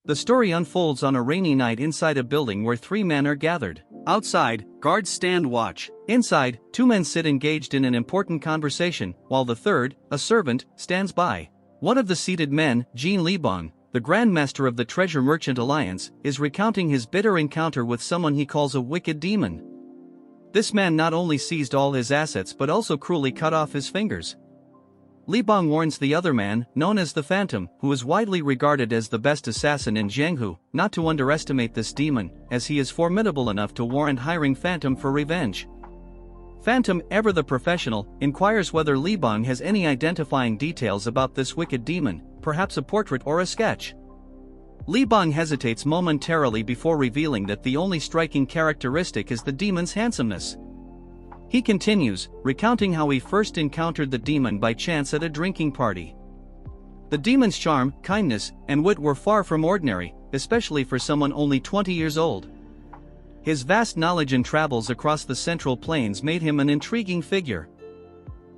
The story unfolds on a rainy night inside a building where three men are gathered. Outside, guards stand watch. Inside, two men sit engaged in an important conversation, while the third, a servant, stands by. One of the seated men, Jean Libong, the Grandmaster of the Treasure Merchant Alliance, is recounting his bitter encounter with someone he calls a wicked demon. This man not only seized all his assets but also cruelly cut off his fingers. Libong warns the other man, known as the Phantom, who is widely regarded as the best assassin in Jianghu, not to underestimate this demon, as he is formidable enough to warrant hiring Phantom for revenge. Phantom, ever the professional, inquires whether Libong has any identifying details about this wicked demon, perhaps a portrait or a sketch. Libong hesitates momentarily before revealing that the only striking characteristic is the demon's handsomeness. He continues, recounting how he first encountered the demon by chance at a drinking party. The demon's charm, kindness, and wit were far from ordinary, especially for someone only 20 years old. His vast knowledge and travels across the Central Plains made him an intriguing figure.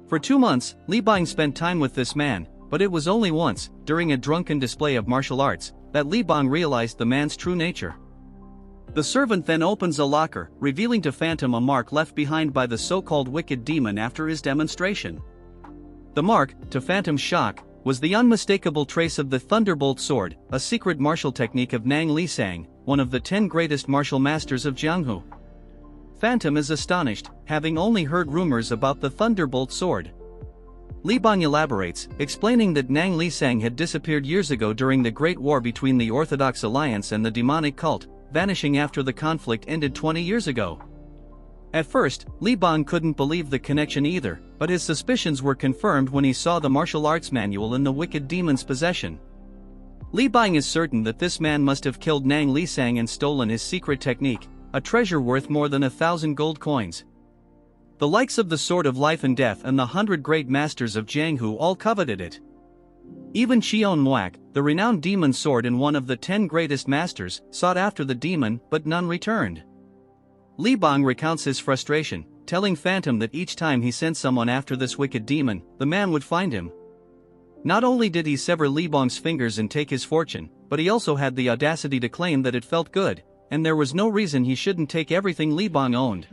For 2 months, Libong spent time with this man, but it was only once, during a drunken display of martial arts, that Libong realized the man's true nature. The servant then opens a locker, revealing to Phantom a mark left behind by the so-called wicked demon after his demonstration. The mark, to Phantom's shock, was the unmistakable trace of the Thunderbolt Sword, a secret martial technique of Nang Lisang, one of the 10 greatest martial masters of Jianghu. Phantom is astonished, having only heard rumors about the Thunderbolt Sword. Libong elaborates, explaining that Nang Lisang had disappeared years ago during the Great War between the Orthodox Alliance and the demonic cult, vanishing after the conflict ended 20 years ago. At first, Libong couldn't believe the connection either, but his suspicions were confirmed when he saw the martial arts manual in the wicked demon's possession. Libong is certain that this man must have killed Nang Lisang and stolen his secret technique, a treasure worth more than 1,000 gold coins. The likes of the Sword of Life and Death and the 100 Great Masters of Jianghu all coveted it. Even Qion Muak, the renowned demon sword and one of the 10 greatest masters, sought after the demon, but none returned. Libong recounts his frustration, telling Phantom that each time he sent someone after this wicked demon, the man would find him. Not only did he sever Libong's fingers and take his fortune, but he also had the audacity to claim that it felt good, and there was no reason he shouldn't take everything Libong owned.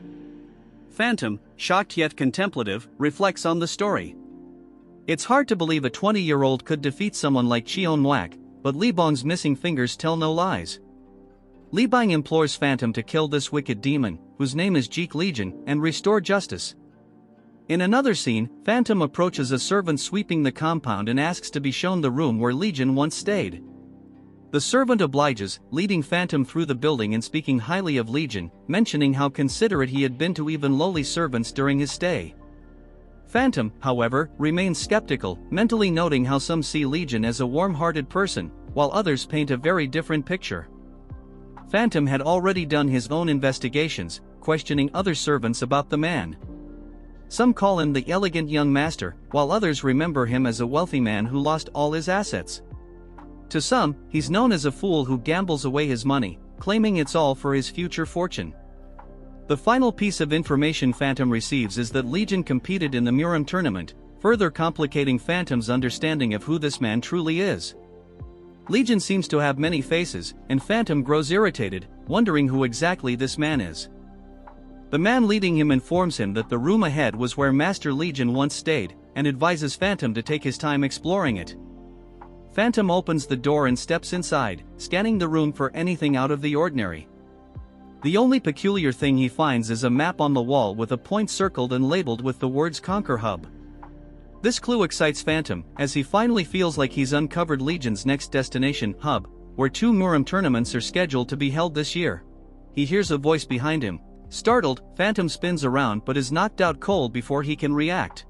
Phantom, shocked yet contemplative, reflects on the story. It's hard to believe a 20-year-old could defeat someone like Qion Muak, but Libong's missing fingers tell no lies. Libong implores Phantom to kill this wicked demon, whose name is Jeek Legion, and restore justice. In another scene, Phantom approaches a servant sweeping the compound and asks to be shown the room where Legion once stayed. The servant obliges, leading Phantom through the building and speaking highly of Legion, mentioning how considerate he had been to even lowly servants during his stay. Phantom, however, remains skeptical, mentally noting how some see Legion as a warm-hearted person, while others paint a very different picture. Phantom had already done his own investigations, questioning other servants about the man. Some call him the elegant young master, while others remember him as a wealthy man who lost all his assets. To some, he's known as a fool who gambles away his money, claiming it's all for his future fortune. The final piece of information Phantom receives is that Legion competed in the Muram tournament, further complicating Phantom's understanding of who this man truly is. Legion seems to have many faces, and Phantom grows irritated, wondering who exactly this man is. The man leading him informs him that the room ahead was where Master Legion once stayed, and advises Phantom to take his time exploring it. Phantom opens the door and steps inside, scanning the room for anything out of the ordinary. The only peculiar thing he finds is a map on the wall with a point circled and labeled with the words Conquer Hub. This clue excites Phantom, as he finally feels like he's uncovered Legion's next destination, Hub, where 2 Muram tournaments are scheduled to be held this year. He hears a voice behind him. Startled, Phantom spins around but is knocked out cold before he can react.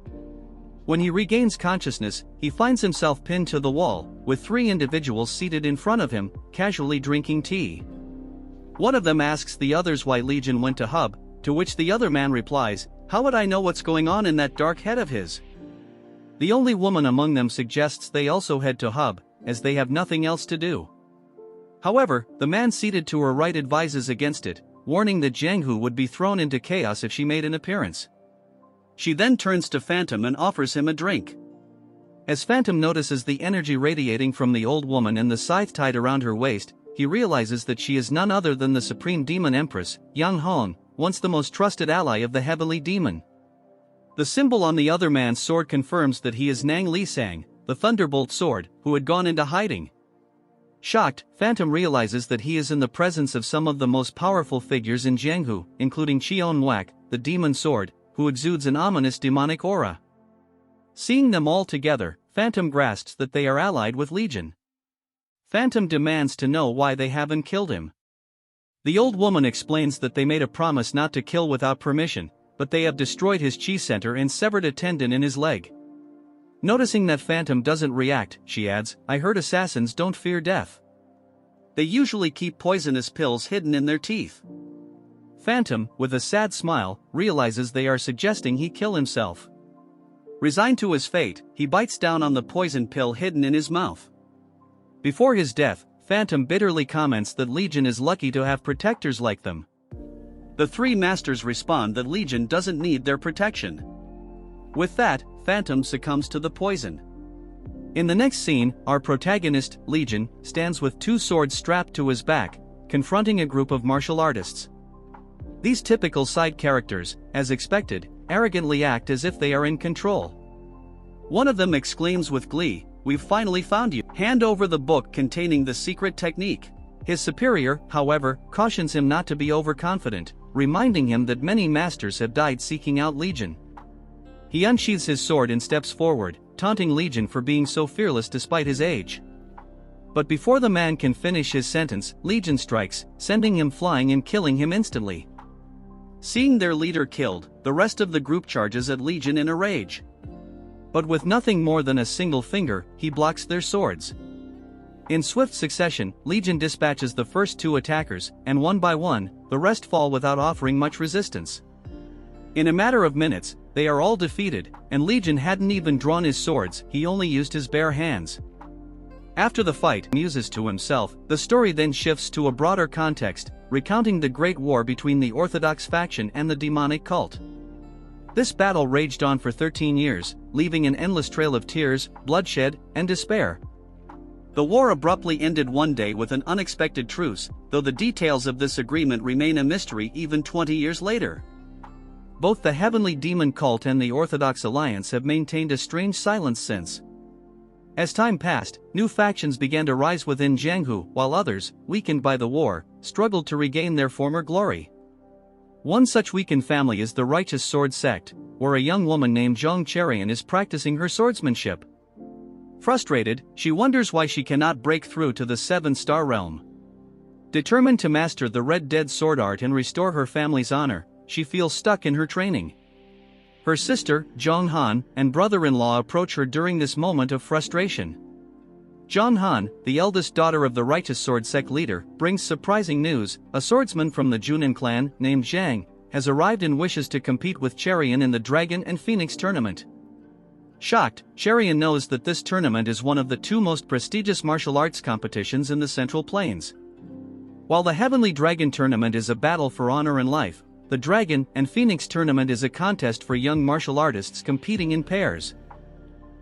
When he regains consciousness, he finds himself pinned to the wall, with 3 individuals seated in front of him, casually drinking tea. One of them asks the others why Legion went to Hub, to which the other man replies, "How would I know what's going on in that dark head of his?" The only woman among them suggests they also head to Hub, as they have nothing else to do. However, the man seated to her right advises against it, warning that Jianghu would be thrown into chaos if she made an appearance. She then turns to Phantom and offers him a drink. As Phantom notices the energy radiating from the old woman and the scythe tied around her waist, he realizes that she is none other than the Supreme Demon Empress, Yang Hong, once the most trusted ally of the Heavenly Demon. The symbol on the other man's sword confirms that he is Nang Li Sang, the Thunderbolt Sword, who had gone into hiding. Shocked, Phantom realizes that he is in the presence of some of the most powerful figures in Jianghu, including Qion Wak, the Demon Sword, who exudes an ominous demonic aura. Seeing them all together, Phantom grasps that they are allied with Legion. Phantom demands to know why they haven't killed him. The old woman explains that they made a promise not to kill without permission, but they have destroyed his chi center and severed a tendon in his leg. Noticing that Phantom doesn't react, she adds, "I heard assassins don't fear death. They usually keep poisonous pills hidden in their teeth." Phantom, with a sad smile, realizes they are suggesting he kill himself. Resigned to his fate, he bites down on the poison pill hidden in his mouth. Before his death, Phantom bitterly comments that Legion is lucky to have protectors like them. The three masters respond that Legion doesn't need their protection. With that, Phantom succumbs to the poison. In the next scene, our protagonist, Legion, stands with two swords strapped to his back, confronting a group of martial artists. These typical side characters, as expected, arrogantly act as if they are in control. One of them exclaims with glee, "We've finally found you. Hand over the book containing the secret technique." His superior, however, cautions him not to be overconfident, reminding him that many masters have died seeking out Legion. He unsheathes his sword and steps forward, taunting Legion for being so fearless despite his age. But before the man can finish his sentence, Legion strikes, sending him flying and killing him instantly. Seeing their leader killed, the rest of the group charges at Legion in a rage. But with nothing more than a single finger, he blocks their swords. In swift succession, Legion dispatches the first two attackers, and one by one, the rest fall without offering much resistance. In a matter of minutes, they are all defeated, and Legion hadn't even drawn his swords, he only used his bare hands. After the fight, muses to himself, the story then shifts to a broader context, recounting the Great War between the Orthodox faction and the demonic cult. This battle raged on for 13 years, leaving an endless trail of tears, bloodshed, and despair. The war abruptly ended one day with an unexpected truce, though the details of this agreement remain a mystery even 20 years later. Both the Heavenly Demon cult and the Orthodox Alliance have maintained a strange silence since. As time passed, new factions began to rise within Jianghu, while others, weakened by the war, struggled to regain their former glory. One such weakened family is the Righteous Sword sect, where a young woman named Zhang Cherian is practicing her swordsmanship. Frustrated, she wonders why she cannot break through to the 7-star realm. Determined to master the Red Dead sword art and restore her family's honor, she feels stuck in her training. Her sister, Zhang Han, and brother-in-law approach her during this moment of frustration. Zhang Han, the eldest daughter of the Righteous Sword sect leader, brings surprising news: a swordsman from the Junin clan, named Zhang, has arrived and wishes to compete with Cherian in the Dragon and Phoenix tournament. Shocked, Cherian knows that this tournament is one of the two most prestigious martial arts competitions in the Central Plains. While the Heavenly Dragon tournament is a battle for honor and life, the Dragon and Phoenix tournament is a contest for young martial artists competing in pairs.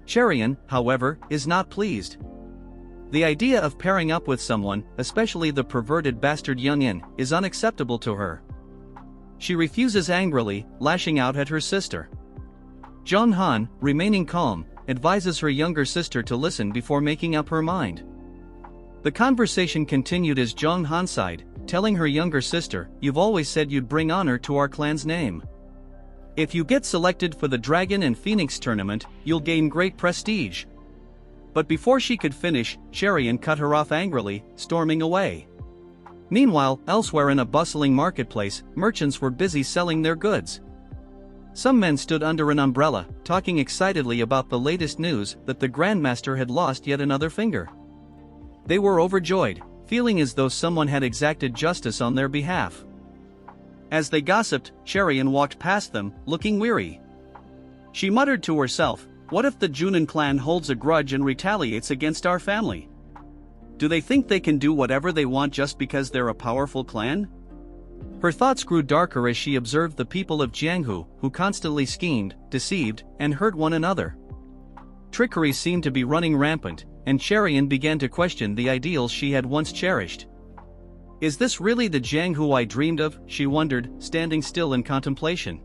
Cherian, however, is not pleased. The idea of pairing up with someone, especially the perverted bastard Yunyin, is unacceptable to her. She refuses angrily, lashing out at her sister. Zhang Han, remaining calm, advises her younger sister to listen before making up her mind. The conversation continued as Zhang Han sighed, telling her younger sister, "You've always said you'd bring honor to our clan's name. If you get selected for the Dragon and Phoenix tournament, you'll gain great prestige." But before she could finish, Cherian cut her off angrily, storming away. Meanwhile, elsewhere in a bustling marketplace, merchants were busy selling their goods. Some men stood under an umbrella, talking excitedly about the latest news that the Grandmaster had lost yet another finger. They were overjoyed, feeling as though someone had exacted justice on their behalf. As they gossiped, Cherian walked past them, looking weary. She muttered to herself, "What if the Junin clan holds a grudge and retaliates against our family? Do they think they can do whatever they want just because they're a powerful clan?" Her thoughts grew darker as she observed the people of Jianghu, who constantly schemed, deceived, and hurt one another. Trickery seemed to be running rampant, and Cherian began to question the ideals she had once cherished. Is this really the Jiang who I dreamed of, she wondered, standing still in contemplation.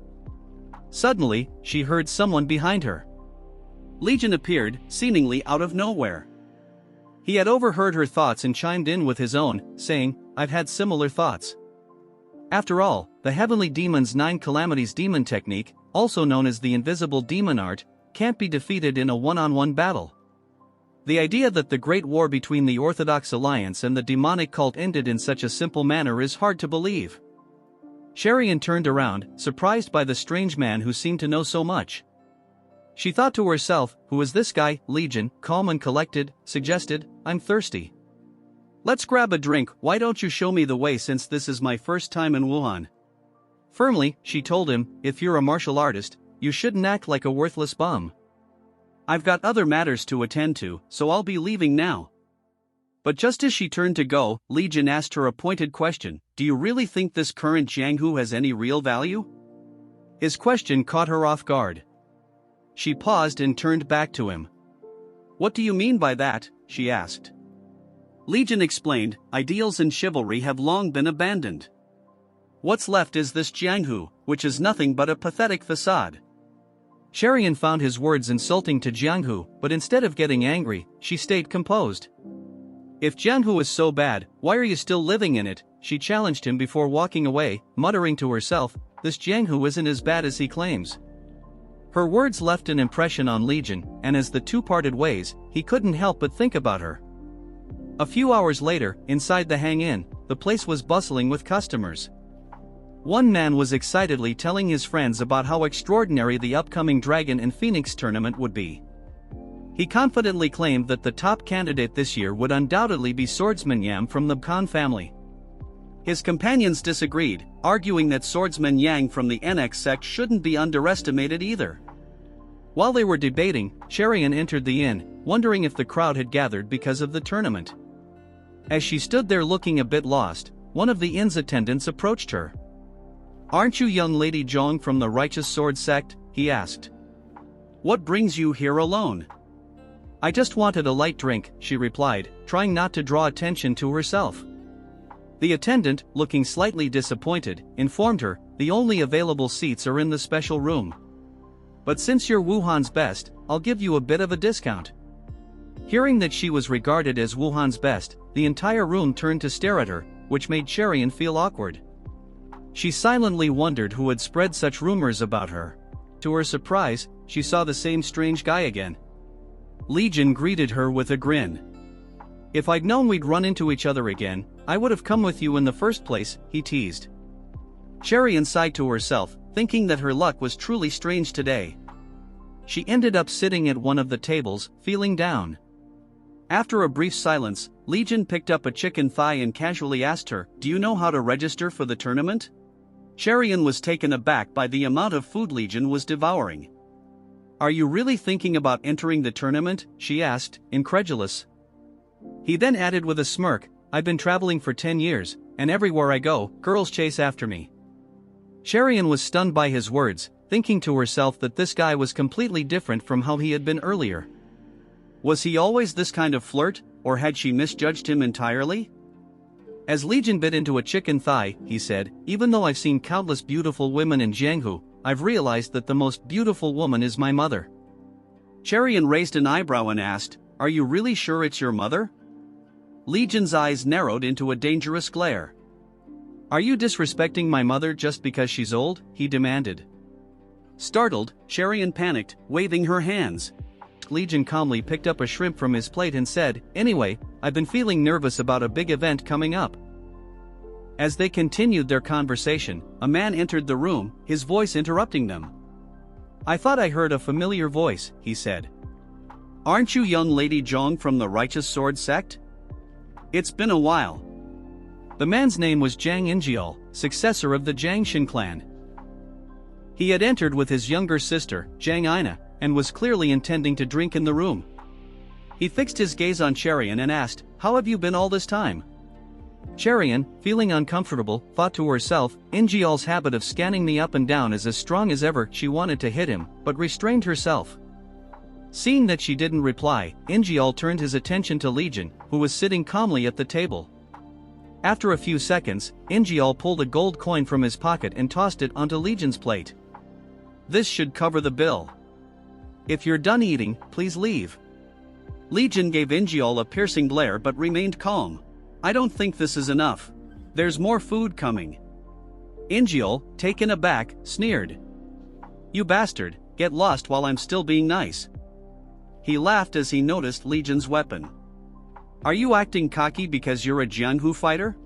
Suddenly, she heard someone behind her. Legion appeared, seemingly out of nowhere. He had overheard her thoughts and chimed in with his own, saying, I've had similar thoughts. After all, the Heavenly Demon's 9 Calamities demon technique, also known as the Invisible Demon Art, can't be defeated in a one-on-one battle. The idea that the Great War between the Orthodox Alliance and the demonic cult ended in such a simple manner is hard to believe. Cherian turned around, surprised by the strange man who seemed to know so much. She thought to herself, who is this guy? Legion, calm and collected, suggested, I'm thirsty. Let's grab a drink, why don't you show me the way since this is my first time in Wuhan? Firmly, she told him, if you're a martial artist, you shouldn't act like a worthless bum. I've got other matters to attend to, so I'll be leaving now. But just as she turned to go, Legion asked her a pointed question, do you really think this current Jianghu has any real value? His question caught her off guard. She paused and turned back to him. What do you mean by that? She asked. Legion explained, ideals and chivalry have long been abandoned. What's left is this Jianghu, which is nothing but a pathetic facade. Cherian found his words insulting to Jianghu, but instead of getting angry, she stayed composed. If Jianghu is so bad, why are you still living in it? She challenged him before walking away, muttering to herself, this Jianghu isn't as bad as he claims. Her words left an impression on Legion, and as the two parted ways, he couldn't help but think about her. A few hours later, inside the Hang Inn, the place was bustling with customers. One man was excitedly telling his friends about how extraordinary the upcoming Dragon and Phoenix tournament would be. He confidently claimed that the top candidate this year would undoubtedly be Swordsman Yang from the Khan family. His companions disagreed, arguing that Swordsman Yang from the NX sect shouldn't be underestimated either. While they were debating, Cherian entered the inn, wondering if the crowd had gathered because of the tournament. As she stood there looking a bit lost, one of the inn's attendants approached her. Aren't you young Lady Zhong from the Righteous Sword sect? He asked. What brings you here alone? I just wanted a light drink, she replied, trying not to draw attention to herself. The attendant, looking slightly disappointed, informed her, the only available seats are in the special room. But since you're Wuhan's best, I'll give you a bit of a discount. Hearing that she was regarded as Wuhan's best, the entire room turned to stare at her, which made Cherian feel awkward. She silently wondered who had spread such rumors about her. To her surprise, she saw the same strange guy again. Legion greeted her with a grin. If I'd known we'd run into each other again, I would have come with you in the first place, he teased. Cherian sighed to herself, thinking that her luck was truly strange today. She ended up sitting at one of the tables, feeling down. After a brief silence, Legion picked up a chicken thigh and casually asked her, do you know how to register for the tournament? Cherian was taken aback by the amount of food Legion was devouring. Are you really thinking about entering the tournament? She asked, incredulous. He then added with a smirk, I've been traveling for 10 years, and everywhere I go, girls chase after me. Cherian was stunned by his words, thinking to herself that this guy was completely different from how he had been earlier. Was he always this kind of flirt, or had she misjudged him entirely? As Legion bit into a chicken thigh, he said, even though I've seen countless beautiful women in Jianghu, I've realized that the most beautiful woman is my mother. Cherian raised an eyebrow and asked, are you really sure it's your mother? Legion's eyes narrowed into a dangerous glare. Are you disrespecting my mother just because she's old? He demanded. Startled, Cherian panicked, waving her hands. Legion calmly picked up a shrimp from his plate and said, anyway, I've been feeling nervous about a big event coming up. As they continued their conversation, a man entered the room, his voice interrupting them. I thought I heard a familiar voice, he said. Aren't you young Lady Zhong from the Righteous Sword sect? It's been a while. The man's name was Zhang Injial, successor of the Jiangshan clan. He had entered with his younger sister, Zhang Ina, and was clearly intending to drink in the room. He fixed his gaze on Cherian and asked, how have you been all this time? Cherian, feeling uncomfortable, thought to herself, Injial's habit of scanning me up and down is as strong as ever. She wanted to hit him, but restrained herself. Seeing that she didn't reply, Ingeol turned his attention to Legion, who was sitting calmly at the table. After a few seconds, Ingeol pulled a gold coin from his pocket and tossed it onto Legion's plate. "This should cover the bill. If you're done eating, please leave." Legion gave Ingeol a piercing glare but remained calm. "I don't think this is enough. There's more food coming." Ingeol, taken aback, sneered. "You bastard, get lost while I'm still being nice." He laughed as he noticed Legion's weapon. "Are you acting cocky because you're a Jianghu fighter?"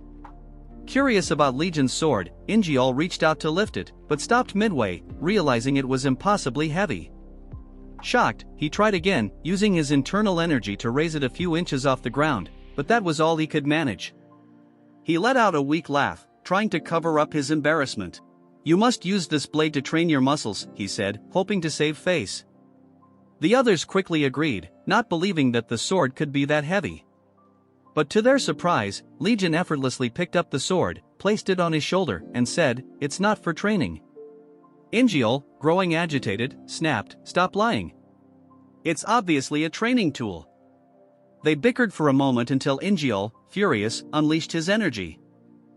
Curious about Legion's sword, Ingeol reached out to lift it, but stopped midway, realizing it was impossibly heavy. Shocked, he tried again, using his internal energy to raise it a few inches off the ground, but that was all he could manage. He let out a weak laugh, trying to cover up his embarrassment. "You must use this blade to train your muscles," he said, hoping to save face. The others quickly agreed, not believing that the sword could be that heavy. But to their surprise, Legion effortlessly picked up the sword, placed it on his shoulder, and said, "It's not for training." Ingeol, growing agitated, snapped, "Stop lying. It's obviously a training tool." They bickered for a moment until Ingeol, furious, unleashed his energy.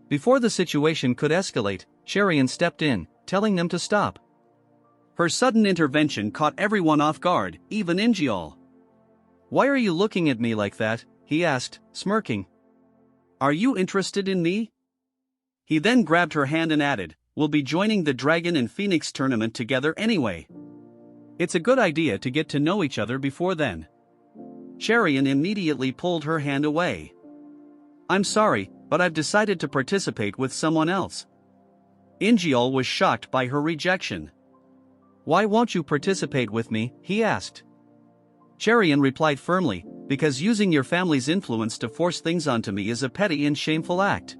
Before the situation could escalate, Cherian stepped in, telling them to stop. Her sudden intervention caught everyone off guard, even Ingeol. "Why are you looking at me like that?" he asked, smirking. "Are you interested in me?" He then grabbed her hand and added, "We'll be joining the Dragon and Phoenix tournament together anyway. It's a good idea to get to know each other before then." Cherian immediately pulled her hand away. "I'm sorry, but I've decided to participate with someone else." Ingeol was shocked by her rejection. "Why won't you participate with me?" he asked. Cherian replied firmly, "Because using your family's influence to force things onto me is a petty and shameful act."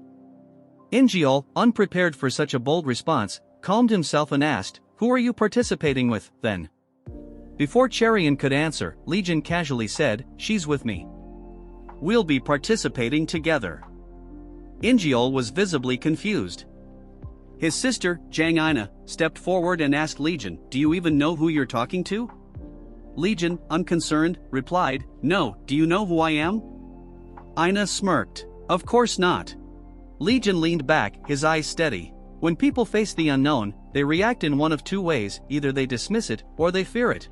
Ingeol, unprepared for such a bold response, calmed himself and asked, "Who are you participating with, then?" Before Cherian could answer, Legion casually said, "She's with me. We'll be participating together." Ingeol was visibly confused. His sister, Jiang Ina, stepped forward and asked Legion, "Do you even know who you're talking to?" Legion, unconcerned, replied, "No, do you know who I am?" Ina smirked. "Of course not." Legion leaned back, his eyes steady. When people face the unknown, they react in one of two ways: either they dismiss it, or they fear it.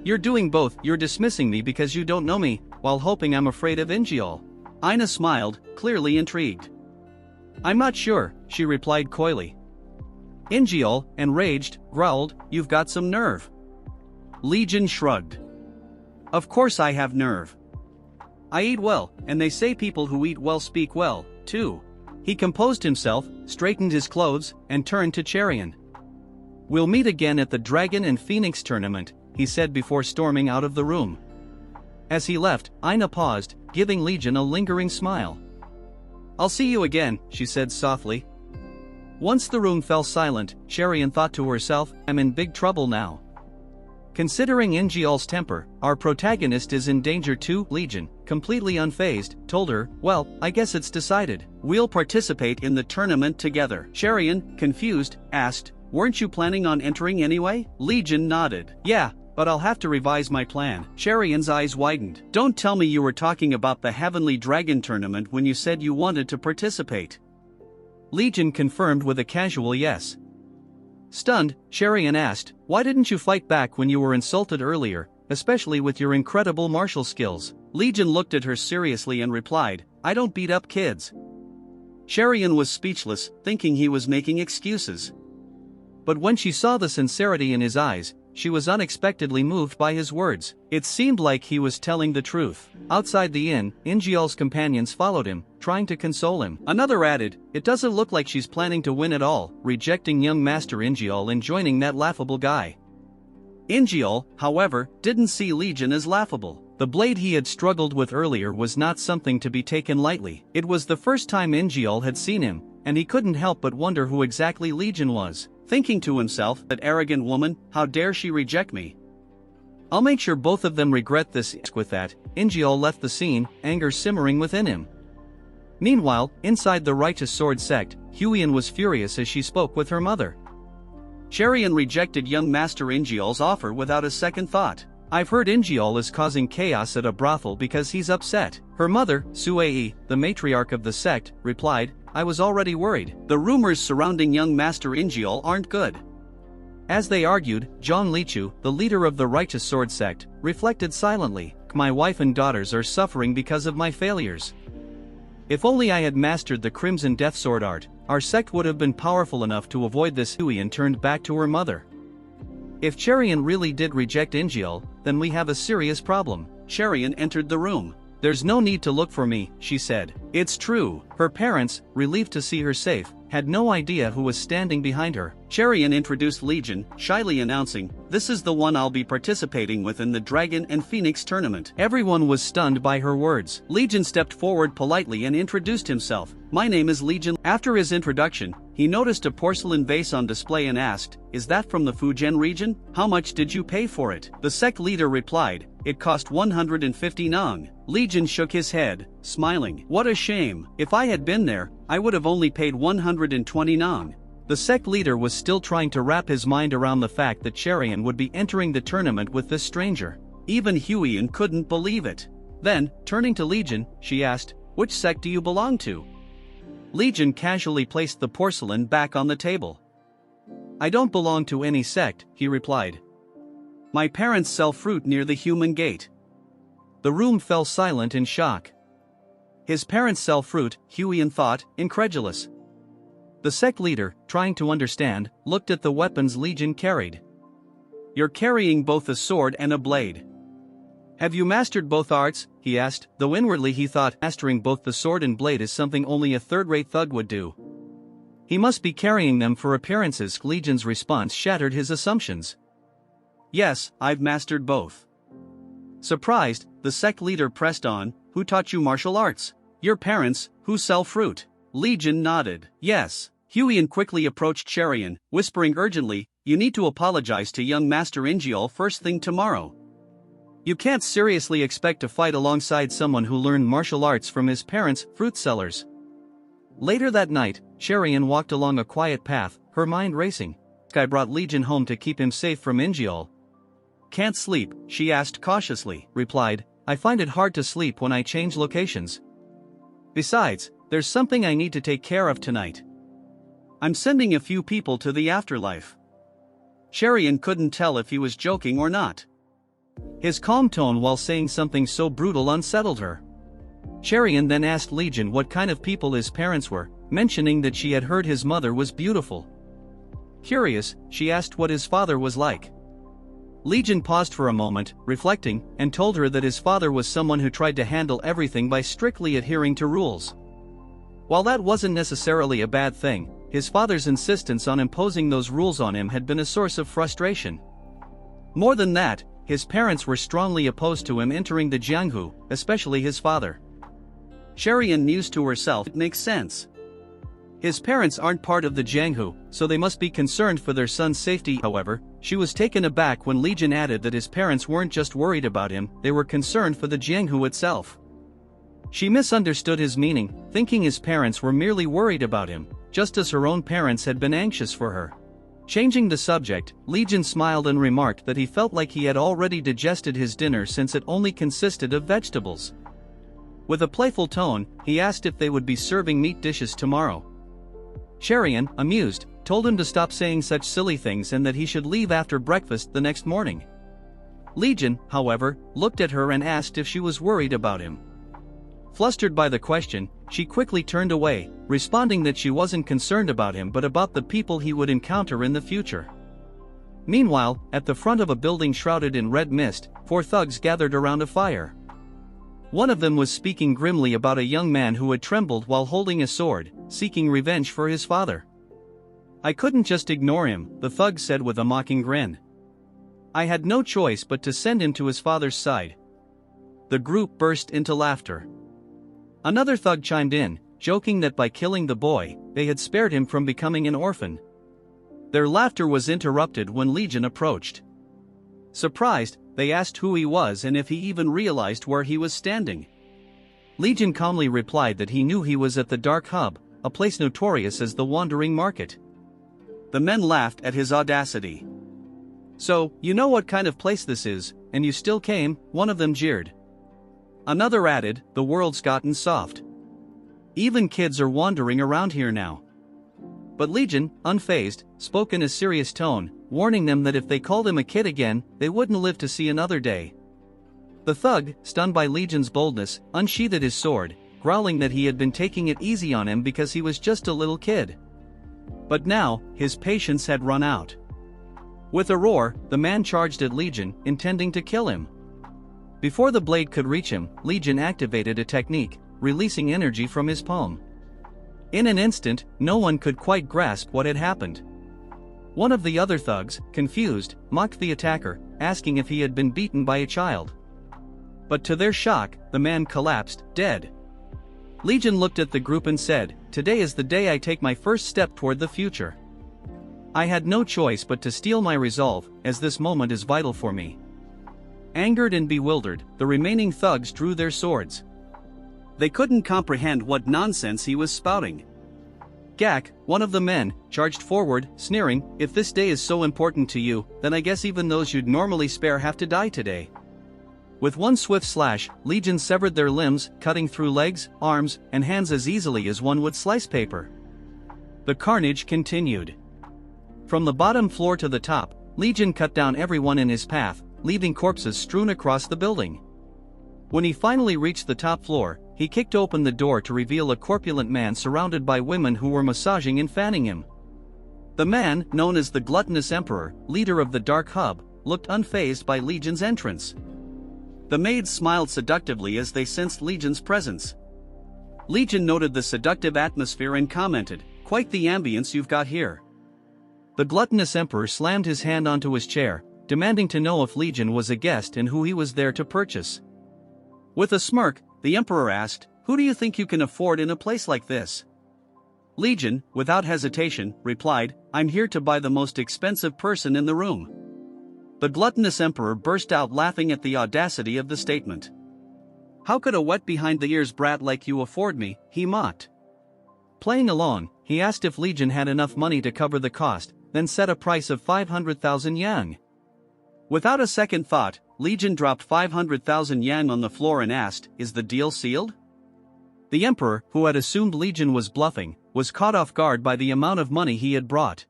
You're doing both. You're dismissing me because you don't know me, while hoping I'm afraid of Ingeol. Ina smiled, clearly intrigued. "I'm not sure," she replied coyly. Ingeol, enraged, growled, "You've got some nerve." Legion shrugged. "Of course I have nerve. I eat well, and they say people who eat well speak well, too." He composed himself, straightened his clothes, and turned to Cherian. "We'll meet again at the Dragon and Phoenix tournament," he said before storming out of the room. As he left, Ina paused, giving Legion a lingering smile. "I'll see you again," she said softly. Once the room fell silent, Cherian thought to herself, "I'm in big trouble now." Considering Ingeol's temper, our protagonist is in danger too. Legion, completely unfazed, told her, "Well, I guess it's decided. We'll participate in the tournament together." Cherian, confused, asked, "Weren't you planning on entering anyway?" Legion nodded. "Yeah, but I'll have to revise my plan." Cherian's eyes widened. "Don't tell me you were talking about the Heavenly Dragon tournament when you said you wanted to participate." Legion confirmed with a casual yes. Stunned, Cherian asked, "Why didn't you fight back when you were insulted earlier, especially with your incredible martial skills?" Legion looked at her seriously and replied, "I don't beat up kids." Cherian was speechless, thinking he was making excuses. But when she saw the sincerity in his eyes, she was unexpectedly moved by his words. It seemed like he was telling the truth. Outside the inn, Ingeol's companions followed him, trying to console him. Another added, "It doesn't look like she's planning to win at all," rejecting young Master Ingeol and joining that laughable guy. Ingeol, however, didn't see Legion as laughable. The blade he had struggled with earlier was not something to be taken lightly. It was the first time Ingeol had seen him, and he couldn't help but wonder who exactly Legion was. Thinking to himself, "That arrogant woman, how dare she reject me? I'll make sure both of them regret this." With that, Ingeol left the scene, anger simmering within him. Meanwhile, inside the Righteous Sword sect, Huion was furious as she spoke with her mother. Cherian rejected young Master Ingeol's offer without a second thought. I've heard Ingeol is causing chaos at a brothel because he's upset. Her mother, Suei, the matriarch of the sect, replied, I was already worried. The rumors surrounding young Master Ingeol aren't good. As they argued, Zhang Lichu, the leader of the righteous sword sect, reflected silently, my wife and daughters are suffering because of my failures. If only I had mastered the Crimson Death Sword art, our sect would have been powerful enough to avoid this. Huiyan turned back to her mother. If Cherian really did reject Ingeol, then we have a serious problem. Cherian entered the room. There's no need to look for me, she said. It's true. Her parents, relieved to see her safe, had no idea who was standing behind her. Cherian introduced Legion, shyly announcing, this is the one I'll be participating with in the Dragon and Phoenix tournament. Everyone was stunned by her words. Legion stepped forward politely and introduced himself. My name is Legion. After his introduction, he noticed a porcelain vase on display and asked, is that from the Fujian region? How much did you pay for it? The sect leader replied, it cost 150 nang. Legion shook his head, smiling. What a shame. If I had been there, I would have only paid 120 nang. The sect leader was still trying to wrap his mind around the fact that Cherian would be entering the tournament with this stranger. Even Huiyan couldn't believe it. Then, turning to Legion, she asked, which sect do you belong to? Legion casually placed the porcelain back on the table. I don't belong to any sect, he replied. My parents sell fruit near the human gate. The room fell silent in shock. His parents sell fruit, Huiyan thought, incredulous. The sect leader, trying to understand, looked at the weapons Legion carried. You're carrying both a sword and a blade. Have you mastered both arts? He asked, though inwardly he thought mastering both the sword and blade is something only a third-rate thug would do. He must be carrying them for appearances. Legion's response shattered his assumptions. Yes, I've mastered both. Surprised, the sect leader pressed on, who taught you martial arts? Your parents, who sell fruit. Legion nodded. Yes. Huiyan quickly approached Cherian, whispering urgently, you need to apologize to young Master Ingeol first thing tomorrow. You can't seriously expect to fight alongside someone who learned martial arts from his parents, fruit sellers. Later that night, Cherian walked along a quiet path, her mind racing. I brought Legion home to keep him safe from Ingeol. Can't sleep, she asked cautiously. Replied, I find it hard to sleep when I change locations. Besides, there's something I need to take care of tonight. I'm sending a few people to the afterlife. Cherian couldn't tell if he was joking or not. His calm tone while saying something so brutal unsettled her. Cherian then asked Legion what kind of people his parents were, mentioning that she had heard his mother was beautiful. Curious, she asked what his father was like. Legion paused for a moment, reflecting, and told her that his father was someone who tried to handle everything by strictly adhering to rules. While that wasn't necessarily a bad thing, his father's insistence on imposing those rules on him had been a source of frustration. More than that, his parents were strongly opposed to him entering the Jianghu, especially his father. Cherian mused to herself, it makes sense. His parents aren't part of the Jianghu, so they must be concerned for their son's safety. However, she was taken aback when Legion added that his parents weren't just worried about him, they were concerned for the Jianghu itself. She misunderstood his meaning, thinking his parents were merely worried about him, just as her own parents had been anxious for her. Changing the subject, Legion smiled and remarked that he felt like he had already digested his dinner since it only consisted of vegetables. With a playful tone, he asked if they would be serving meat dishes tomorrow. Cherian, amused, told him to stop saying such silly things and that he should leave after breakfast the next morning. Legion, however, looked at her and asked if she was worried about him. Flustered by the question, she quickly turned away, responding that she wasn't concerned about him but about the people he would encounter in the future. Meanwhile, at the front of a building shrouded in red mist, 4 thugs gathered around a fire. One of them was speaking grimly about a young man who had trembled while holding a sword, seeking revenge for his father. I couldn't just ignore him, the thug said with a mocking grin. I had no choice but to send him to his father's side. The group burst into laughter. Another thug chimed in, joking that by killing the boy, they had spared him from becoming an orphan. Their laughter was interrupted when Legion approached. Surprised, they asked who he was and if he even realized where he was standing. Legion calmly replied that he knew he was at the Dark Hub, a place notorious as the Wandering Market. The men laughed at his audacity. So, you know what kind of place this is, and you still came, one of them jeered. Another added, the world's gotten soft. Even kids are wandering around here now. But Legion, unfazed, spoke in a serious tone, warning them that if they called him a kid again, they wouldn't live to see another day. The thug, stunned by Legion's boldness, unsheathed his sword, growling that he had been taking it easy on him because he was just a little kid. But now, his patience had run out. With a roar, the man charged at Legion, intending to kill him. Before the blade could reach him, Legion activated a technique, releasing energy from his palm. In an instant, no one could quite grasp what had happened. One of the other thugs, confused, mocked the attacker, asking if he had been beaten by a child. But to their shock, the man collapsed, dead. Legion looked at the group and said, "Today is the day I take my first step toward the future. I had no choice but to steel my resolve, as this moment is vital for me." Angered and bewildered, the remaining thugs drew their swords. They couldn't comprehend what nonsense he was spouting. Gak, one of the men, charged forward, sneering, "If this day is so important to you, then I guess even those you'd normally spare have to die today." With one swift slash, Legion severed their limbs, cutting through legs, arms, and hands as easily as one would slice paper. The carnage continued. From the bottom floor to the top, Legion cut down everyone in his path, leaving corpses strewn across the building. When he finally reached the top floor, he kicked open the door to reveal a corpulent man surrounded by women who were massaging and fanning him. The man, known as the Gluttonous Emperor, leader of the Dark Hub, looked unfazed by Legion's entrance. The maids smiled seductively as they sensed Legion's presence. Legion noted the seductive atmosphere and commented, "Quite the ambience you've got here." The Gluttonous Emperor slammed his hand onto his chair, demanding to know if Legion was a guest and who he was there to purchase. With a smirk, the Emperor asked, "Who do you think you can afford in a place like this?" Legion, without hesitation, replied, "I'm here to buy the most expensive person in the room." The Gluttonous Emperor burst out laughing at the audacity of the statement. "How could a wet-behind-the-ears brat like you afford me?" he mocked. Playing along, he asked if Legion had enough money to cover the cost, then set a price of 500,000 yang. Without a second thought, Legion dropped 500,000 yang on the floor and asked, "Is the deal sealed?" The Emperor, who had assumed Legion was bluffing, was caught off guard by the amount of money he had brought.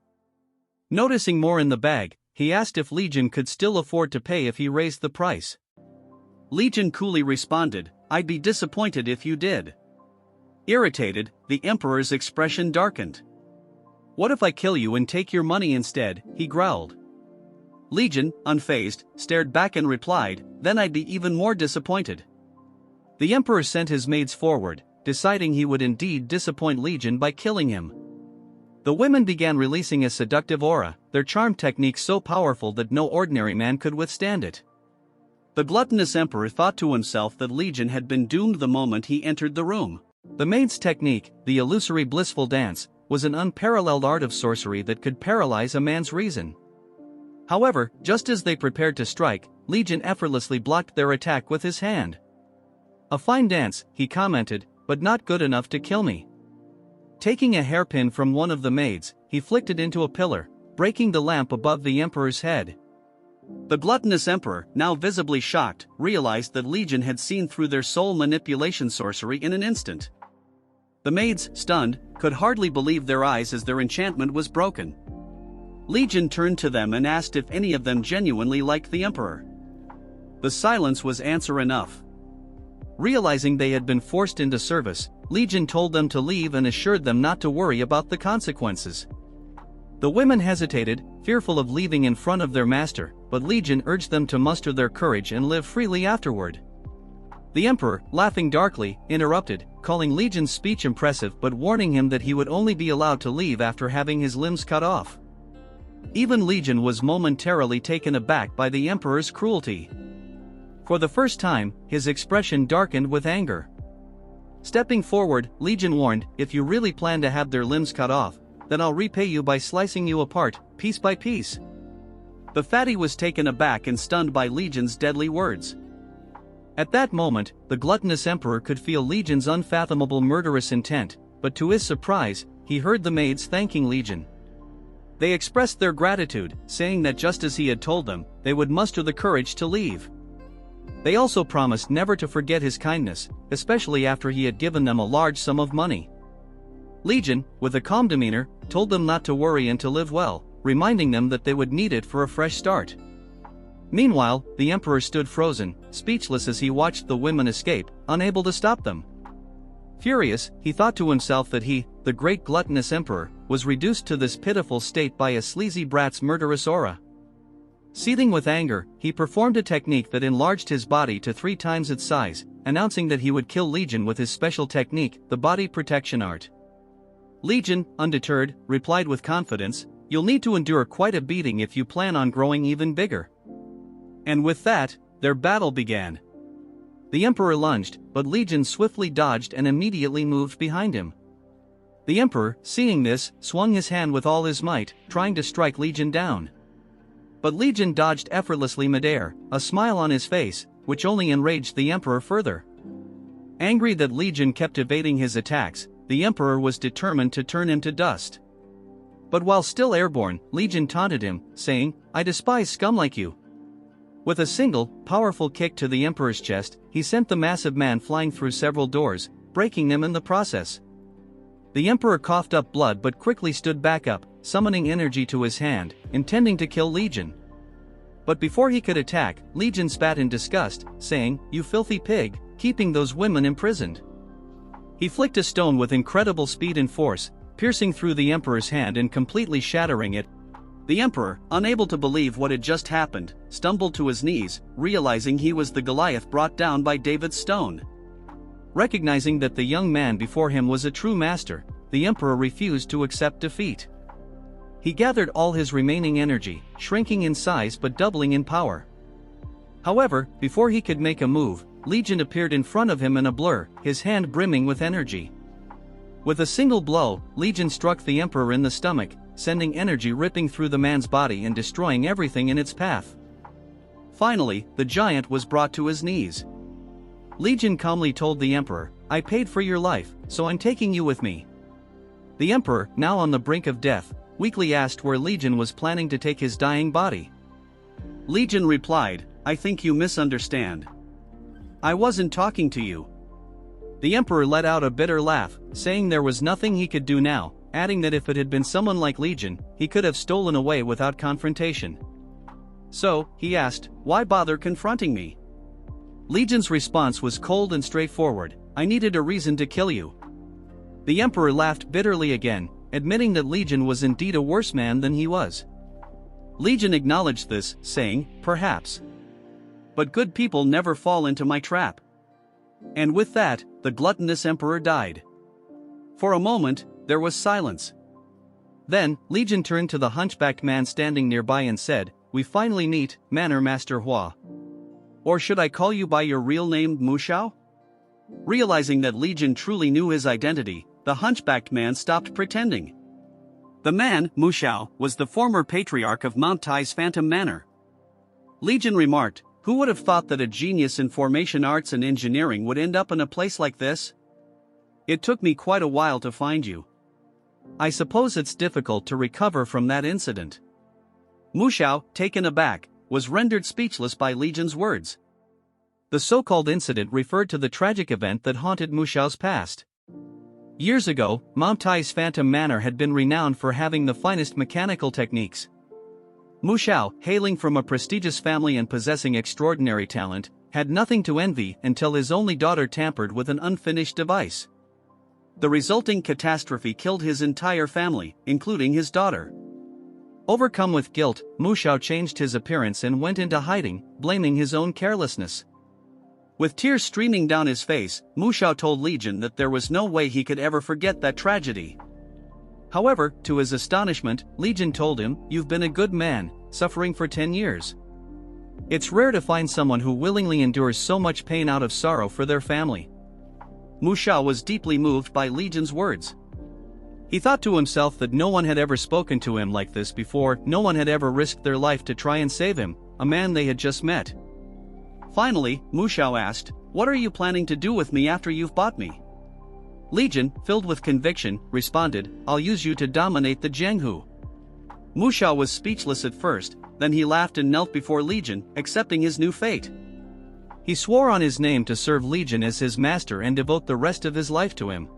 Noticing more in the bag, he asked if Legion could still afford to pay if he raised the price. Legion coolly responded, "I'd be disappointed if you did." Irritated, the Emperor's expression darkened. "What if I kill you and take your money instead?" he growled. Legion, unfazed, stared back and replied, "Then I'd be even more disappointed." The Emperor sent his maids forward, deciding he would indeed disappoint Legion by killing him. The women began releasing a seductive aura, their charm technique so powerful that no ordinary man could withstand it. The Gluttonous Emperor thought to himself that Legion had been doomed the moment he entered the room. The maid's technique, the illusory blissful dance, was an unparalleled art of sorcery that could paralyze a man's reason. However, just as they prepared to strike, Legion effortlessly blocked their attack with his hand. "A fine dance," he commented, "but not good enough to kill me." Taking a hairpin from one of the maids, he flicked it into a pillar, breaking the lamp above the Emperor's head. The Gluttonous Emperor, now visibly shocked, realized that Legion had seen through their soul manipulation sorcery in an instant. The maids, stunned, could hardly believe their eyes as their enchantment was broken. Legion turned to them and asked if any of them genuinely liked the Emperor. The silence was answer enough. Realizing they had been forced into service, Legion told them to leave and assured them not to worry about the consequences. The women hesitated, fearful of leaving in front of their master, but Legion urged them to muster their courage and live freely afterward. The Emperor, laughing darkly, interrupted, calling Legion's speech impressive but warning him that he would only be allowed to leave after having his limbs cut off. Even Legion was momentarily taken aback by the Emperor's cruelty. For the first time, his expression darkened with anger. Stepping forward, Legion warned, "If you really plan to have their limbs cut off, then I'll repay you by slicing you apart, piece by piece." The fatty was taken aback and stunned by Legion's deadly words. At that moment, the Gluttonous Emperor could feel Legion's unfathomable murderous intent, but to his surprise, he heard the maids thanking Legion. They expressed their gratitude, saying that just as he had told them, they would muster the courage to leave. They also promised never to forget his kindness, especially after he had given them a large sum of money. Legion, with a calm demeanor, told them not to worry and to live well, reminding them that they would need it for a fresh start. Meanwhile, the emperor stood frozen, speechless as he watched the women escape, unable to stop them. Furious, he thought to himself that he, the great gluttonous emperor, was reduced to this pitiful state by a sleazy brat's murderous aura. Seething with anger, he performed a technique that enlarged his body to 3 times its size, announcing that he would kill Legion with his special technique, the body protection art. Legion, undeterred, replied with confidence, "You'll need to endure quite a beating if you plan on growing even bigger." And with that, their battle began. The emperor lunged, but Legion swiftly dodged and immediately moved behind him. The emperor, seeing this, swung his hand with all his might, trying to strike Legion down. But Legion dodged effortlessly midair, a smile on his face, which only enraged the emperor further. Angry that Legion kept evading his attacks, the emperor was determined to turn him to dust. But while still airborne, Legion taunted him, saying, "I despise scum like you." With a single, powerful kick to the emperor's chest, he sent the massive man flying through several doors, breaking them in the process. The emperor coughed up blood but quickly stood back up, summoning energy to his hand, intending to kill Legion. But before he could attack, Legion spat in disgust, saying, "You filthy pig, keeping those women imprisoned." He flicked a stone with incredible speed and force, piercing through the emperor's hand and completely shattering it. The emperor, unable to believe what had just happened, stumbled to his knees, realizing he was the Goliath brought down by David's stone. Recognizing that the young man before him was a true master, the emperor refused to accept defeat. He gathered all his remaining energy, shrinking in size but doubling in power. However, before he could make a move, Legion appeared in front of him in a blur, his hand brimming with energy. With a single blow, Legion struck the emperor in the stomach, sending energy ripping through the man's body and destroying everything in its path. Finally, the giant was brought to his knees. Legion calmly told the emperor, "I paid for your life, so I'm taking you with me." The emperor, now on the brink of death, weakly asked where Legion was planning to take his dying body. Legion replied, "I think you misunderstand. I wasn't talking to you." The emperor let out a bitter laugh, saying there was nothing he could do now, adding that if it had been someone like Legion, he could have stolen away without confrontation. So, he asked, "Why bother confronting me?" Legion's response was cold and straightforward, "I needed a reason to kill you." The emperor laughed bitterly again, admitting that Legion was indeed a worse man than he was. Legion acknowledged this, saying, "Perhaps. But good people never fall into my trap." And with that, the gluttonous emperor died. For a moment, there was silence. Then, Legion turned to the hunchbacked man standing nearby and said, "We finally meet, Manor Master Hua. Or should I call you by your real name, Mushao?" Realizing that Legion truly knew his identity, the hunchbacked man stopped pretending. The man, Mushao, was the former patriarch of Mount Tai's Phantom Manor. Legion remarked, "Who would have thought that a genius in formation arts and engineering would end up in a place like this? It took me quite a while to find you. I suppose it's difficult to recover from that incident." Mushao, taken aback, was rendered speechless by Legion's words. The so-called incident referred to the tragic event that haunted Mushao's past. Years ago, Mount Tai's Phantom Manor had been renowned for having the finest mechanical techniques. Mushao, hailing from a prestigious family and possessing extraordinary talent, had nothing to envy until his only daughter tampered with an unfinished device. The resulting catastrophe killed his entire family, including his daughter. Overcome with guilt, Mushao changed his appearance and went into hiding, blaming his own carelessness. With tears streaming down his face, Mushao told Legion that there was no way he could ever forget that tragedy. However, to his astonishment, Legion told him, "You've been a good man, suffering for 10 years. It's rare to find someone who willingly endures so much pain out of sorrow for their family." Mushao was deeply moved by Legion's words. He thought to himself that no one had ever spoken to him like this before, no one had ever risked their life to try and save him, a man they had just met. Finally, Mushao asked, "What are you planning to do with me after you've bought me?" Legion, filled with conviction, responded, "I'll use you to dominate the Jianghu." Mushao was speechless at first, then he laughed and knelt before Legion, accepting his new fate. He swore on his name to serve Legion as his master and devote the rest of his life to him.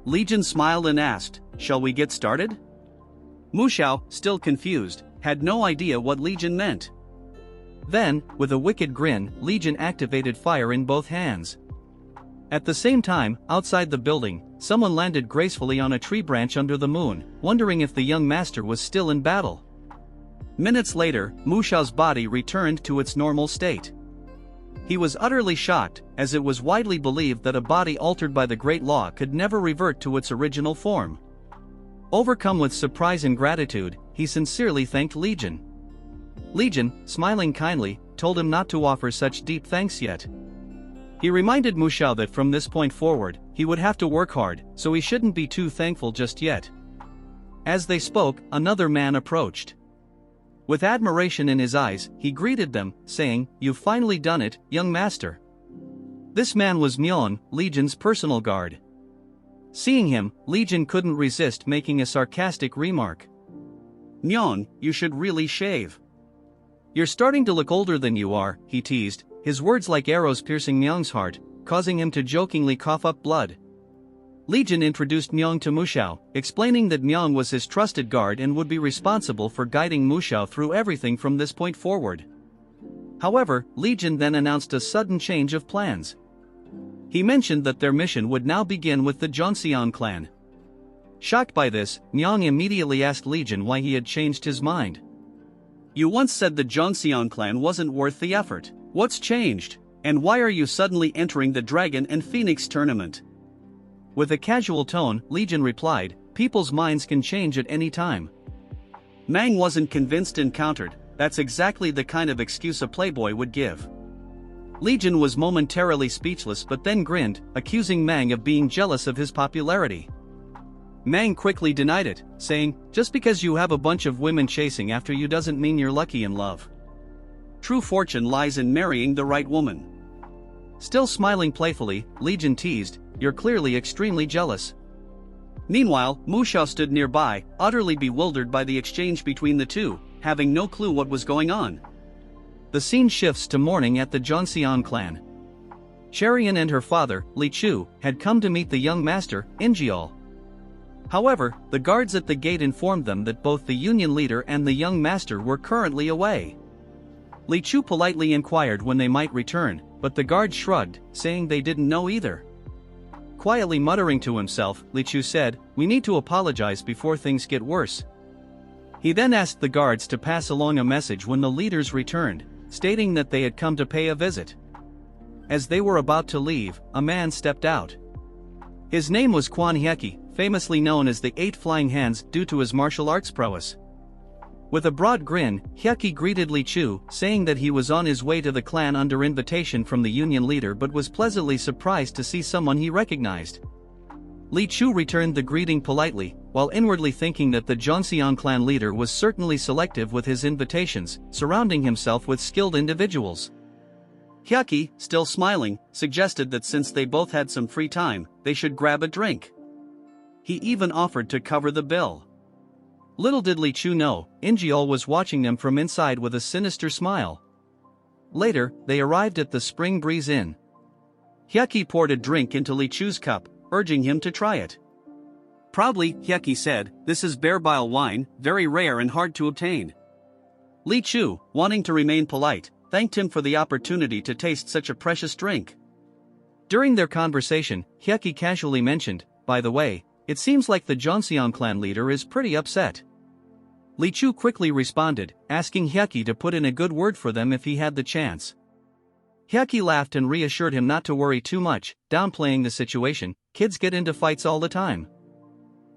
Legion smiled and asked, "Shall we get started?" Mu Xiao, still confused, had no idea what Legion meant. Then, with a wicked grin, Legion activated fire in both hands. At the same time, outside the building, someone landed gracefully on a tree branch under the moon, wondering if the young master was still in battle. Minutes later, Mu Xiao's body returned to its normal state. He was utterly shocked, as it was widely believed that a body altered by the Great Law could never revert to its original form. Overcome with surprise and gratitude, he sincerely thanked Legion. Legion, smiling kindly, told him not to offer such deep thanks yet. He reminded Mu Xiao that from this point forward, he would have to work hard, so he shouldn't be too thankful just yet. As they spoke, another man approached. With admiration in his eyes, he greeted them, saying, "You've finally done it, young master." This man was Mion, Legion's personal guard. Seeing him, Legion couldn't resist making a sarcastic remark. "Mion, you should really shave. You're starting to look older than you are," he teased, his words like arrows piercing Myong's heart, causing him to jokingly cough up blood. Legion introduced Myong to Mu Xiao, explaining that Myong was his trusted guard and would be responsible for guiding Mu Xiao through everything from this point forward. However, Legion then announced a sudden change of plans. He mentioned that their mission would now begin with the Zhongxiang clan. Shocked by this, Myong immediately asked Legion why he had changed his mind. "You once said the Zhongxiang clan wasn't worth the effort. What's changed? And why are you suddenly entering the Dragon and Phoenix tournament?" With a casual tone, Legion replied, "People's minds can change at any time." Mang wasn't convinced and countered, "That's exactly the kind of excuse a playboy would give." Legion was momentarily speechless but then grinned, accusing Mang of being jealous of his popularity. Mang quickly denied it, saying, "Just because you have a bunch of women chasing after you doesn't mean you're lucky in love. True fortune lies in marrying the right woman." Still smiling playfully, Legion teased, "You're clearly extremely jealous." Meanwhile, Mu Xiao stood nearby, utterly bewildered by the exchange between the two, having no clue what was going on. The scene shifts to morning at the Zhongxiang clan. Cherian and her father, Li Chu, had come to meet the young master, Injial. However, the guards at the gate informed them that both the union leader and the young master were currently away. Li Chu politely inquired when they might return, but the guard shrugged, saying they didn't know either. Quietly muttering to himself, Li Chu said, "We need to apologize before things get worse." He then asked the guards to pass along a message when the leaders returned, stating that they had come to pay a visit. As they were about to leave, a man stepped out. His name was Quan Hyeki, famously known as the Eight Flying Hands due to his martial arts prowess. With a broad grin, Hyeki greeted Li Chu, saying that he was on his way to the clan under invitation from the union leader but was pleasantly surprised to see someone he recognized. Li Chu returned the greeting politely, while inwardly thinking that the Zhongxiang clan leader was certainly selective with his invitations, surrounding himself with skilled individuals. Hyeki, still smiling, suggested that since they both had some free time, they should grab a drink. He even offered to cover the bill. Little did Li Chu know, Injial was watching them from inside with a sinister smile. Later, they arrived at the Spring Breeze Inn. Hyeki poured a drink into Li Chu's cup, urging him to try it. Proudly, Hyeki said, "This is bear bile wine, very rare and hard to obtain." Li Chu, wanting to remain polite, thanked him for the opportunity to taste such a precious drink. During their conversation, Hyeki casually mentioned, "By the way, it seems like the Zhongxiang clan leader is pretty upset." Li Chu quickly responded, asking Hyeki to put in a good word for them if he had the chance. Hyeki laughed and reassured him not to worry too much, downplaying the situation, "Kids get into fights all the time."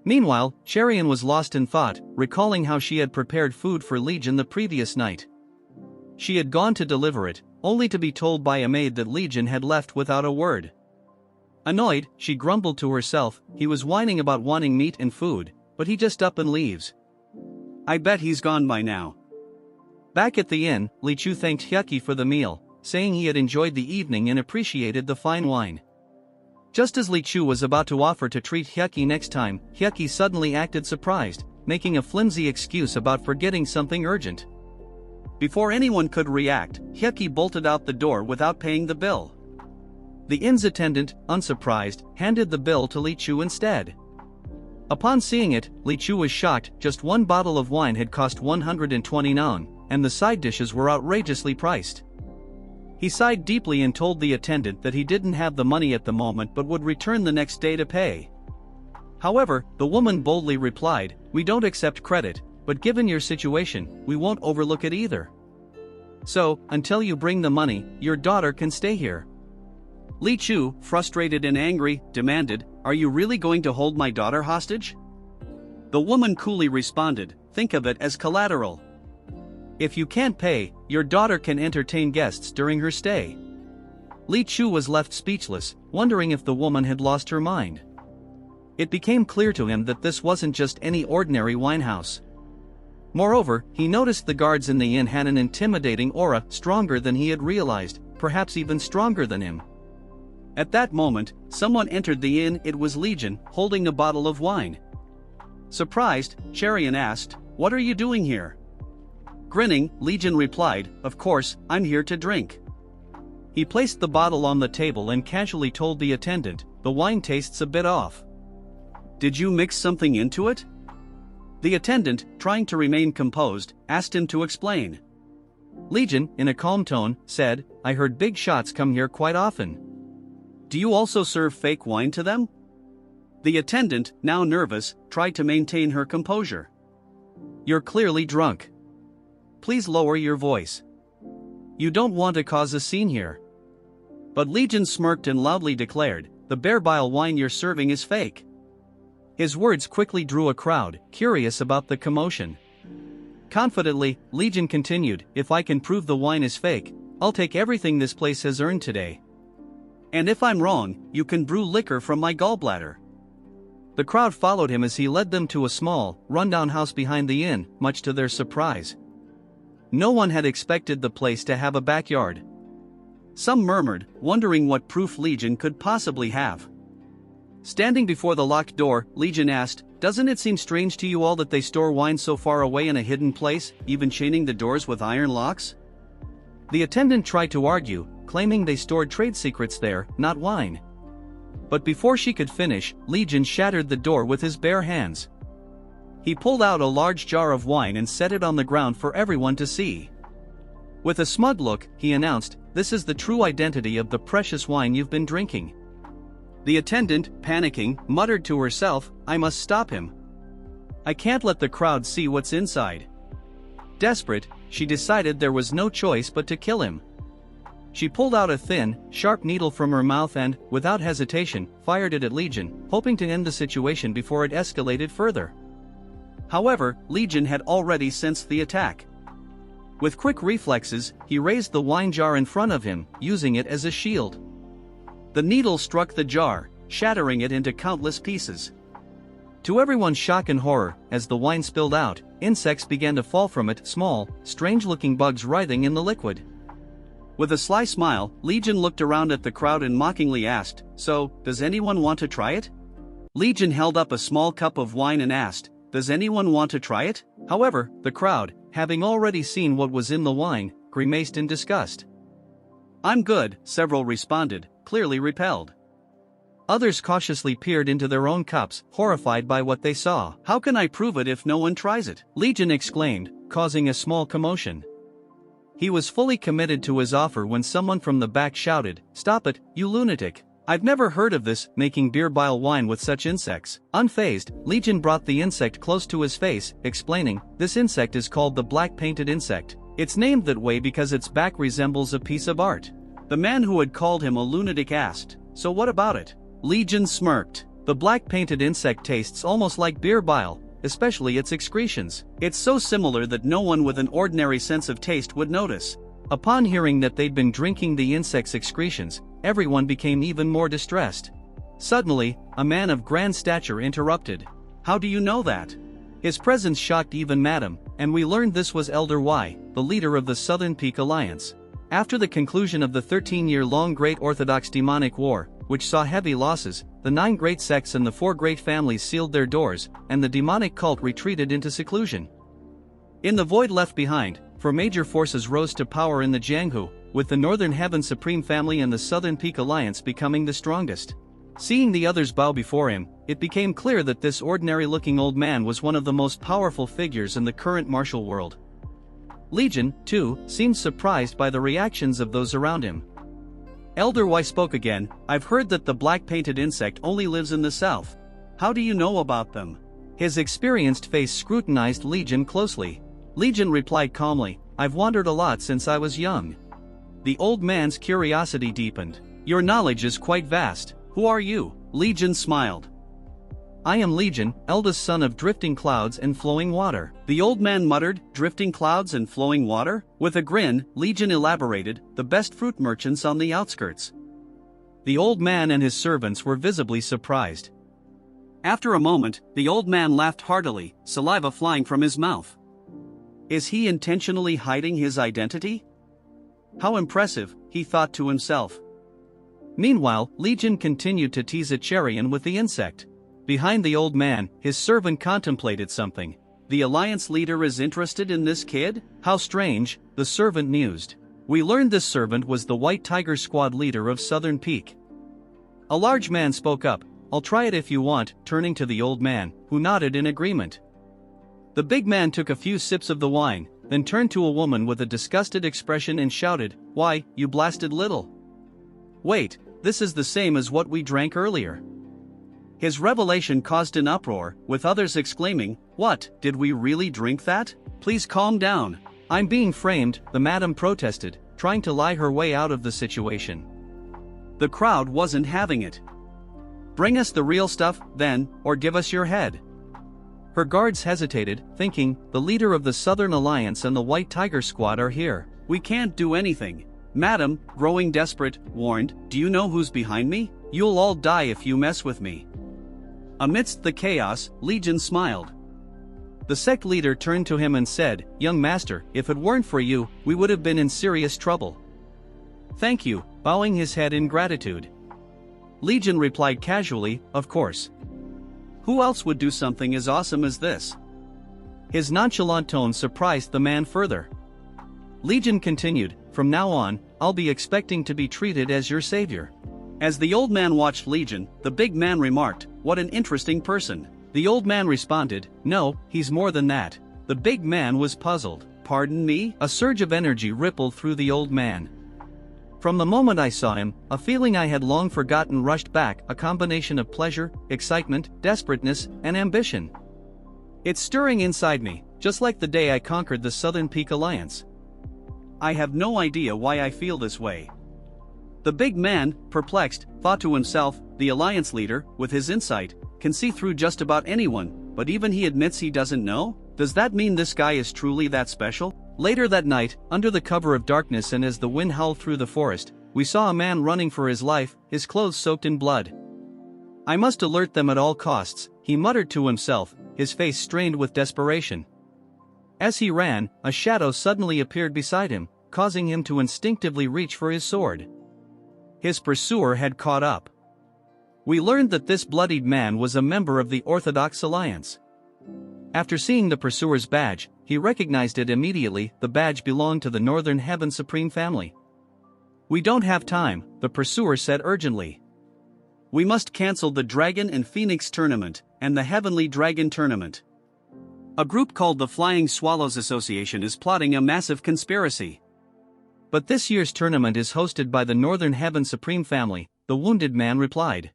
Meanwhile, Cherian was lost in thought, recalling how she had prepared food for Legion the previous night. She had gone to deliver it, only to be told by a maid that Legion had left without a word. Annoyed, she grumbled to herself, "He was whining about wanting meat and food, but he just up and leaves. I bet he's gone by now." Back at the inn, Li Chu thanked Hyeki for the meal, saying he had enjoyed the evening and appreciated the fine wine. Just as Li Chu was about to offer to treat Hyeki next time, Hyeki suddenly acted surprised, making a flimsy excuse about forgetting something urgent. Before anyone could react, Hyeki bolted out the door without paying the bill. The inn's attendant, unsurprised, handed the bill to Li Chu instead. Upon seeing it, Li Chu was shocked. Just one bottle of wine had cost 120 non, and the side dishes were outrageously priced. He sighed deeply and told the attendant that he didn't have the money at the moment but would return the next day to pay. However, the woman boldly replied, "We don't accept credit, but given your situation, we won't overlook it either. So, until you bring the money, your daughter can stay here." Li Chu, frustrated and angry, demanded, "Are you really going to hold my daughter hostage?" The woman coolly responded, "Think of it as collateral. If you can't pay, your daughter can entertain guests during her stay." Li Chu was left speechless, wondering if the woman had lost her mind. It became clear to him that this wasn't just any ordinary winehouse. Moreover, he noticed the guards in the inn had an intimidating aura, stronger than he had realized, perhaps even stronger than him. At that moment, someone entered the inn. It was Legion, holding a bottle of wine. Surprised, Cherian asked, "What are you doing here?" Grinning, Legion replied, "Of course, I'm here to drink." He placed the bottle on the table and casually told the attendant, "The wine tastes a bit off. Did you mix something into it?" The attendant, trying to remain composed, asked him to explain. Legion, in a calm tone, said, "I heard big shots come here quite often. Do you also serve fake wine to them?" The attendant, now nervous, tried to maintain her composure. "You're clearly drunk. Please lower your voice. You don't want to cause a scene here." But Legion smirked and loudly declared, "The bear bile wine you're serving is fake." His words quickly drew a crowd, curious about the commotion. Confidently, Legion continued, "If I can prove the wine is fake, I'll take everything this place has earned today. And if I'm wrong, you can brew liquor from my gallbladder." The crowd followed him as he led them to a small, rundown house behind the inn, much to their surprise. No one had expected the place to have a backyard. Some murmured, wondering what proof Legion could possibly have. Standing before the locked door, Legion asked, "Doesn't it seem strange to you all that they store wine so far away in a hidden place, even chaining the doors with iron locks?" The attendant tried to argue, claiming they stored trade secrets there, not wine. But before she could finish, Legion shattered the door with his bare hands. He pulled out a large jar of wine and set it on the ground for everyone to see. With a smug look, he announced, "This is the true identity of the precious wine you've been drinking." The attendant, panicking, muttered to herself, "I must stop him. I can't let the crowd see what's inside." Desperate, she decided there was no choice but to kill him. She pulled out a thin, sharp needle from her mouth and, without hesitation, fired it at Legion, hoping to end the situation before it escalated further. However, Legion had already sensed the attack. With quick reflexes, he raised the wine jar in front of him, using it as a shield. The needle struck the jar, shattering it into countless pieces. To everyone's shock and horror, as the wine spilled out, insects began to fall from it, small, strange-looking bugs writhing in the liquid. With a sly smile, Legion looked around at the crowd and mockingly asked, "So, does anyone want to try it?" Legion held up a small cup of wine and asked, "Does anyone want to try it?" However, the crowd, having already seen what was in the wine, grimaced in disgust. "I'm good," several responded, clearly repelled. Others cautiously peered into their own cups, horrified by what they saw. "How can I prove it if no one tries it?" Legion exclaimed, causing a small commotion. He was fully committed to his offer when someone from the back shouted, "Stop it, you lunatic. I've never heard of this, making beer bile wine with such insects." Unfazed, Legion brought the insect close to his face, explaining, "This insect is called the black-painted insect. It's named that way because its back resembles a piece of art." The man who had called him a lunatic asked, "So what about it?" Legion smirked. "The black-painted insect tastes almost like beer bile, especially its excretions. It's so similar that no one with an ordinary sense of taste would notice." Upon hearing that they'd been drinking the insect's excretions, everyone became even more distressed. Suddenly, a man of grand stature interrupted. "How do you know that?" His presence shocked even Madam, and we learned this was Elder Y, the leader of the Southern Peak Alliance. After the conclusion of the 13-year-long Great Orthodox Demonic War, which saw heavy losses, the 9 great sects and the 4 great families sealed their doors, and the demonic cult retreated into seclusion. In the void left behind, for major forces rose to power in the Jianghu, with the Northern Heaven Supreme Family and the Southern Peak Alliance becoming the strongest. Seeing the others bow before him, it became clear that this ordinary-looking old man was one of the most powerful figures in the current martial world. Legion, too, seemed surprised by the reactions of those around him. Elder Y spoke again. "I've heard that the black-painted insect only lives in the south. How do you know about them?" His experienced face scrutinized Legion closely. Legion replied calmly, "I've wandered a lot since I was young." The old man's curiosity deepened. "Your knowledge is quite vast. Who are you?" Legion smiled. "I am Legion, eldest son of drifting clouds and flowing water." The old man muttered, "Drifting clouds and flowing water?" With a grin, Legion elaborated, "The best fruit merchants on the outskirts." The old man and his servants were visibly surprised. After a moment, the old man laughed heartily, saliva flying from his mouth. Is he intentionally hiding his identity? How impressive, he thought to himself. Meanwhile, Legion continued to tease Acharian with the insect. Behind the old man, his servant contemplated something. The Alliance leader is interested in this kid? How strange, the servant mused. We learned this servant was the White Tiger Squad leader of Southern Peak. A large man spoke up, "I'll try it if you want," turning to the old man, who nodded in agreement. The big man took a few sips of the wine, then turned to a woman with a disgusted expression and shouted, "Why, you blasted little! Wait, this is the same as what we drank earlier." His revelation caused an uproar, with others exclaiming, "What, did we really drink that? Please calm down. I'm being framed," the madam protested, trying to lie her way out of the situation. The crowd wasn't having it. "Bring us the real stuff, then, or give us your head." Her guards hesitated, thinking, the leader of the Southern Alliance and the White Tiger Squad are here. "We can't do anything." Madam, growing desperate, warned, "Do you know who's behind me? You'll all die if you mess with me." Amidst the chaos, Legion smiled. The sect leader turned to him and said, "Young master, if it weren't for you, we would have been in serious trouble." "Thank you," bowing his head in gratitude. Legion replied casually, "Of course. Who else would do something as awesome as this?" His nonchalant tone surprised the man further. Legion continued, "From now on, I'll be expecting to be treated as your savior." As the old man watched Legion, the big man remarked, "What an interesting person." The old man responded, "No, he's more than that." The big man was puzzled. "Pardon me?" A surge of energy rippled through the old man. From the moment I saw him, a feeling I had long forgotten rushed back, a combination of pleasure, excitement, desperateness, and ambition. It's stirring inside me, just like the day I conquered the Southern Peak Alliance. I have no idea why I feel this way. The big man, perplexed, thought to himself, the Alliance leader, with his insight, can see through just about anyone, but even he admits he doesn't know? Does that mean this guy is truly that special? Later that night, under the cover of darkness and as the wind howled through the forest, we saw a man running for his life, his clothes soaked in blood. "I must alert them at all costs," he muttered to himself, his face strained with desperation. As he ran, a shadow suddenly appeared beside him, causing him to instinctively reach for his sword. His pursuer had caught up. We learned that this bloodied man was a member of the Orthodox Alliance. After seeing the pursuer's badge, he recognized it immediately. The badge belonged to the Northern Heaven Supreme Family. "We don't have time," the pursuer said urgently. "We must cancel the Dragon and Phoenix tournament, and the Heavenly Dragon tournament. A group called the Flying Swallows Association is plotting a massive conspiracy. But this year's tournament is hosted by the Northern Heaven Supreme Family," the wounded man replied.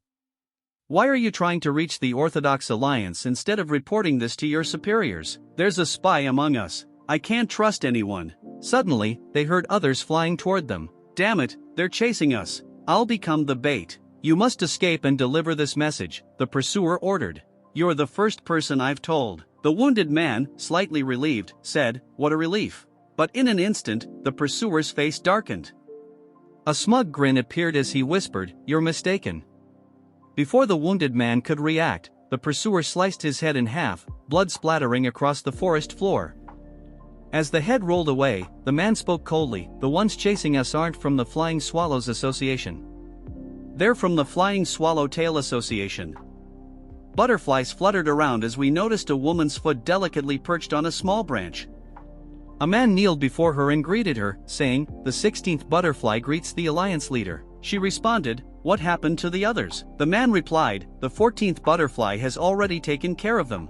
"Why are you trying to reach the Orthodox Alliance instead of reporting this to your superiors? There's a spy among us. I can't trust anyone." Suddenly, they heard others flying toward them. "Damn it, they're chasing us. I'll become the bait. You must escape and deliver this message," the pursuer ordered. "You're the first person I've told." The wounded man, slightly relieved, said, "What a relief." But in an instant, the pursuer's face darkened. A smug grin appeared as he whispered, "You're mistaken." Before the wounded man could react, the pursuer sliced his head in half, blood splattering across the forest floor. As the head rolled away, the man spoke coldly, "The ones chasing us aren't from the Flying Swallows Association. They're from the Flying Swallowtail Association." Butterflies fluttered around as we noticed a woman's foot delicately perched on a small branch. A man kneeled before her and greeted her, saying, "The 16th butterfly greets the alliance leader." She responded, "What happened to the others?" The man replied, "The 14th butterfly has already taken care of them."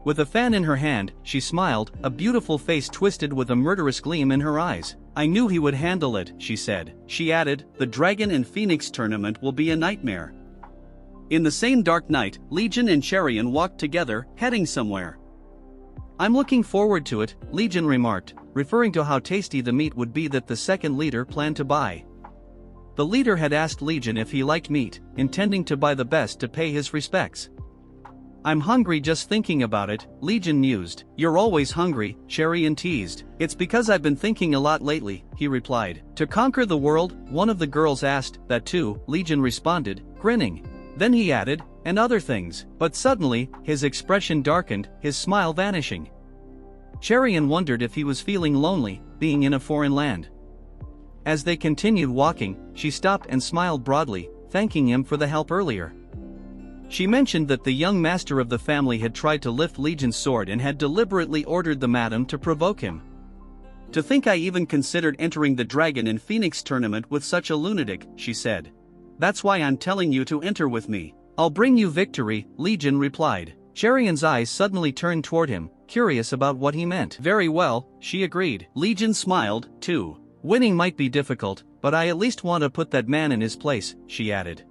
With a fan in her hand, she smiled, a beautiful face twisted with a murderous gleam in her eyes. "I knew he would handle it," she said. She added, "The Dragon and Phoenix tournament will be a nightmare." In the same dark night, Legion and Cherian walked together, heading somewhere. "I'm looking forward to it," Legion remarked, referring to how tasty the meat would be that the second leader planned to buy. The leader had asked Legion if he liked meat, intending to buy the best to pay his respects. "I'm hungry just thinking about it," Legion mused. "You're always hungry," Cherian teased. "It's because I've been thinking a lot lately," he replied. "To conquer the world?" one of the girls asked. "That too," Legion responded, grinning. Then he added, "and other things." But suddenly, his expression darkened, his smile vanishing. Cherian wondered if he was feeling lonely, being in a foreign land. As they continued walking, she stopped and smiled broadly, thanking him for the help earlier. She mentioned that the young master of the family had tried to lift Legion's sword and had deliberately ordered the madam to provoke him. "To think I even considered entering the Dragon and Phoenix tournament with such a lunatic," she said. "That's why I'm telling you to enter with me." "I'll bring you victory," Legion replied. Cherian's eyes suddenly turned toward him, curious about what he meant. "Very well," she agreed. Legion smiled, too. "Winning might be difficult, but I at least want to put that man in his place," she added.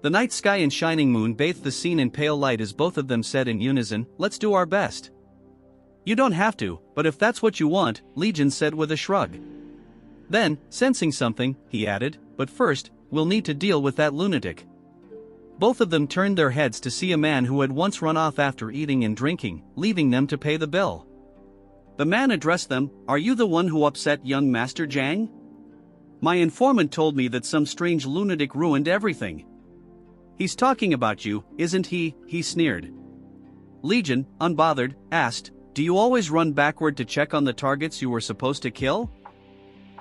The night sky and shining moon bathed the scene in pale light as both of them said in unison, "Let's do our best." "You don't have to, but if that's what you want," Legion said with a shrug. Then, sensing something, he added, "But first, we'll need to deal with that lunatic." Both of them turned their heads to see a man who had once run off after eating and drinking, leaving them to pay the bill. The man addressed them, "Are you the one who upset young Master Jang? My informant told me that some strange lunatic ruined everything." "He's talking about you, isn't he?" he sneered. Legion, unbothered, asked, "Do you always run backward to check on the targets you were supposed to kill?"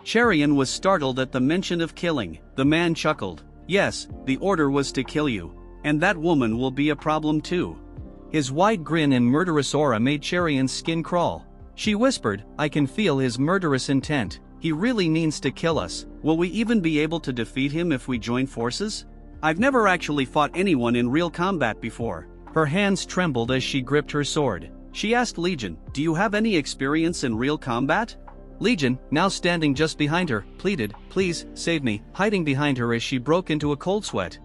Cherian was startled at the mention of killing. The man chuckled. "Yes, the order was to kill you. And that woman will be a problem too." His wide grin and murderous aura made Cherian's skin crawl. She whispered, "I can feel his murderous intent. He really means to kill us. Will we even be able to defeat him if we join forces? I've never actually fought anyone in real combat before." Her hands trembled as she gripped her sword. She asked Legion, "Do you have any experience in real combat?" Legion, now standing just behind her, pleaded, "Please, save me," hiding behind her as she broke into a cold sweat.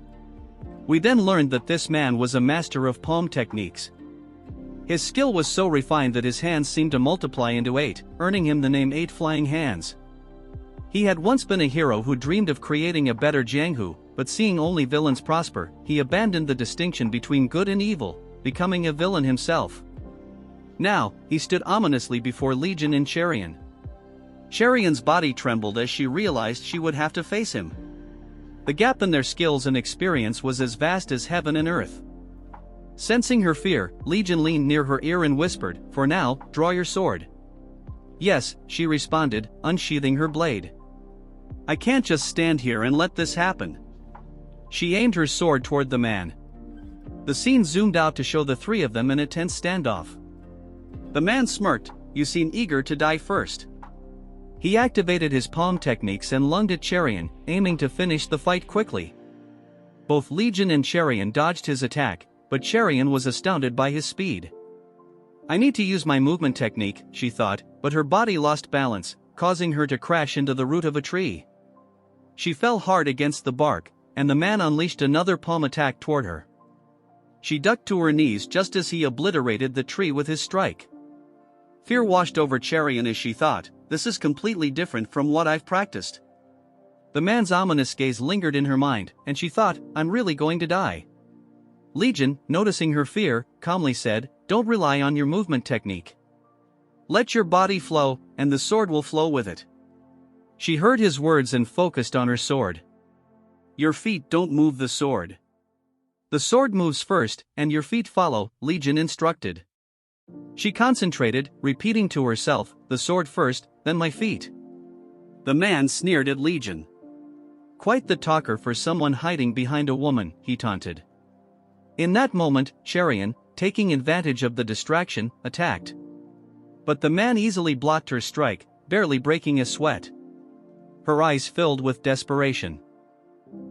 We then learned that this man was a master of palm techniques. His skill was so refined that his hands seemed to multiply into 8, earning him the name 8 Flying Hands. He had once been a hero who dreamed of creating a better Jianghu, but seeing only villains prosper, he abandoned the distinction between good and evil, becoming a villain himself. Now, he stood ominously before Legion and Cherian. Cherian's body trembled as she realized she would have to face him. The gap in their skills and experience was as vast as heaven and earth. Sensing her fear, Legion leaned near her ear and whispered, "For now, draw your sword." "Yes," she responded, unsheathing her blade. "I can't just stand here and let this happen." She aimed her sword toward the man. The scene zoomed out to show the three of them in a tense standoff. The man smirked, "You seem eager to die first." He activated his palm techniques and lunged at Cherian, aiming to finish the fight quickly. Both Legion and Cherian dodged his attack, but Cherian was astounded by his speed. "I need to use my movement technique," she thought, but her body lost balance, causing her to crash into the root of a tree. She fell hard against the bark, and the man unleashed another palm attack toward her. She ducked to her knees just as he obliterated the tree with his strike. Fear washed over Cherian as she thought, "This is completely different from what I've practiced." The man's ominous gaze lingered in her mind, and she thought, "I'm really going to die." Legion, noticing her fear, calmly said, "Don't rely on your movement technique. Let your body flow, and the sword will flow with it." She heard his words and focused on her sword. "Your feet don't move the sword. The sword moves first, and your feet follow," Legion instructed. She concentrated, repeating to herself, "The sword first, then my feet." The man sneered at Legion. "Quite the talker for someone hiding behind a woman," he taunted. In that moment, Cherian, taking advantage of the distraction, attacked. But the man easily blocked her strike, barely breaking a sweat. Her eyes filled with desperation.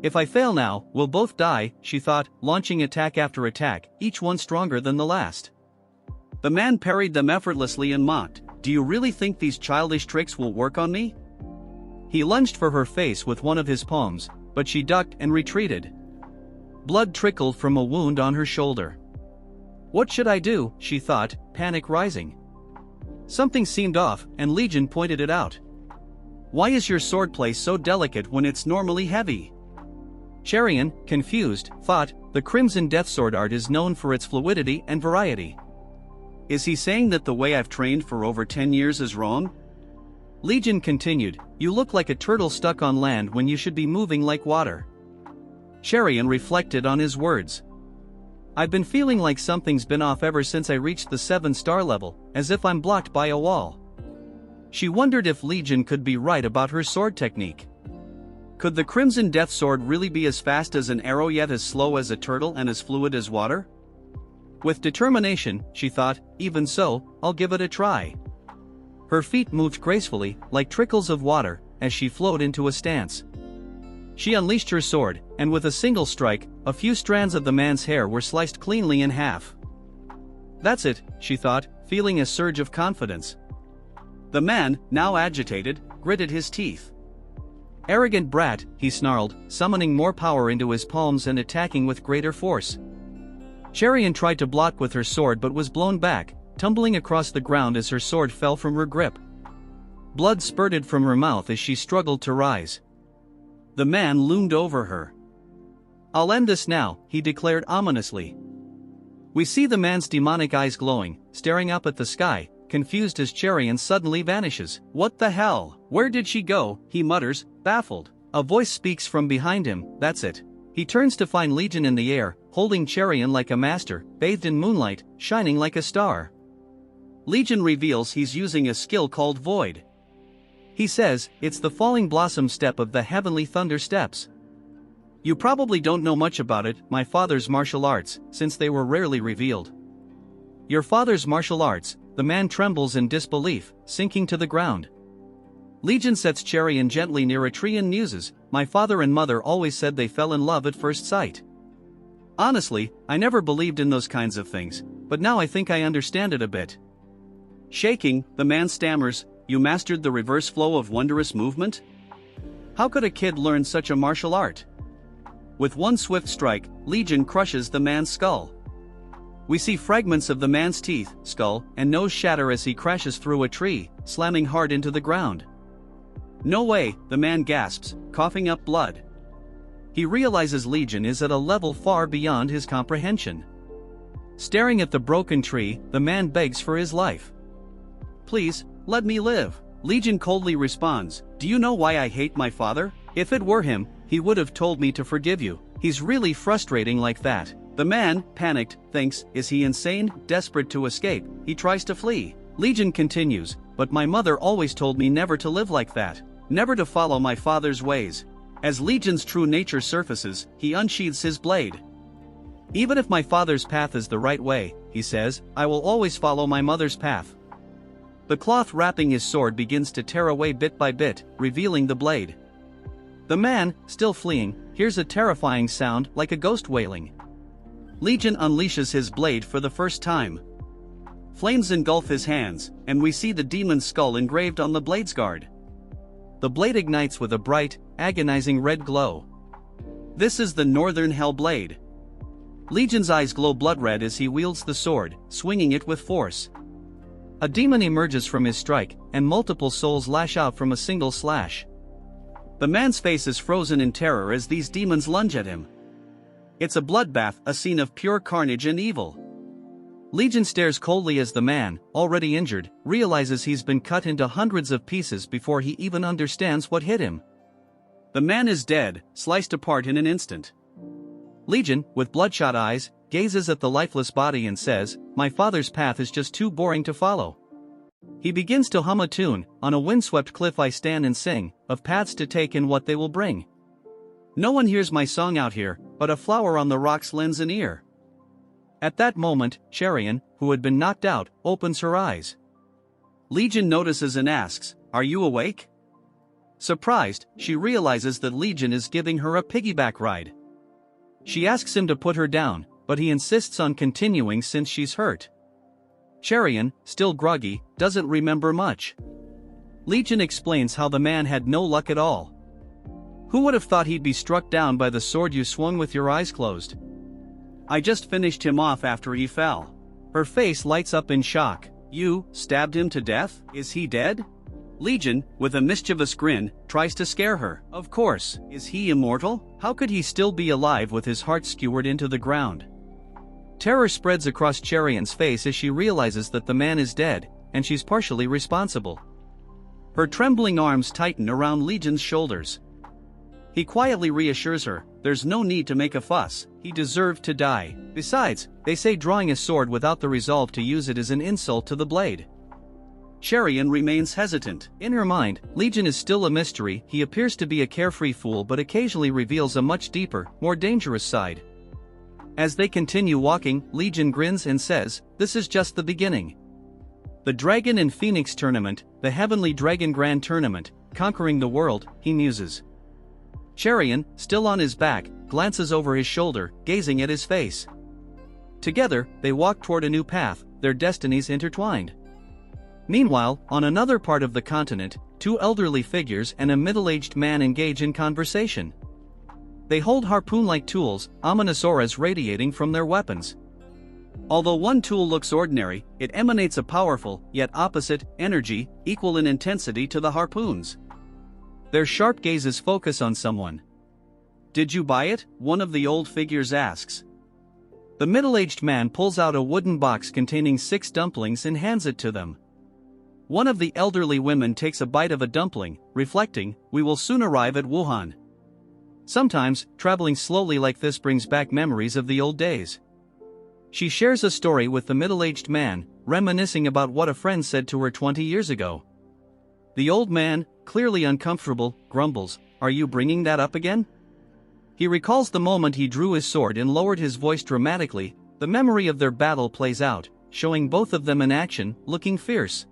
If I fail now, we'll both die, she thought, launching attack after attack, each one stronger than the last. The man parried them effortlessly and mocked, "Do you really think these childish tricks will work on me?" He lunged for her face with one of his palms, but she ducked and retreated. Blood trickled from a wound on her shoulder. What should I do, she thought, panic rising. Something seemed off, and Legion pointed it out. Why is your swordplay so delicate when it's normally heavy? Cherian, confused, thought, the Crimson Death Sword art is known for its fluidity and variety. Is he saying that the way I've trained for over 10 years is wrong? Legion continued, you look like a turtle stuck on land when you should be moving like water. Cherian reflected on his words. I've been feeling like something's been off ever since I reached the 7-star level, as if I'm blocked by a wall. She wondered if Legion could be right about her sword technique. Could the Crimson Death Sword really be as fast as an arrow yet as slow as a turtle and as fluid as water? With determination, she thought, even so, I'll give it a try. Her feet moved gracefully, like trickles of water, as she flowed into a stance. She unleashed her sword, and with a single strike, a few strands of the man's hair were sliced cleanly in half. That's it, she thought, feeling a surge of confidence. The man, now agitated, gritted his teeth. Arrogant brat, he snarled, summoning more power into his palms and attacking with greater force. Cherian tried to block with her sword but was blown back, tumbling across the ground as her sword fell from her grip. Blood spurted from her mouth as she struggled to rise. The man loomed over her. I'll end this now, he declared ominously. We see the man's demonic eyes glowing, staring up at the sky, confused as Cherian suddenly vanishes. What the hell? Where did she go? He mutters, baffled. A voice speaks from behind him, that's it. He turns to find Legion in the air, holding Cherian like a master, bathed in moonlight, shining like a star. Legion reveals he's using a skill called Void. He says, it's the falling blossom step of the heavenly thunder steps. You probably don't know much about it, my father's martial arts, since they were rarely revealed. Your father's martial arts, the man trembles in disbelief, sinking to the ground. Legion sets Cherian gently near a tree and muses, my father and mother always said they fell in love at first sight. Honestly, I never believed in those kinds of things, but now I think I understand it a bit. Shaking, the man stammers, you mastered the reverse flow of wondrous movement? How could a kid learn such a martial art? With one swift strike, Legion crushes the man's skull. We see fragments of the man's teeth, skull, and nose shatter as he crashes through a tree, slamming hard into the ground. No way, the man gasps, coughing up blood. He realizes Legion is at a level far beyond his comprehension. Staring at the broken tree, the man begs for his life. Please, let me live. Legion coldly responds, do you know why I hate my father? If it were him, he would have told me to forgive you. He's really frustrating like that. The man, panicked, thinks, is he insane? Desperate to escape, he tries to flee. Legion continues, but my mother always told me never to live like that. Never to follow my father's ways. As Legion's true nature surfaces, he unsheathes his blade. Even if my father's path is the right way, he says, I will always follow my mother's path. The cloth wrapping his sword begins to tear away bit by bit, revealing the blade. The man, still fleeing, hears a terrifying sound like a ghost wailing. Legion unleashes his blade for the first time. Flames engulf his hands, and we see the demon's skull engraved on the blade's guard. The blade ignites with a bright, agonizing red glow. This is the Northern Hell Blade. Legion's eyes glow blood red as he wields the sword, swinging it with force. A demon emerges from his strike, and multiple souls lash out from a single slash. The man's face is frozen in terror as these demons lunge at him. It's a bloodbath, a scene of pure carnage and evil. Legion stares coldly as the man, already injured, realizes he's been cut into hundreds of pieces before he even understands what hit him. The man is dead, sliced apart in an instant. Legion, with bloodshot eyes, gazes at the lifeless body and says, my father's path is just too boring to follow. He begins to hum a tune, on a windswept cliff I stand and sing, of paths to take and what they will bring. No one hears my song out here, but a flower on the rocks lends an ear. At that moment, Cherian, who had been knocked out, opens her eyes. Legion notices and asks, "Are you awake?" Surprised, she realizes that Legion is giving her a piggyback ride. She asks him to put her down, but he insists on continuing since she's hurt. Cherian, still groggy, doesn't remember much. Legion explains how the man had no luck at all. "Who would have thought he'd be struck down by the sword you swung with your eyes closed? I just finished him off after he fell." Her face lights up in shock. "You stabbed him to death? Is he dead?" Legion, with a mischievous grin, tries to scare her. "Of course, is he immortal? How could he still be alive with his heart skewered into the ground?" Terror spreads across Cherian's face as she realizes that the man is dead, and she's partially responsible. Her trembling arms tighten around Legion's shoulders. He quietly reassures her, there's no need to make a fuss, he deserved to die. Besides, they say drawing a sword without the resolve to use it is an insult to the blade. Cherian remains hesitant. In her mind, Legion is still a mystery. He appears to be a carefree fool but occasionally reveals a much deeper, more dangerous side. As they continue walking, Legion grins and says, "This is just the beginning." The Dragon and Phoenix Tournament, the Heavenly Dragon Grand Tournament, conquering the world, he muses. Cherian, still on his back, glances over his shoulder, gazing at his face. Together, they walk toward a new path, their destinies intertwined. Meanwhile, on another part of the continent, two elderly figures and a middle-aged man engage in conversation. They hold harpoon-like tools, ominous auras radiating from their weapons. Although one tool looks ordinary, it emanates a powerful, yet opposite, energy, equal in intensity to the harpoons. Their sharp gazes focus on someone. "Did you buy it?" one of the old figures asks. The middle-aged man pulls out a wooden box containing 6 dumplings and hands it to them. One of the elderly women takes a bite of a dumpling, reflecting, "We will soon arrive at Wuhan." Sometimes, traveling slowly like this brings back memories of the old days. She shares a story with the middle-aged man, reminiscing about what a friend said to her 20 years ago. The old man, clearly uncomfortable, grumbles, "Are you bringing that up again?" He recalls the moment he drew his sword and lowered his voice dramatically. The memory of their battle plays out, showing both of them in action, looking fierce.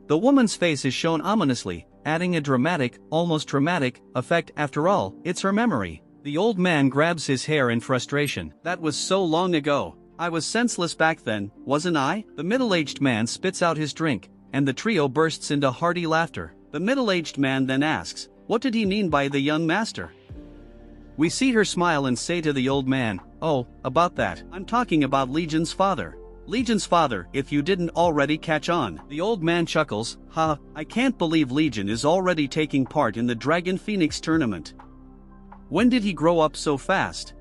The woman's face is shown ominously, adding a dramatic, almost traumatic, effect. After all, it's her memory. The old man grabs his hair in frustration. "That was so long ago. I was senseless back then, wasn't I?" The middle-aged man spits out his drink, and the trio bursts into hearty laughter. The middle-aged man then asks, "What did he mean by the young master?" We see her smile and say to the old man, "Oh, about that. I'm talking about Legion's father." Legion's father, if you didn't already catch on. The old man chuckles, "Ha, I can't believe Legion is already taking part in the Dragon Phoenix tournament. When did he grow up so fast?"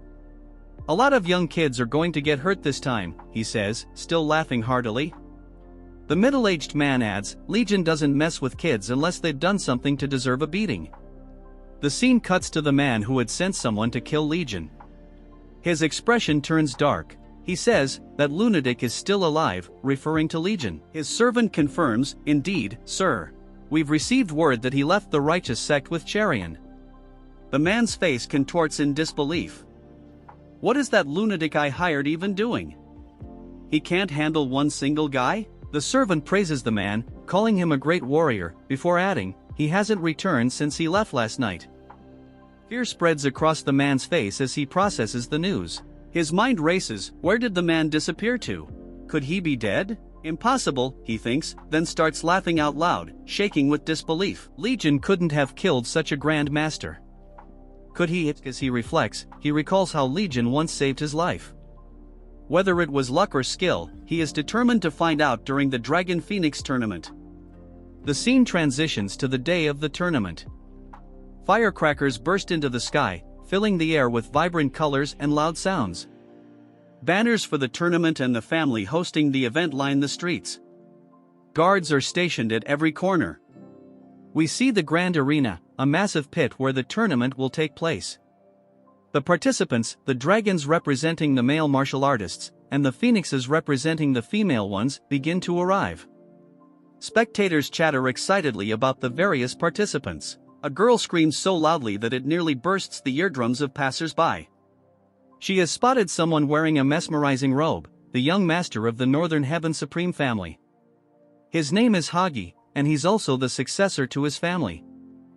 "A lot of young kids are going to get hurt this time," he says, still laughing heartily. The middle-aged man adds, "Legion doesn't mess with kids unless they've done something to deserve a beating." The scene cuts to the man who had sent someone to kill Legion. His expression turns dark. He says, "That lunatic is still alive," referring to Legion. His servant confirms, "Indeed, sir. We've received word that he left the righteous sect with Cherian." The man's face contorts in disbelief. "What is that lunatic I hired even doing? He can't handle one single guy?" The servant praises the man, calling him a great warrior, before adding, "He hasn't returned since he left last night." Fear spreads across the man's face as he processes the news. His mind races. Where did the man disappear to? Could he be dead? Impossible, he thinks, then starts laughing out loud, shaking with disbelief. Legion couldn't have killed such a grand master. Could he? As he reflects, he recalls how Legion once saved his life. Whether it was luck or skill, he is determined to find out during the Dragon Phoenix tournament. The scene transitions to the day of the tournament. Firecrackers burst into the sky, filling the air with vibrant colors and loud sounds. Banners for the tournament and the family hosting the event line the streets. Guards are stationed at every corner. We see the grand arena, a massive pit where the tournament will take place. The participants, the dragons representing the male martial artists, and the phoenixes representing the female ones, begin to arrive. Spectators chatter excitedly about the various participants. A girl screams so loudly that it nearly bursts the eardrums of passers-by. She has spotted someone wearing a mesmerizing robe, the young master of the Northern Heaven Supreme family. His name is Hagi, and he's also the successor to his family.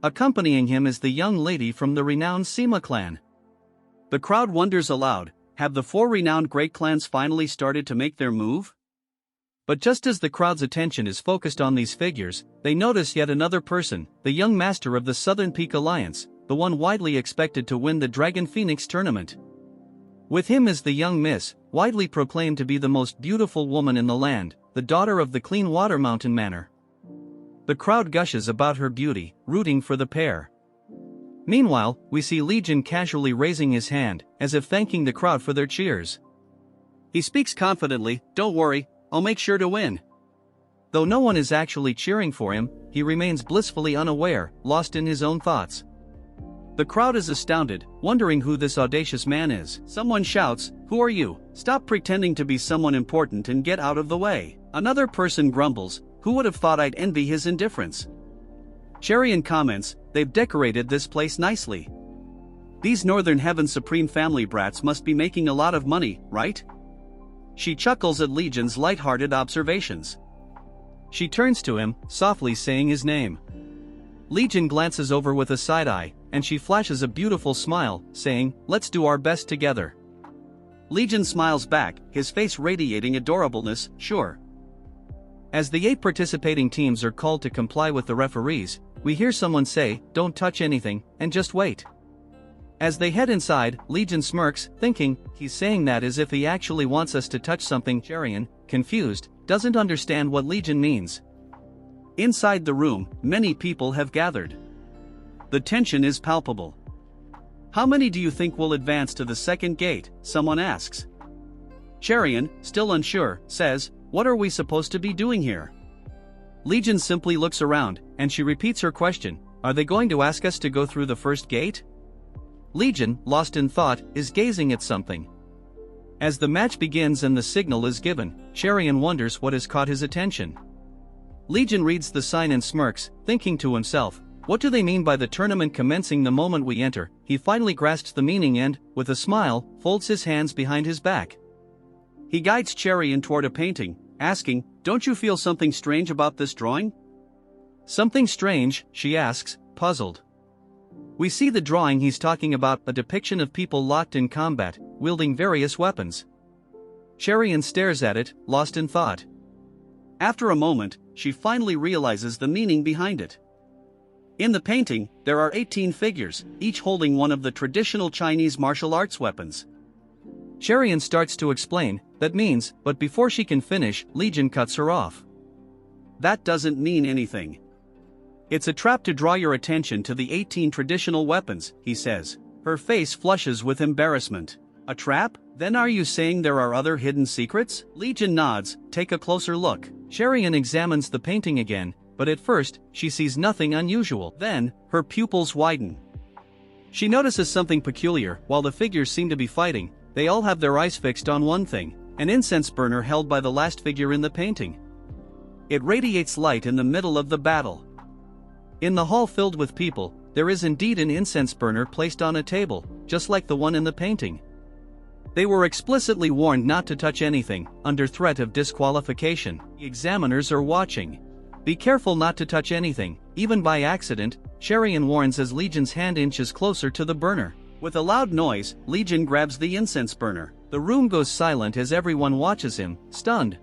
Accompanying him is the young lady from the renowned Sima clan. The crowd wonders aloud, have the four renowned great clans finally started to make their move? But just as the crowd's attention is focused on these figures, they notice yet another person, the young master of the Southern Peak Alliance, the one widely expected to win the Dragon Phoenix tournament. With him is the young miss, widely proclaimed to be the most beautiful woman in the land, the daughter of the Clean Water Mountain Manor. The crowd gushes about her beauty, rooting for the pair. Meanwhile, we see Legion casually raising his hand, as if thanking the crowd for their cheers. He speaks confidently, "Don't worry, I'll make sure to win." Though no one is actually cheering for him, he remains blissfully unaware, lost in his own thoughts. The crowd is astounded, wondering who this audacious man is. Someone shouts, "Who are you? Stop pretending to be someone important and get out of the way." Another person grumbles, "Who would have thought I'd envy his indifference?" Cherian comments, "They've decorated this place nicely. These Northern Heaven Supreme family brats must be making a lot of money, right?" She chuckles at Legion's light-hearted observations. She turns to him, softly saying his name. Legion glances over with a side-eye, and she flashes a beautiful smile, saying, "Let's do our best together." Legion smiles back, his face radiating adorableness, "Sure." As the 8 participating teams are called to comply with the referees, we hear someone say, "Don't touch anything, and just wait." As they head inside, Legion smirks, thinking, he's saying that as if he actually wants us to touch something. Cherian, confused, doesn't understand what Legion means. Inside the room, many people have gathered. The tension is palpable. "How many do you think will advance to the second gate?" someone asks. Cherian, still unsure, says, "What are we supposed to be doing here?" Legion simply looks around, and she repeats her question, "Are they going to ask us to go through the first gate?" Legion, lost in thought, is gazing at something. As the match begins and the signal is given, Cherian wonders what has caught his attention. Legion reads the sign and smirks, thinking to himself, "What do they mean by the tournament commencing the moment we enter?" He finally grasps the meaning and, with a smile, folds his hands behind his back. He guides Cherian toward a painting, asking, "Don't you feel something strange about this drawing?" "Something strange?" she asks, puzzled. We see the drawing he's talking about, a depiction of people locked in combat, wielding various weapons. Cherian stares at it, lost in thought. After a moment, she finally realizes the meaning behind it. In the painting, there are 18 figures, each holding one of the traditional Chinese martial arts weapons. Cherian starts to explain, "That means," but before she can finish, Legion cuts her off. "That doesn't mean anything. It's a trap to draw your attention to the 18 traditional weapons," he says. Her face flushes with embarrassment. "A trap? Then are you saying there are other hidden secrets?" Legion nods, "Take a closer look." Cherian examines the painting again, but at first, she sees nothing unusual. Then, her pupils widen. She notices something peculiar. While the figures seem to be fighting, they all have their eyes fixed on one thing, an incense burner held by the last figure in the painting. It radiates light in the middle of the battle. In the hall filled with people, there is indeed an incense burner placed on a table, just like the one in the painting. They were explicitly warned not to touch anything, under threat of disqualification. The examiners are watching. "Be careful not to touch anything, even by accident," Cherian warns as Legion's hand inches closer to the burner. With a loud noise, Legion grabs the incense burner. The room goes silent as everyone watches him, stunned.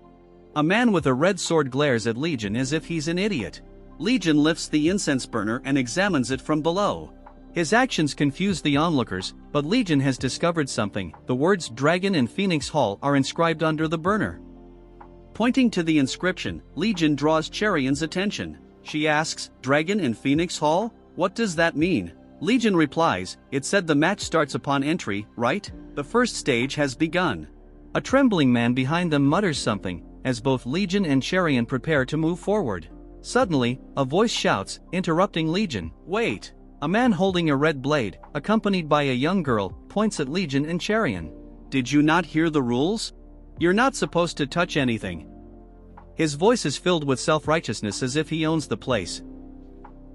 A man with a red sword glares at Legion as if he's an idiot. Legion lifts the incense burner and examines it from below. His actions confuse the onlookers, but Legion has discovered something. The words Dragon and Phoenix Hall are inscribed under the burner. Pointing to the inscription, Legion draws Cherian's attention. She asks, "Dragon and Phoenix Hall? What does that mean?" Legion replies, "It said the match starts upon entry, right? The first stage has begun." A trembling man behind them mutters something, as both Legion and Cherian prepare to move forward. Suddenly, a voice shouts, interrupting Legion, "Wait!" A man holding a red blade, accompanied by a young girl, points at Legion and Cherian. "Did you not hear the rules? You're not supposed to touch anything." His voice is filled with self-righteousness as if he owns the place.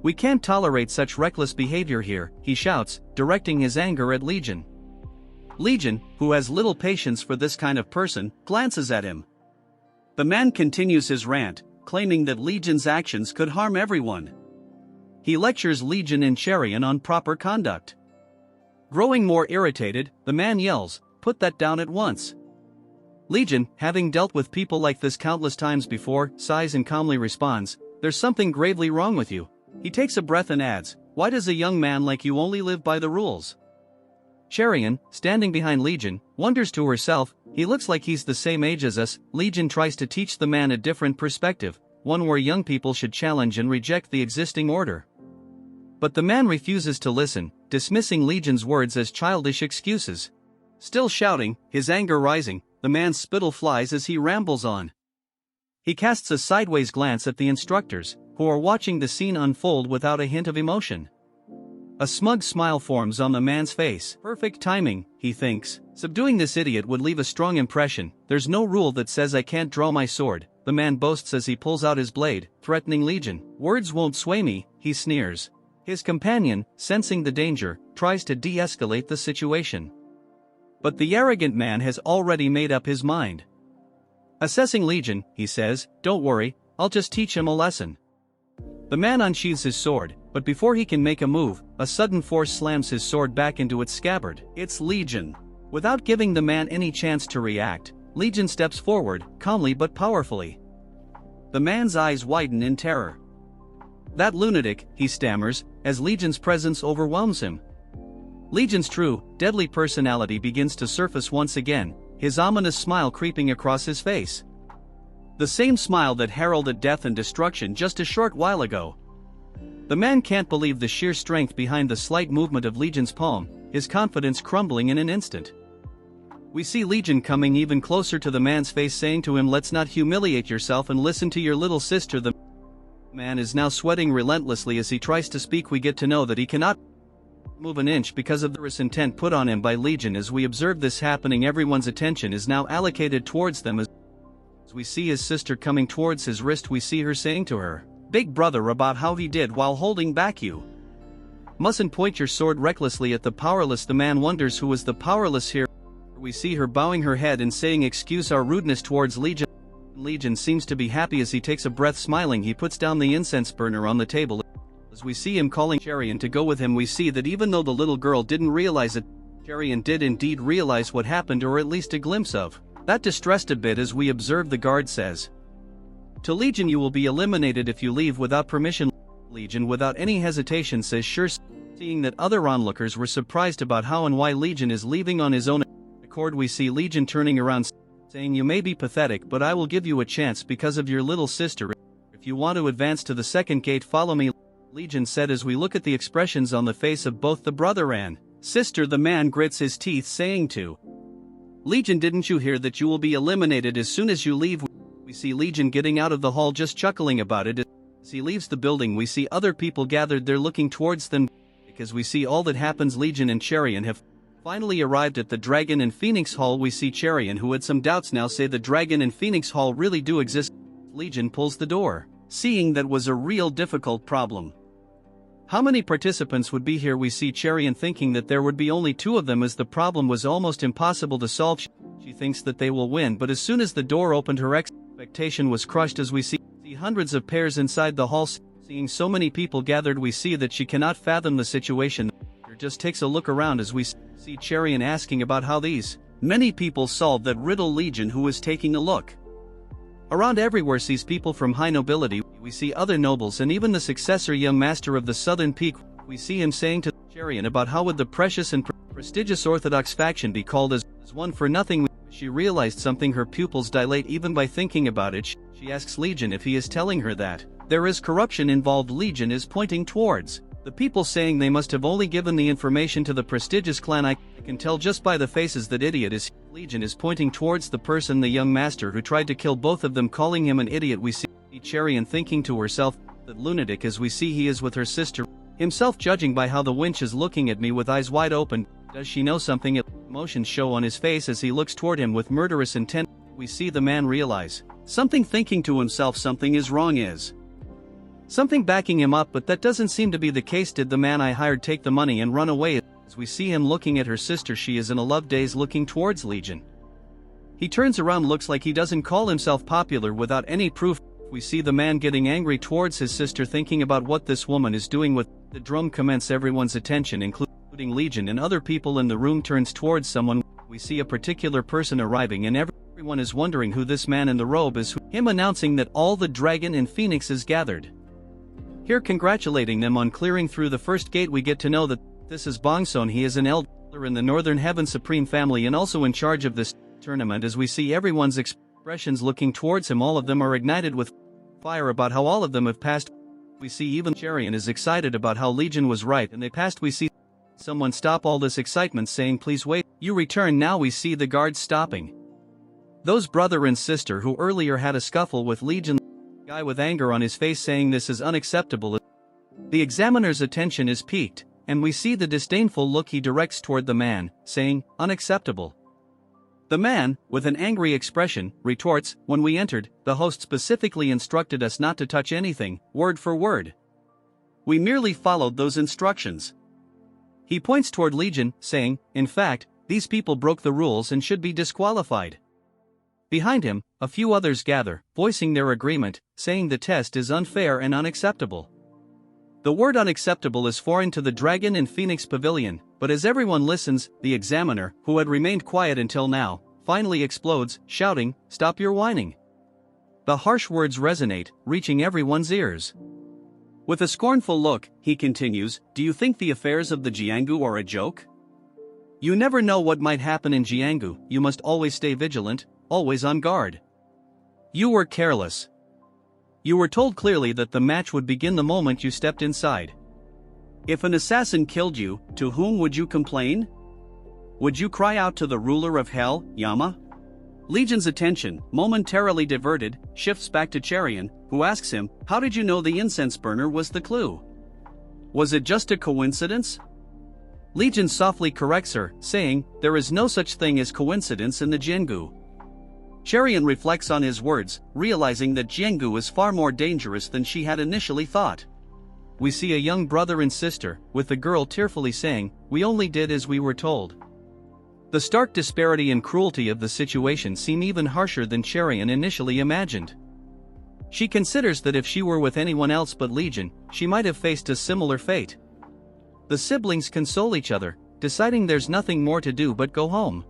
"We can't tolerate such reckless behavior here," he shouts, directing his anger at Legion. Legion, who has little patience for this kind of person, glances at him. The man continues his rant, claiming that Legion's actions could harm everyone. He lectures Legion and Cherian on proper conduct. Growing more irritated, the man yells, "Put that down at once." Legion, having dealt with people like this countless times before, sighs and calmly responds, "There's something gravely wrong with you." He takes a breath and adds, "Why does a young man like you only live by the rules?" Cherian, standing behind Legion, wonders to herself, "He looks like he's the same age as us." Legion tries to teach the man a different perspective, one where young people should challenge and reject the existing order. But the man refuses to listen, dismissing Legion's words as childish excuses. Still shouting, his anger rising, the man's spittle flies as he rambles on. He casts a sideways glance at the instructors, who are watching the scene unfold without a hint of emotion. A smug smile forms on the man's face. Perfect timing, he thinks. Subduing this idiot would leave a strong impression. "There's no rule that says I can't draw my sword," the man boasts as he pulls out his blade, threatening Legion. "Words won't sway me," he sneers. His companion, sensing the danger, tries to de-escalate the situation. But the arrogant man has already made up his mind. Assessing Legion, he says, "Don't worry, I'll just teach him a lesson." The man unsheathes his sword, but before he can make a move, a sudden force slams his sword back into its scabbard. It's Legion. Without giving the man any chance to react, Legion steps forward, calmly but powerfully. The man's eyes widen in terror. "That lunatic," he stammers, as Legion's presence overwhelms him. Legion's true, deadly personality begins to surface once again, his ominous smile creeping across his face. The same smile that heralded death and destruction just a short while ago. The man can't believe the sheer strength behind the slight movement of Legion's palm, his confidence crumbling in an instant. We see Legion coming even closer to the man's face, saying to him, "Let's not humiliate yourself and listen to your little sister." The man is now sweating relentlessly as he tries to speak. We get to know that he cannot move an inch because of the murderous intent put on him by Legion. As we observe this happening, everyone's attention is now allocated towards them. As we see his sister coming towards his wrist, we see her saying to her, "Big brother," about how he did while holding back. "You mustn't point your sword recklessly at the powerless." The man wonders who is the powerless here. We see her bowing her head and saying, "Excuse our rudeness towards Legion." Legion seems to be happy as he takes a breath, smiling. He puts down the incense burner on the table. As we see him calling Cherian to go with him, we see that even though the little girl didn't realize it, Cherian did indeed realize what happened, or at least a glimpse of. That distressed a bit as we observe the guard says to Legion, "You will be eliminated if you leave without permission." Legion, without any hesitation, says sure, seeing that other onlookers were surprised about how and why Legion is leaving on his own accord. We see Legion turning around, saying, "You may be pathetic, but I will give you a chance because of your little sister. If you want to advance to the second gate, follow me." Legion said as we look at the expressions on the face of both the brother and sister. The man grits his teeth, saying to Legion, "Didn't you hear that you will be eliminated as soon as you leave?" We see Legion getting out of the hall, just chuckling about it. As he leaves the building, we see other people gathered there looking towards them. Because we see all that happens, Legion and Cherian have finally arrived at the Dragon and Phoenix Hall. We see Cherian, who had some doubts, now say the Dragon and Phoenix Hall really do exist. Legion pulls the door, seeing that was a real difficult problem. How many participants would be here? We see Cherian thinking that there would be only 2 of them, as the problem was almost impossible to solve. She thinks that they will win, but as soon as the door opened, her expectation was crushed. As we see hundreds of pairs inside the hall. Seeing so many people gathered, we see that she cannot fathom the situation. She just takes a look around as we see Cherian asking about how these many people solved that riddle. Legion, who is taking a look around everywhere, sees people from high nobility. We see other nobles and even the successor young master of the Southern Peak. We see him saying to Cherian about how would the precious and prestigious Orthodox faction be called as one for nothing. She realized something, her pupils dilate even by thinking about it. She asks Legion if he is telling her that there is corruption involved. Legion is pointing towards the people, saying they must have only given the information to the prestigious clan. I can tell just by the faces that idiot is. Legion is pointing towards the person, the young master who tried to kill both of them, calling him an idiot. We see Cherian thinking to herself, that lunatic, as we see he is with her sister, himself judging by how the wench is looking at me with eyes wide open. Does she know something? Emotions show on his face as he looks toward him with murderous intent. We see the man realize something, thinking to himself something is wrong, is something backing him up, but that doesn't seem to be the case. Did the man I hired take the money and run away? As we see him looking at her sister, she is in a love daze looking towards Legion. He turns around, looks like he doesn't call himself popular without any proof. we see the man getting angry towards his sister, thinking about what this woman is doing with the drum. Commence everyone's attention, including Legion, and other people in the room turns towards someone. We see a particular person arriving and everyone is wondering who this man in the robe is, him announcing that all the dragon and phoenix is gathered here, congratulating them on clearing through the first gate. We get to know that this is Bongson. He is an elder in the Northern Heaven Supreme family and also in charge of this tournament. As we see everyone's expressions looking towards him, all of them are ignited with fire about how all of them have passed. We see even Charian is excited about how Legion was right and they passed. We see someone stop all this excitement, saying, "Please wait, you return now." We see the guards stopping those brother and sister who earlier had a scuffle with Legion. The guy with anger on his face saying this is unacceptable. The examiner's attention is piqued, and we see the disdainful look he directs toward the man, saying, "Unacceptable." The man, with an angry expression, retorts, "When we entered, the host specifically instructed us not to touch anything, word for word. We merely followed those instructions." He points toward Legion, saying, "In fact, these people broke the rules and should be disqualified." Behind him, a few others gather, voicing their agreement, saying the test is unfair and unacceptable. The word unacceptable is foreign to the Dragon and Phoenix Pavilion, but as everyone listens, the examiner, who had remained quiet until now, finally explodes, shouting, "Stop your whining." The harsh words resonate, reaching everyone's ears. With a scornful look, he continues, "Do you think the affairs of the Jianghu are a joke? You never know what might happen in Jianghu. You must always stay vigilant, always on guard. You were careless. You were told clearly that the match would begin the moment you stepped inside. If an assassin killed you, to whom would you complain? Would you cry out to the ruler of hell, Yama?" Legion's attention, momentarily diverted, shifts back to Charian, who asks him, "How did you know the incense burner was the clue? Was it just a coincidence?" Legion softly corrects her, saying, "There is no such thing as coincidence in the Jianghu." Charian reflects on his words, realizing that Jianghu is far more dangerous than she had initially thought. We see a young brother and sister, with the girl tearfully saying, "We only did as we were told." The stark disparity and cruelty of the situation seem even harsher than Charian initially imagined. She considers that if she were with anyone else but Legion, she might have faced a similar fate. The siblings console each other, deciding there's nothing more to do but go home.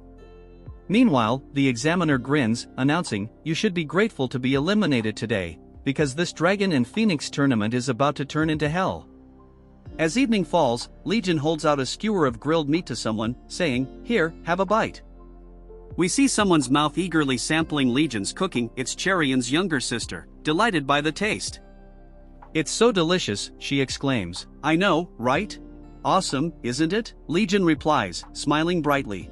Meanwhile, the examiner grins, announcing, "You should be grateful to be eliminated today, because this Dragon and Phoenix tournament is about to turn into hell." As evening falls, Legion holds out a skewer of grilled meat to someone, saying, "Here, have a bite." We see someone's mouth eagerly sampling Legion's cooking. It's Charian's younger sister, delighted by the taste. "It's so delicious," she exclaims. "I know, right? Awesome, isn't it?" Legion replies, smiling brightly.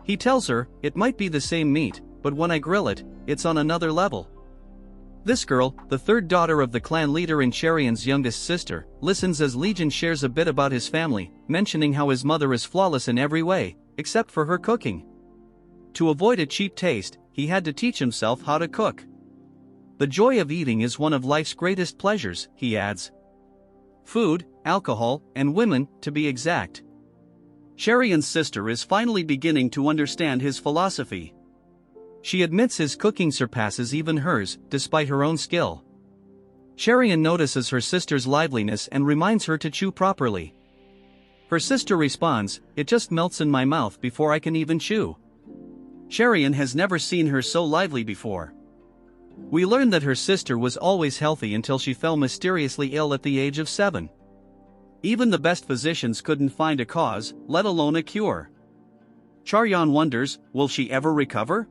He tells her, "It might be the same meat, but when I grill it, it's on another level." This girl, the third daughter of the clan leader and Charian's youngest sister, listens as Legion shares a bit about his family, mentioning how his mother is flawless in every way, except for her cooking. To avoid a cheap taste, he had to teach himself how to cook. "The joy of eating is one of life's greatest pleasures," he adds. Food, alcohol, and women, to be exact. Charian's sister is finally beginning to understand his philosophy. She admits his cooking surpasses even hers, despite her own skill. Charian notices her sister's liveliness and reminds her to chew properly. Her sister responds, "It just melts in my mouth before I can even chew." Charian has never seen her so lively before. We learn that her sister was always healthy until she fell mysteriously ill at the age of 7. Even the best physicians couldn't find a cause, let alone a cure. Charian wonders, will she ever recover?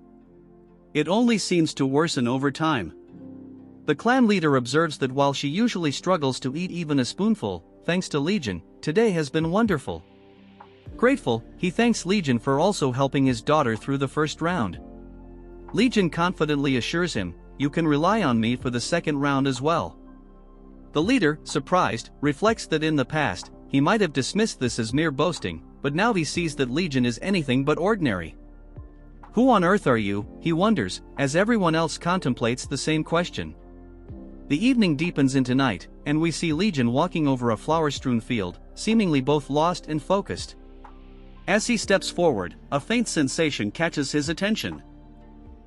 It only seems to worsen over time. The clan leader observes that while she usually struggles to eat even a spoonful, thanks to Legion, today has been wonderful. Grateful, he thanks Legion for also helping his daughter through the first round. Legion confidently assures him, "You can rely on me for the second round as well." The leader, surprised, reflects that in the past, he might have dismissed this as mere boasting, but now he sees that Legion is anything but ordinary. Who on earth are you, he wonders, as everyone else contemplates the same question. The evening deepens into night, and we see Legion walking over a flower-strewn field, seemingly both lost and focused. As he steps forward, a faint sensation catches his attention.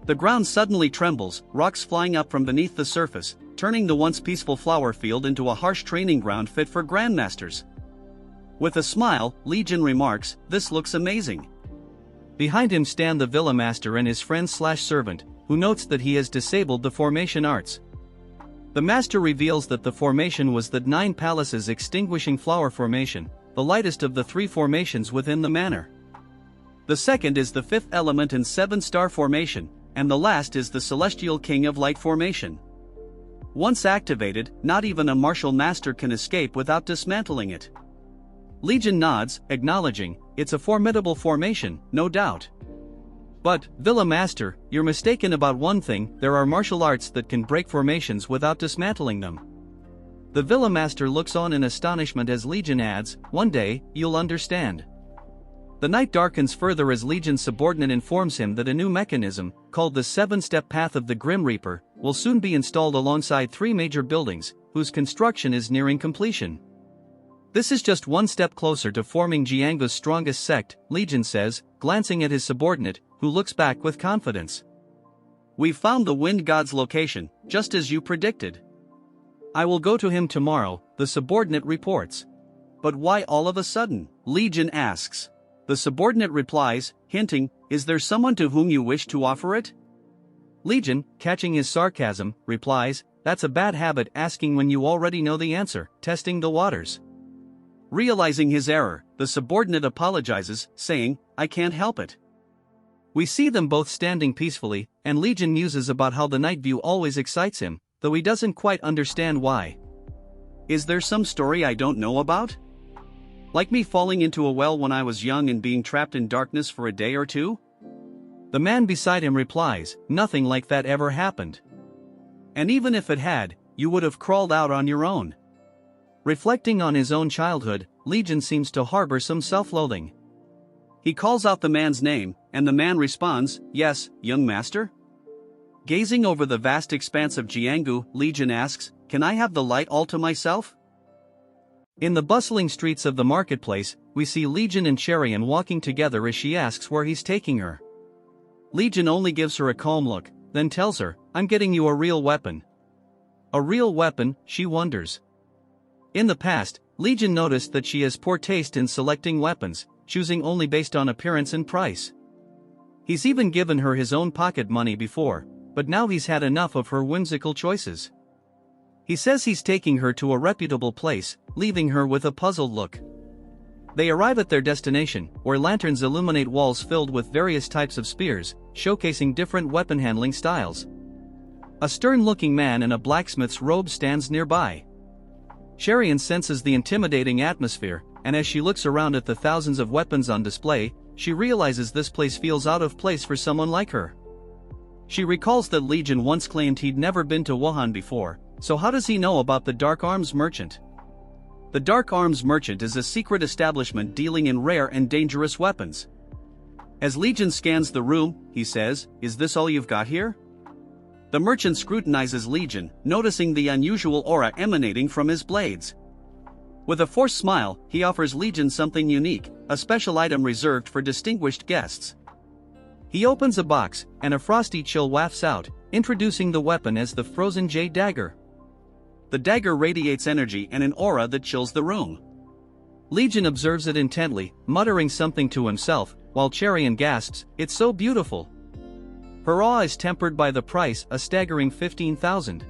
The ground suddenly trembles, rocks flying up from beneath the surface, turning the once peaceful flower field into a harsh training ground fit for grandmasters. With a smile, Legion remarks, "This looks amazing." Behind him stand the Villa Master and his friend/servant, who notes that he has disabled the formation arts. The Master reveals that the formation was the 9 Palaces Extinguishing Flower Formation, the lightest of the 3 formations within the manor. The second is the 5th element and 7-star formation, and the last is the Celestial King of Light formation. Once activated, not even a martial master can escape without dismantling it. Legion nods, acknowledging, it's a formidable formation, no doubt. But, Villa Master, you're mistaken about one thing, there are martial arts that can break formations without dismantling them. The Villa Master looks on in astonishment as Legion adds, one day, you'll understand. The night darkens further as Legion's subordinate informs him that a new mechanism, called the 7-step path of the Grim Reaper, will soon be installed alongside 3 major buildings, whose construction is nearing completion. This is just one step closer to forming Jianggu's strongest sect, Legion says, glancing at his subordinate, who looks back with confidence. We've found the Wind God's location, just as you predicted. I will go to him tomorrow, the subordinate reports. But why all of a sudden? Legion asks. The subordinate replies, hinting, is there someone to whom you wish to offer it? Legion, catching his sarcasm, replies, that's a bad habit, asking when you already know the answer, testing the waters. Realizing his error, the subordinate apologizes, saying, I can't help it. We see them both standing peacefully, and Legion muses about how the night view always excites him, though he doesn't quite understand why. Is there some story I don't know about? Like me falling into a well when I was young and being trapped in darkness for a day or two? The man beside him replies, nothing like that ever happened. And even if it had, you would have crawled out on your own. Reflecting on his own childhood, Legion seems to harbor some self-loathing. He calls out the man's name, and the man responds, yes, young master? Gazing over the vast expanse of Jianggu, Legion asks, can I have the light all to myself? In the bustling streets of the marketplace, we see Legion and Cherian walking together as she asks where he's taking her. Legion only gives her a calm look, then tells her, I'm getting you a real weapon. A real weapon, she wonders. In the past, Legion noticed that she has poor taste in selecting weapons, choosing only based on appearance and price. He's even given her his own pocket money before, but now he's had enough of her whimsical choices. He says he's taking her to a reputable place, leaving her with a puzzled look. They arrive at their destination, where lanterns illuminate walls filled with various types of spears, showcasing different weapon-handling styles. A stern-looking man in a blacksmith's robe stands nearby. Cherian senses the intimidating atmosphere, and as she looks around at the thousands of weapons on display, she realizes this place feels out of place for someone like her. She recalls that Legion once claimed he'd never been to Wuhan before, so how does he know about the Dark Arms Merchant? The Dark Arms Merchant is a secret establishment dealing in rare and dangerous weapons. As Legion scans the room, he says, is this all you've got here? The merchant scrutinizes Legion, noticing the unusual aura emanating from his blades. With a forced smile, he offers Legion something unique, a special item reserved for distinguished guests. He opens a box, and a frosty chill wafts out, introducing the weapon as the Frozen Jade Dagger. The dagger radiates energy and an aura that chills the room. Legion observes it intently, muttering something to himself, while Cherian gasps, it's so beautiful. Her awe is tempered by the price, a staggering 15,000.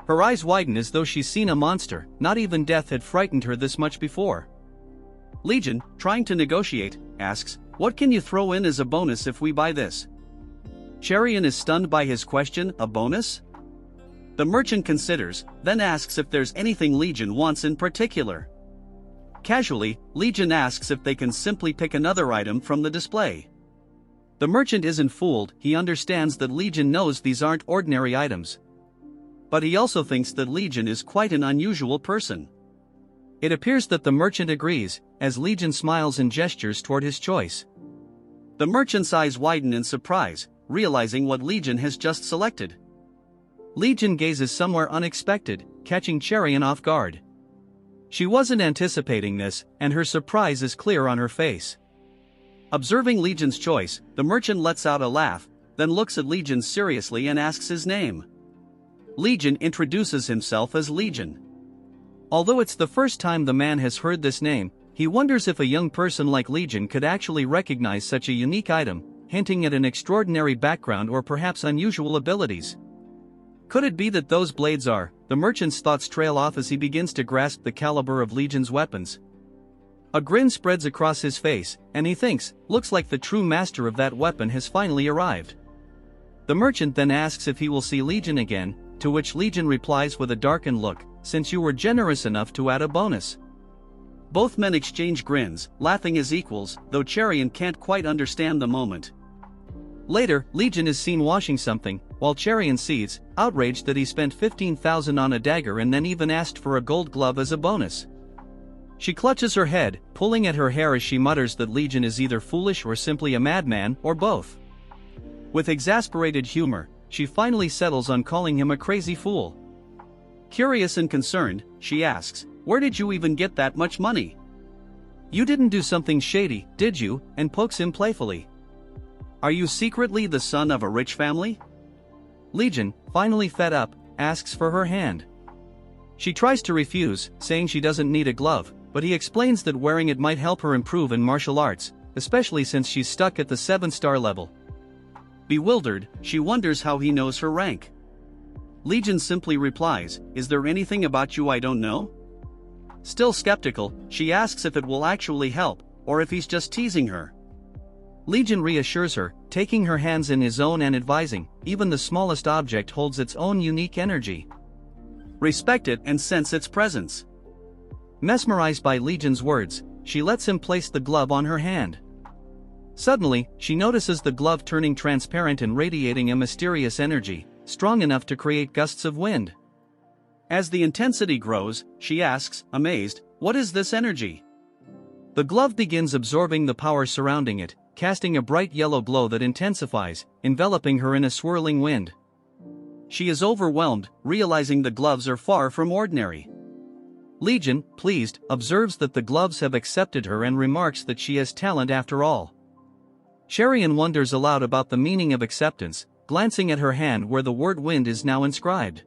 Her eyes widen as though she's seen a monster, not even death had frightened her this much before. Legion, trying to negotiate, asks, what can you throw in as a bonus if we buy this? Cherian is stunned by his question, a bonus? The merchant considers, then asks if there's anything Legion wants in particular. Casually, Legion asks if they can simply pick another item from the display. The merchant isn't fooled, he understands that Legion knows these aren't ordinary items. But he also thinks that Legion is quite an unusual person. It appears that the merchant agrees, as Legion smiles and gestures toward his choice. The merchant's eyes widen in surprise, realizing what Legion has just selected. Legion gazes somewhere unexpected, catching Cherian off guard. She wasn't anticipating this, and her surprise is clear on her face. Observing Legion's choice, the merchant lets out a laugh, then looks at Legion seriously and asks his name. Legion introduces himself as Legion. Although it's the first time the man has heard this name, he wonders if a young person like Legion could actually recognize such a unique item, hinting at an extraordinary background or perhaps unusual abilities. Could it be that those blades are? The merchant's thoughts trail off as he begins to grasp the caliber of Legion's weapons. A grin spreads across his face, and he thinks, looks like the true master of that weapon has finally arrived. The merchant then asks if he will see Legion again, to which Legion replies with a darkened look, since you were generous enough to add a bonus. Both men exchange grins, laughing as equals, though Cherian can't quite understand the moment. Later, Legion is seen washing something, while Cherian sees, outraged that he spent 15,000 on a dagger and then even asked for a gold glove as a bonus. She clutches her head, pulling at her hair as she mutters that Legion is either foolish or simply a madman, or both. With exasperated humor, she finally settles on calling him a crazy fool. Curious and concerned, she asks, "Where did you even get that much money? You didn't do something shady, did you?" and pokes him playfully. "Are you secretly the son of a rich family?" Legion, finally fed up, asks for her hand. She tries to refuse, saying she doesn't need a glove, but he explains that wearing it might help her improve in martial arts, especially since she's stuck at the 7-star level. Bewildered, she wonders how he knows her rank. Legion simply replies, "Is there anything about you I don't know?" Still skeptical, she asks if it will actually help, or if he's just teasing her. Legion reassures her, taking her hands in his own and advising, even the smallest object holds its own unique energy. Respect it and sense its presence. Mesmerized by Legion's words, she lets him place the glove on her hand. Suddenly, she notices the glove turning transparent and radiating a mysterious energy, strong enough to create gusts of wind. As the intensity grows, she asks, amazed, "What is this energy?" The glove begins absorbing the power surrounding it, casting a bright yellow glow that intensifies, enveloping her in a swirling wind. She is overwhelmed, realizing the gloves are far from ordinary. Legion, pleased, observes that the gloves have accepted her and remarks that she has talent after all. Cherian wonders aloud about the meaning of acceptance, glancing at her hand where the word wind is now inscribed.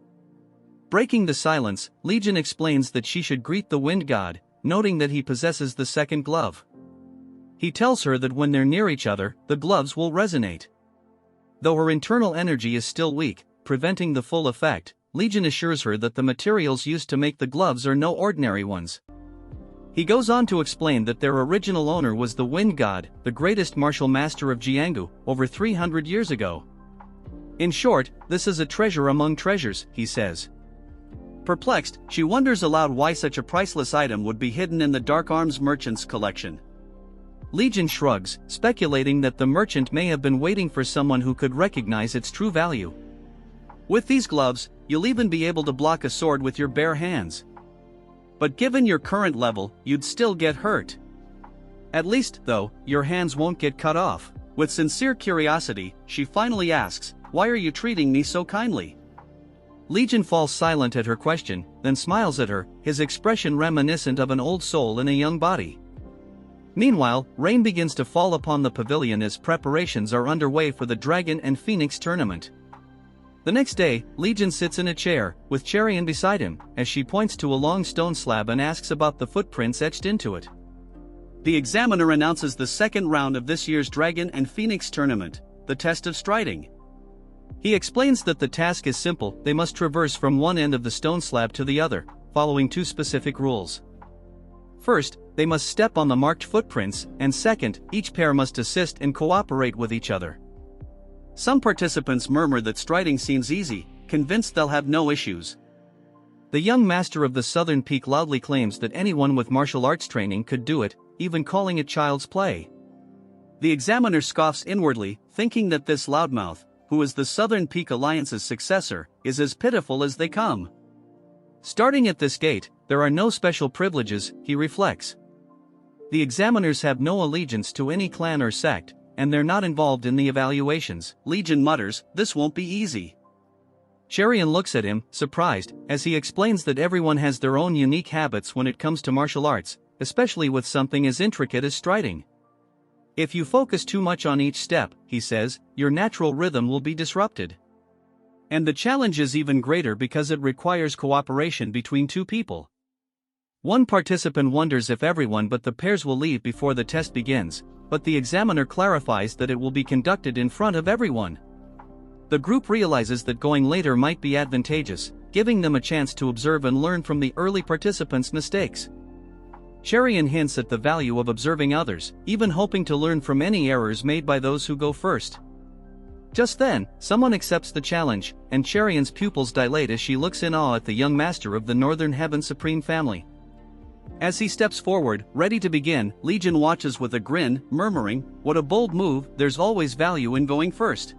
Breaking the silence, Legion explains that she should greet the wind god, noting that he possesses the second glove. He tells her that when they're near each other, the gloves will resonate. Though her internal energy is still weak, preventing the full effect, Legion assures her that the materials used to make the gloves are no ordinary ones. He goes on to explain that their original owner was the Wind God, the greatest martial master of Jianggu, over 300 years ago. In short, this is a treasure among treasures, he says. Perplexed, she wonders aloud why such a priceless item would be hidden in the Dark Arms merchant's collection. Legion shrugs, speculating that the merchant may have been waiting for someone who could recognize its true value. With these gloves, you'll even be able to block a sword with your bare hands. But given your current level, you'd still get hurt. At least, though, your hands won't get cut off. With sincere curiosity, she finally asks, "Why are you treating me so kindly?" Legion falls silent at her question, then smiles at her, his expression reminiscent of an old soul in a young body. Meanwhile, rain begins to fall upon the pavilion as preparations are underway for the Dragon and Phoenix tournament. The next day, Legion sits in a chair, with Cherian beside him, as she points to a long stone slab and asks about the footprints etched into it. The examiner announces the second round of this year's Dragon and Phoenix tournament, the test of striding. He explains that the task is simple, they must traverse from one end of the stone slab to the other, following two specific rules. First, they must step on the marked footprints, and second, each pair must assist and cooperate with each other. Some participants murmur that striding seems easy, convinced they'll have no issues. The young master of the southern peak loudly claims that anyone with martial arts training could do it, even calling it child's play. The examiner scoffs inwardly, thinking that this loudmouth, who is the Southern Peak Alliance's successor, is as pitiful as they come. Starting at this gate, there are no special privileges, he reflects. The examiners have no allegiance to any clan or sect, and they're not involved in the evaluations. Legion mutters, "This won't be easy." Cherian looks at him, surprised, as he explains that everyone has their own unique habits when it comes to martial arts, especially with something as intricate as striding. If you focus too much on each step, he says, your natural rhythm will be disrupted. And the challenge is even greater because it requires cooperation between two people. One participant wonders if everyone but the pairs will leave before the test begins, but the examiner clarifies that it will be conducted in front of everyone. The group realizes that going later might be advantageous, giving them a chance to observe and learn from the early participants' mistakes. Cherian hints at the value of observing others, even hoping to learn from any errors made by those who go first. Just then, someone accepts the challenge, and Cherian's pupils dilate as she looks in awe at the young master of the Northern Heaven Supreme family. As he steps forward, ready to begin, Legion watches with a grin, murmuring, "What a bold move, there's always value in going first."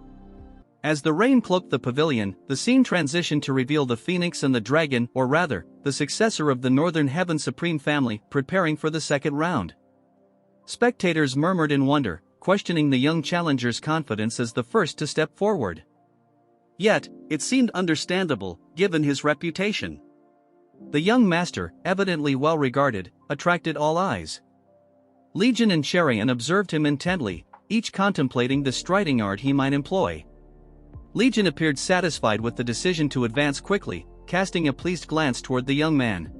As the rain cloaked the pavilion, the scene transitioned to reveal the phoenix and the dragon, or rather, the successor of the Northern Heaven Supreme family, preparing for the second round. Spectators murmured in wonder, questioning the young challenger's confidence as the first to step forward. Yet, it seemed understandable, given his reputation. The young master, evidently well regarded, attracted all eyes. Legion and Cherian observed him intently, each contemplating the striding art he might employ. Legion appeared satisfied with the decision to advance quickly, casting a pleased glance toward the young man.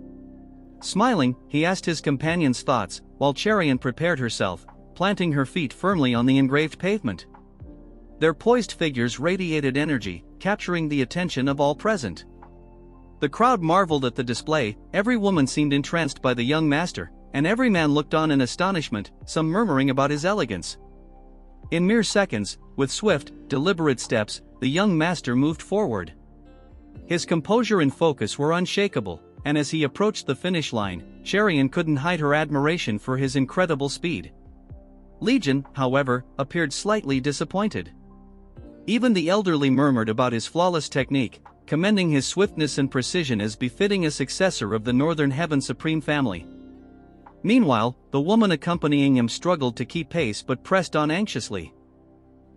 Smiling, he asked his companion's thoughts, while Cherian prepared herself, planting her feet firmly on the engraved pavement. Their poised figures radiated energy, capturing the attention of all present. The crowd marveled at the display, every woman seemed entranced by the young master, and every man looked on in astonishment, some murmuring about his elegance. In mere seconds, with swift, deliberate steps, the young master moved forward. His composure and focus were unshakable, and as he approached the finish line, Cherian couldn't hide her admiration for his incredible speed. Legion, however, appeared slightly disappointed. Even the elderly murmured about his flawless technique, commending his swiftness and precision as befitting a successor of the Northern Heaven Supreme family. Meanwhile, the woman accompanying him struggled to keep pace but pressed on anxiously.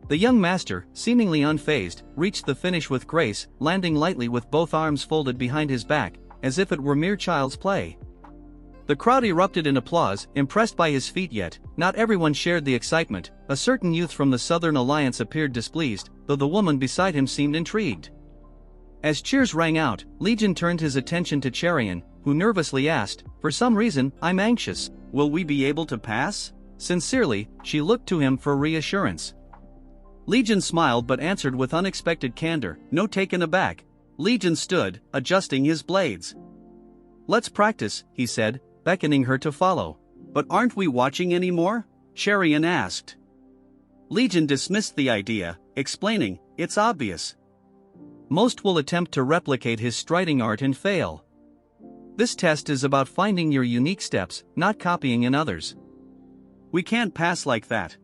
The young master, seemingly unfazed, reached the finish with grace, landing lightly with both arms folded behind his back, as if it were mere child's play. The crowd erupted in applause, impressed by his feat, yet not everyone shared the excitement. A certain youth from the Southern Alliance appeared displeased, though the woman beside him seemed intrigued. As cheers rang out, Legion turned his attention to Cherian, who nervously asked, "For some reason, I'm anxious. Will we be able to pass?" Sincerely, she looked to him for reassurance. Legion smiled but answered with unexpected candor, "No." Taken aback, Legion stood, adjusting his blades. "Let's practice," he said, beckoning her to follow. "But aren't we watching anymore?" Cherian asked. Legion dismissed the idea, explaining, "It's obvious. Most will attempt to replicate his striding art and fail. This test is about finding your unique steps, not copying in others. We can't pass like that."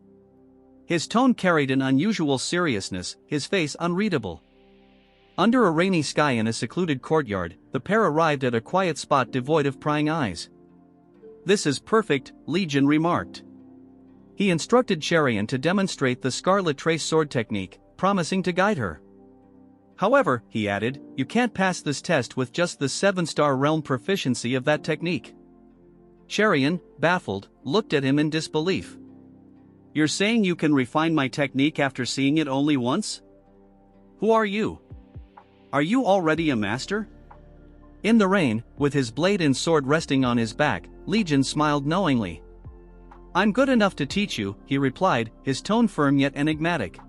His tone carried an unusual seriousness, his face unreadable. Under a rainy sky in a secluded courtyard, the pair arrived at a quiet spot devoid of prying eyes. "This is perfect," Legion remarked. He instructed Cherian to demonstrate the Scarlet Trace sword technique, promising to guide her. "However," he added, "you can't pass this test with just the 7-star realm proficiency of that technique." Cherian, baffled, looked at him in disbelief. "You're saying you can refine my technique after seeing it only once? Who are you? Are you already a master?" In the rain, with his blade and sword resting on his back, Legion smiled knowingly. "I'm good enough to teach you," he replied, his tone firm yet enigmatic.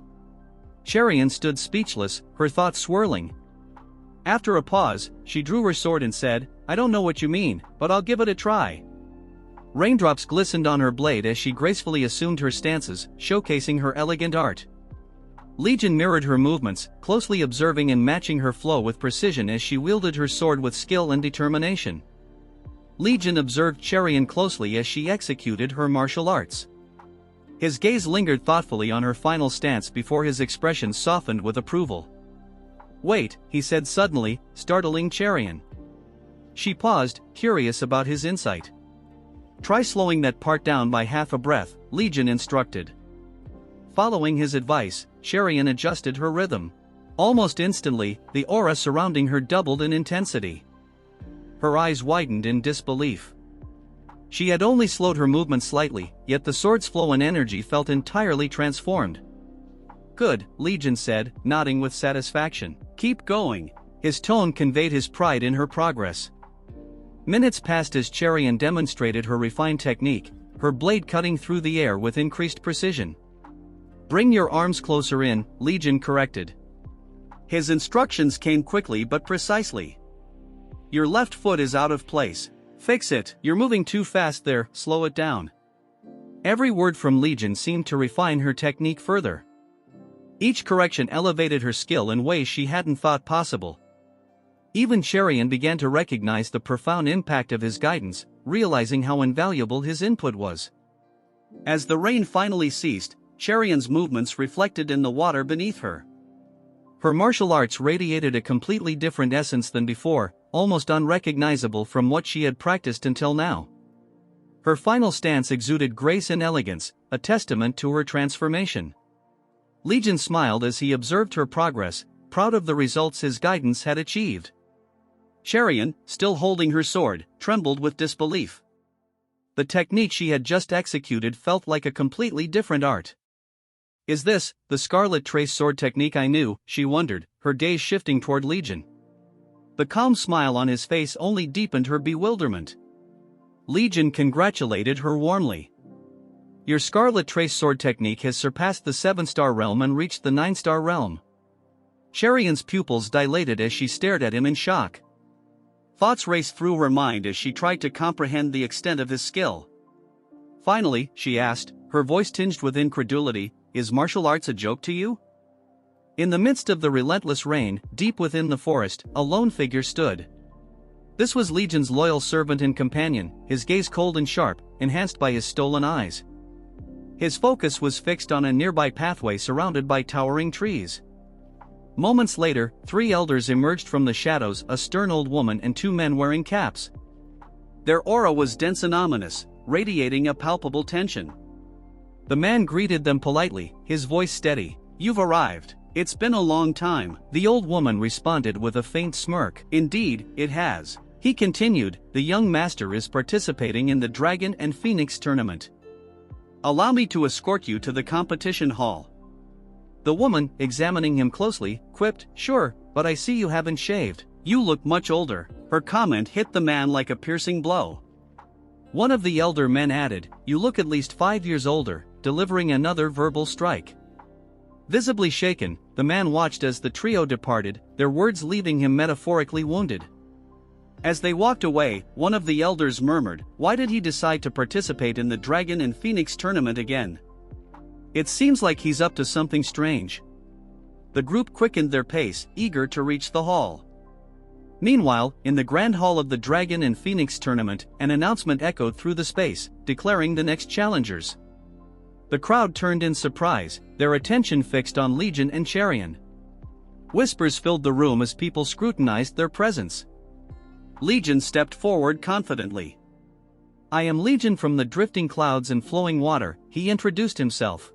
Cherian stood speechless, her thoughts swirling. After a pause, she drew her sword and said, "I don't know what you mean, but I'll give it a try." Raindrops glistened on her blade as she gracefully assumed her stances, showcasing her elegant art. Legion mirrored her movements, closely observing and matching her flow with precision as she wielded her sword with skill and determination. Legion observed Cherian closely as she executed her martial arts. His gaze lingered thoughtfully on her final stance before his expression softened with approval. "Wait," he said suddenly, startling Cherian. She paused, curious about his insight. "Try slowing that part down by half a breath," Legion instructed. Following his advice, Cherian adjusted her rhythm. Almost instantly, the aura surrounding her doubled in intensity. Her eyes widened in disbelief. She had only slowed her movement slightly, yet the sword's flow and energy felt entirely transformed. "Good," Legion said, nodding with satisfaction. "Keep going." His tone conveyed his pride in her progress. Minutes passed as Cherian demonstrated her refined technique, her blade cutting through the air with increased precision. "Bring your arms closer in," Legion corrected. His instructions came quickly but precisely. "Your left foot is out of place. Fix it. You're moving too fast there, slow it down." Every word from Legion seemed to refine her technique further. Each correction elevated her skill in ways she hadn't thought possible. Even Cherian began to recognize the profound impact of his guidance, realizing how invaluable his input was. As the rain finally ceased, Cherian's movements reflected in the water beneath her. Her martial arts radiated a completely different essence than before, almost unrecognizable from what she had practiced until now. Her final stance exuded grace and elegance, a testament to her transformation. Legion smiled as he observed her progress, proud of the results his guidance had achieved. Cherian, still holding her sword, trembled with disbelief. The technique she had just executed felt like a completely different art. "Is this the Scarlet Trace sword technique I knew?" she wondered, her gaze shifting toward Legion. The calm smile on his face only deepened her bewilderment. Legion congratulated her warmly. "Your Scarlet Trace sword technique has surpassed the 7-star realm and reached the 9-star realm." Cherian's pupils dilated as she stared at him in shock. Thoughts raced through her mind as she tried to comprehend the extent of his skill. Finally, she asked, her voice tinged with incredulity, "Is martial arts a joke to you?" In the midst of the relentless rain, deep within the forest, a lone figure stood. This was Legion's loyal servant and companion, his gaze cold and sharp, enhanced by his stolen eyes. His focus was fixed on a nearby pathway surrounded by towering trees. Moments later, 3 elders emerged from the shadows, a stern old woman and 2 men wearing caps. Their aura was dense and ominous, radiating a palpable tension. The man greeted them politely, his voice steady. "You've arrived. It's been a long time." The old woman responded with a faint smirk. "Indeed, it has." He continued, "The young master is participating in the Dragon and Phoenix tournament. Allow me to escort you to the competition hall." The woman, examining him closely, quipped, "Sure, but I see you haven't shaved. You look much older." Her comment hit the man like a piercing blow. One of the elder men added, "You look at least 5 years older," delivering another verbal strike. Visibly shaken, the man watched as the trio departed, their words leaving him metaphorically wounded. As they walked away, one of the elders murmured, "Why did he decide to participate in the Dragon and Phoenix tournament again? It seems like he's up to something strange." The group quickened their pace, eager to reach the hall. Meanwhile, in the grand hall of the Dragon and Phoenix tournament, an announcement echoed through the space, declaring the next challengers. The crowd turned in surprise, their attention fixed on Legion and Cherian. Whispers filled the room as people scrutinized their presence. Legion stepped forward confidently. "I am Legion from the drifting clouds and flowing water," he introduced himself.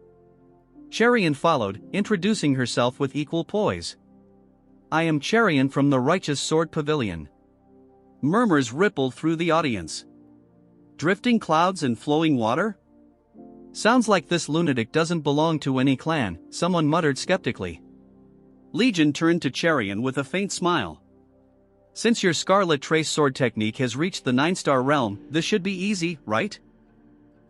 Cherian followed, introducing herself with equal poise. "I am Cherian from the Righteous Sword Pavilion." Murmurs rippled through the audience. "Drifting clouds and flowing water? Sounds like this lunatic doesn't belong to any clan," someone muttered skeptically. Legion turned to Cherian with a faint smile. "Since your Scarlet Trace sword technique has reached the 9-star realm, this should be easy, right?"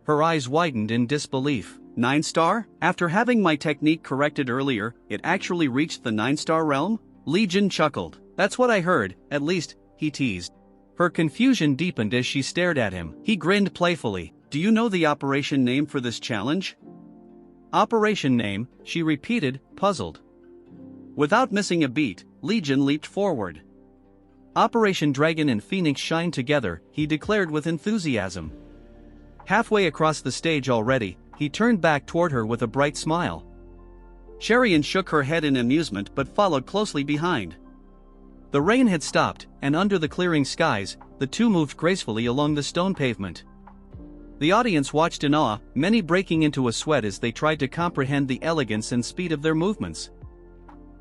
Her eyes widened in disbelief. 9-star? After having my technique corrected earlier, it actually reached the 9-star realm? Legion chuckled. "That's what I heard, at least," he teased. Her confusion deepened as she stared at him. He grinned playfully. "Do you know the operation name for this challenge?" "Operation name," she repeated, puzzled. Without missing a beat, Legion leaped forward. "Operation Dragon and Phoenix shine together," he declared with enthusiasm. Halfway across the stage already, he turned back toward her with a bright smile. Cherian shook her head in amusement but followed closely behind. The rain had stopped, and under the clearing skies, the two moved gracefully along the stone pavement. The audience watched in awe, many breaking into a sweat as they tried to comprehend the elegance and speed of their movements.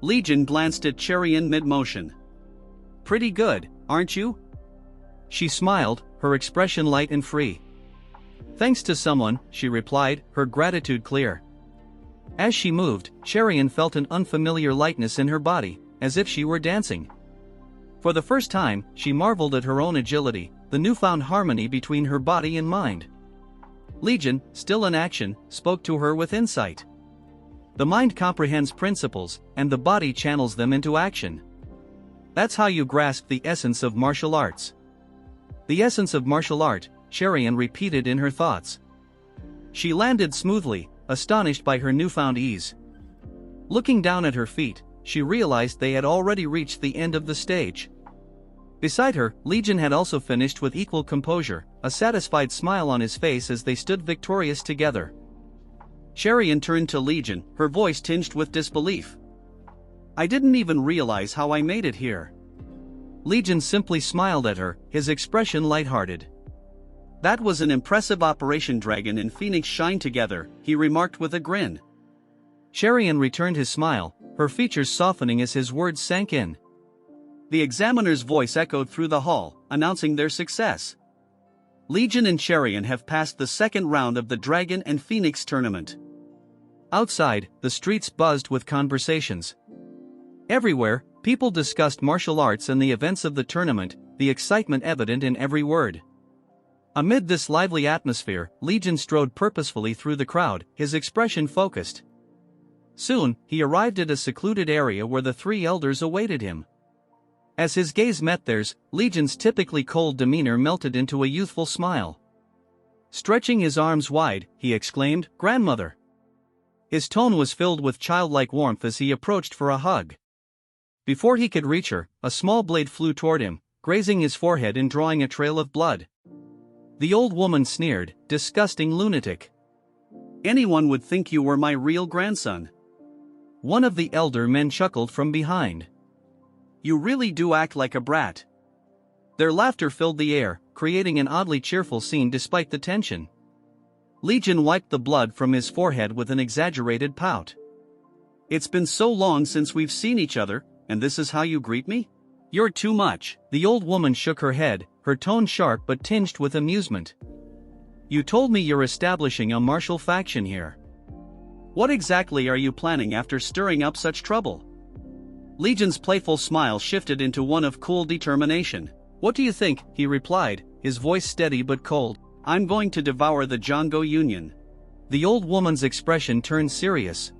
Legion glanced at Cherian mid-motion. "Pretty good, aren't you?" She smiled, her expression light and free. Thanks to someone, she replied, her gratitude clear. As she moved, Cherian felt an unfamiliar lightness in her body, as if she were dancing. For the first time, she marveled at her own agility, the newfound harmony between her body and mind. Legion, still in action, spoke to her with insight. The mind comprehends principles, and the body channels them into action. That's how you grasp the essence of martial arts. The essence of martial art, Cherian repeated in her thoughts. She landed smoothly, astonished by her newfound ease. Looking down at her feet, she realized they had already reached the end of the stage. Beside her, Legion had also finished with equal composure, a satisfied smile on his face as they stood victorious together. Cherian turned to Legion, her voice tinged with disbelief. I didn't even realize how I made it here. Legion simply smiled at her, his expression lighthearted. That was an impressive operation. Dragon and Phoenix shine together, he remarked with a grin. Cherian returned his smile, her features softening as his words sank in. The examiner's voice echoed through the hall, announcing their success. Legion and Cherian have passed the second round of the Dragon and Phoenix tournament. Outside, the streets buzzed with conversations. Everywhere, people discussed martial arts and the events of the tournament, the excitement evident in every word. Amid this lively atmosphere, Legion strode purposefully through the crowd, his expression focused. Soon, he arrived at a secluded area where the three elders awaited him. As his gaze met theirs, Legion's typically cold demeanor melted into a youthful smile. Stretching his arms wide, he exclaimed, "Grandmother!" His tone was filled with childlike warmth as he approached for a hug. Before he could reach her, a small blade flew toward him, grazing his forehead and drawing a trail of blood. The old woman sneered, "Disgusting lunatic. Anyone would think you were my real grandson." One of the elder men chuckled from behind. "You really do act like a brat." Their laughter filled the air, creating an oddly cheerful scene despite the tension. Legion wiped the blood from his forehead with an exaggerated pout. "It's been so long since we've seen each other, and this is how you greet me? You're too much." The old woman shook her head, her tone sharp but tinged with amusement. "You told me you're establishing a martial faction here. What exactly are you planning after stirring up such trouble?" Legion's playful smile shifted into one of cool determination. "What do you think?" he replied, his voice steady but cold. "I'm going to devour the Jongo Union." The old woman's expression turned serious.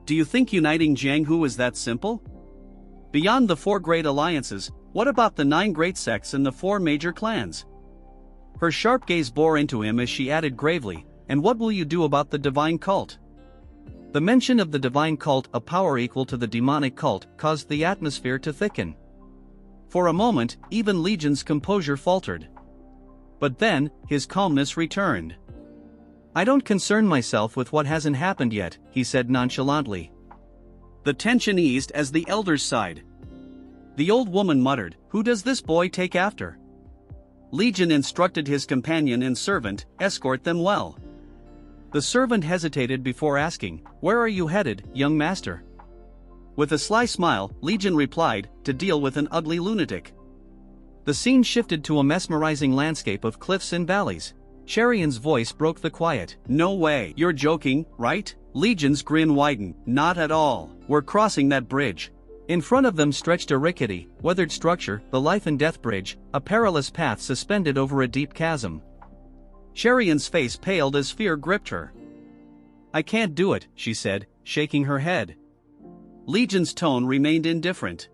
"Do you think uniting Jianghu is that simple? Beyond the 4 great alliances, what about the 9 great sects and the 4 major clans?" Her sharp gaze bore into him as she added gravely, "And what will you do about the divine cult?" The mention of the divine cult, a power equal to the demonic cult, caused the atmosphere to thicken. For a moment, even Legion's composure faltered. But then, his calmness returned. "I don't concern myself with what hasn't happened yet," he said nonchalantly. The tension eased as the elders sighed. The old woman muttered, "Who does this boy take after?" Legion instructed his companion and servant, "Escort them well." The servant hesitated before asking, "Where are you headed, young master?" With a sly smile, Legion replied, "To deal with an ugly lunatic." The scene shifted to a mesmerizing landscape of cliffs and valleys. Cherian's voice broke the quiet. "No way, you're joking, right?" Legion's grin widened. "Not at all. We're crossing that bridge." In front of them stretched a rickety, weathered structure, the life and death bridge, a perilous path suspended over a deep chasm. Cherian's face paled as fear gripped her. "I can't do it," she said, shaking her head. Legion's tone remained indifferent.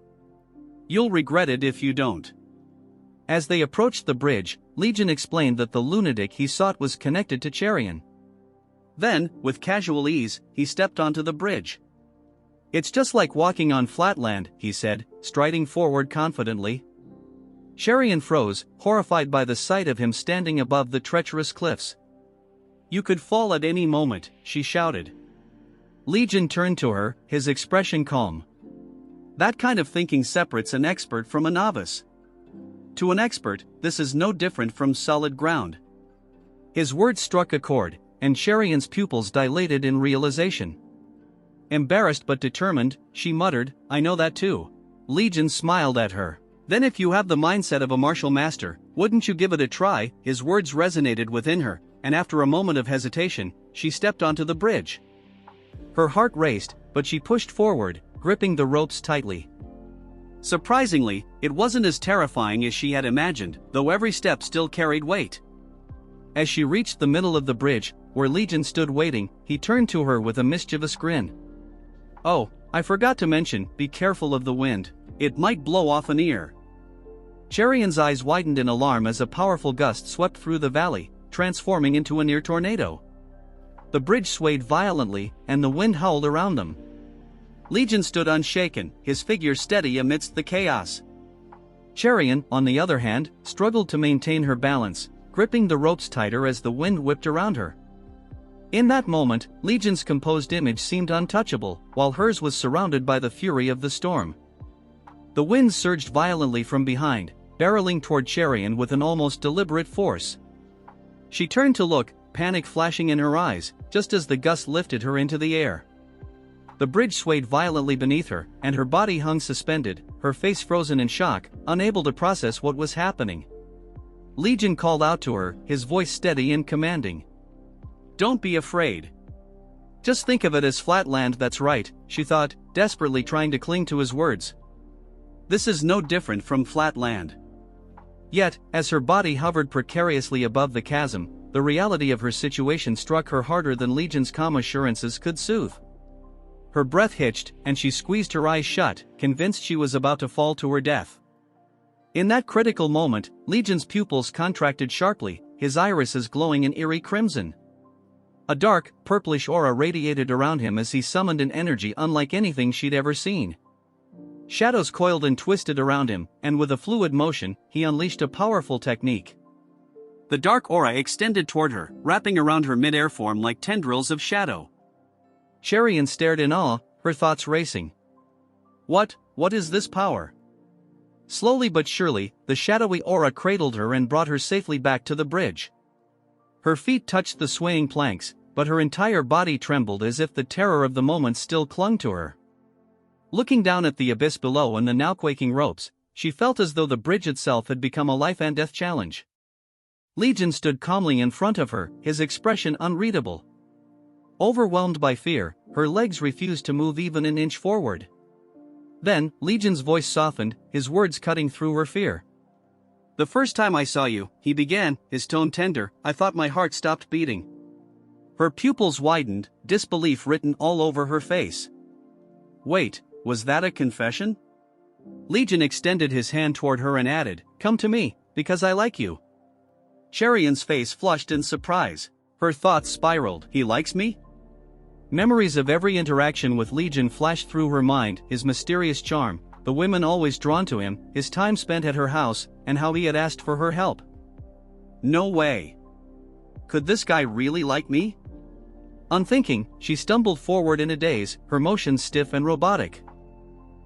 "You'll regret it if you don't." As they approached the bridge, Legion explained that the lunatic he sought was connected to Cherian. Then, with casual ease, he stepped onto the bridge. "It's just like walking on flat land," he said, striding forward confidently. Cherian froze, horrified by the sight of him standing above the treacherous cliffs. "You could fall at any moment," she shouted. Legion turned to her, his expression calm. "That kind of thinking separates an expert from a novice. To an expert, this is no different from solid ground." His words struck a chord, and Cherian's pupils dilated in realization. Embarrassed but determined, she muttered, "I know that too." Legion smiled at her. "Then if you have the mindset of a martial master, wouldn't you give it a try?" His words resonated within her, and after a moment of hesitation, she stepped onto the bridge. Her heart raced, but she pushed forward, gripping the ropes tightly. Surprisingly, it wasn't as terrifying as she had imagined, though every step still carried weight. As she reached the middle of the bridge, where Legion stood waiting, he turned to her with a mischievous grin. "Oh, I forgot to mention, be careful of the wind. It might blow off an ear." Cherion's eyes widened in alarm as a powerful gust swept through the valley, transforming into a near tornado. The bridge swayed violently, and the wind howled around them. Legion stood unshaken, his figure steady amidst the chaos. Cherion, on the other hand, struggled to maintain her balance, gripping the ropes tighter as the wind whipped around her. In that moment, Legion's composed image seemed untouchable, while hers was surrounded by the fury of the storm. The wind surged violently from behind, barreling toward Cherion with an almost deliberate force. She turned to look, panic flashing in her eyes, just as the gust lifted her into the air. The bridge swayed violently beneath her, and her body hung suspended, her face frozen in shock, unable to process what was happening. Legion called out to her, his voice steady and commanding. "Don't be afraid. Just think of it as flat land, that's right," she thought, desperately trying to cling to his words. "This is no different from flat land." Yet, as her body hovered precariously above the chasm, the reality of her situation struck her harder than Legion's calm assurances could soothe. Her breath hitched, and she squeezed her eyes shut, convinced she was about to fall to her death. In that critical moment, Legion's pupils contracted sharply, his irises glowing an eerie crimson. A dark, purplish aura radiated around him as he summoned an energy unlike anything she'd ever seen. Shadows coiled and twisted around him, and with a fluid motion, he unleashed a powerful technique. The dark aura extended toward her, wrapping around her mid-air form like tendrils of shadow. Cherion stared in awe, her thoughts racing. What is this power? Slowly but surely, the shadowy aura cradled her and brought her safely back to the bridge. Her feet touched the swaying planks, but her entire body trembled as if the terror of the moment still clung to her. Looking down at the abyss below and the now quaking ropes, she felt as though the bridge itself had become a life-and-death challenge. Legion stood calmly in front of her, his expression unreadable. Overwhelmed by fear, her legs refused to move even an inch forward. Then, Legion's voice softened, his words cutting through her fear. "The first time I saw you," he began, his tone tender, "I thought my heart stopped beating." Her pupils widened, disbelief written all over her face. Wait, was that a confession? Legion extended his hand toward her and added, "Come to me, because I like you." Cherion's face flushed in surprise. Her thoughts spiraled. He likes me? Memories of every interaction with Legion flashed through her mind, his mysterious charm, the women always drawn to him, his time spent at her house, and how he had asked for her help. No way. Could this guy really like me? Unthinking, she stumbled forward in a daze, her motions stiff and robotic.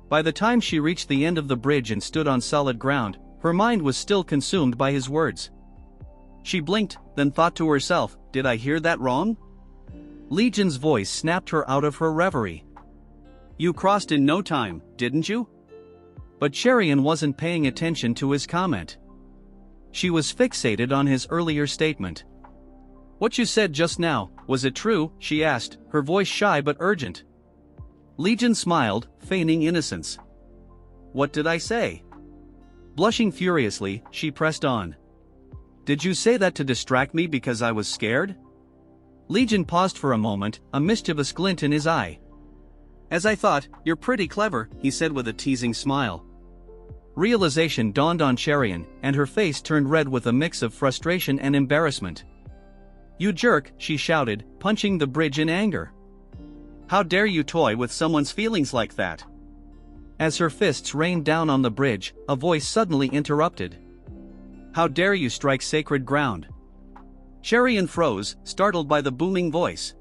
By the time she reached the end of the bridge and stood on solid ground, her mind was still consumed by his words. She blinked, then thought to herself, did I hear that wrong? Legion's voice snapped her out of her reverie. You crossed in no time, didn't you? But Cherion wasn't paying attention to his comment. She was fixated on his earlier statement. What you said just now, was it true? She asked, her voice shy but urgent. Legion smiled, feigning innocence. What did I say? Blushing furiously, she pressed on. Did you say that to distract me because I was scared? Legion paused for a moment, a mischievous glint in his eye. As I thought, you're pretty clever, he said with a teasing smile. Realization dawned on Cherion, and her face turned red with a mix of frustration and embarrassment. You jerk, she shouted, punching the bridge in anger. How dare you toy with someone's feelings like that? As her fists rained down on the bridge, a voice suddenly interrupted. How dare you strike sacred ground? Cherion froze, startled by the booming voice.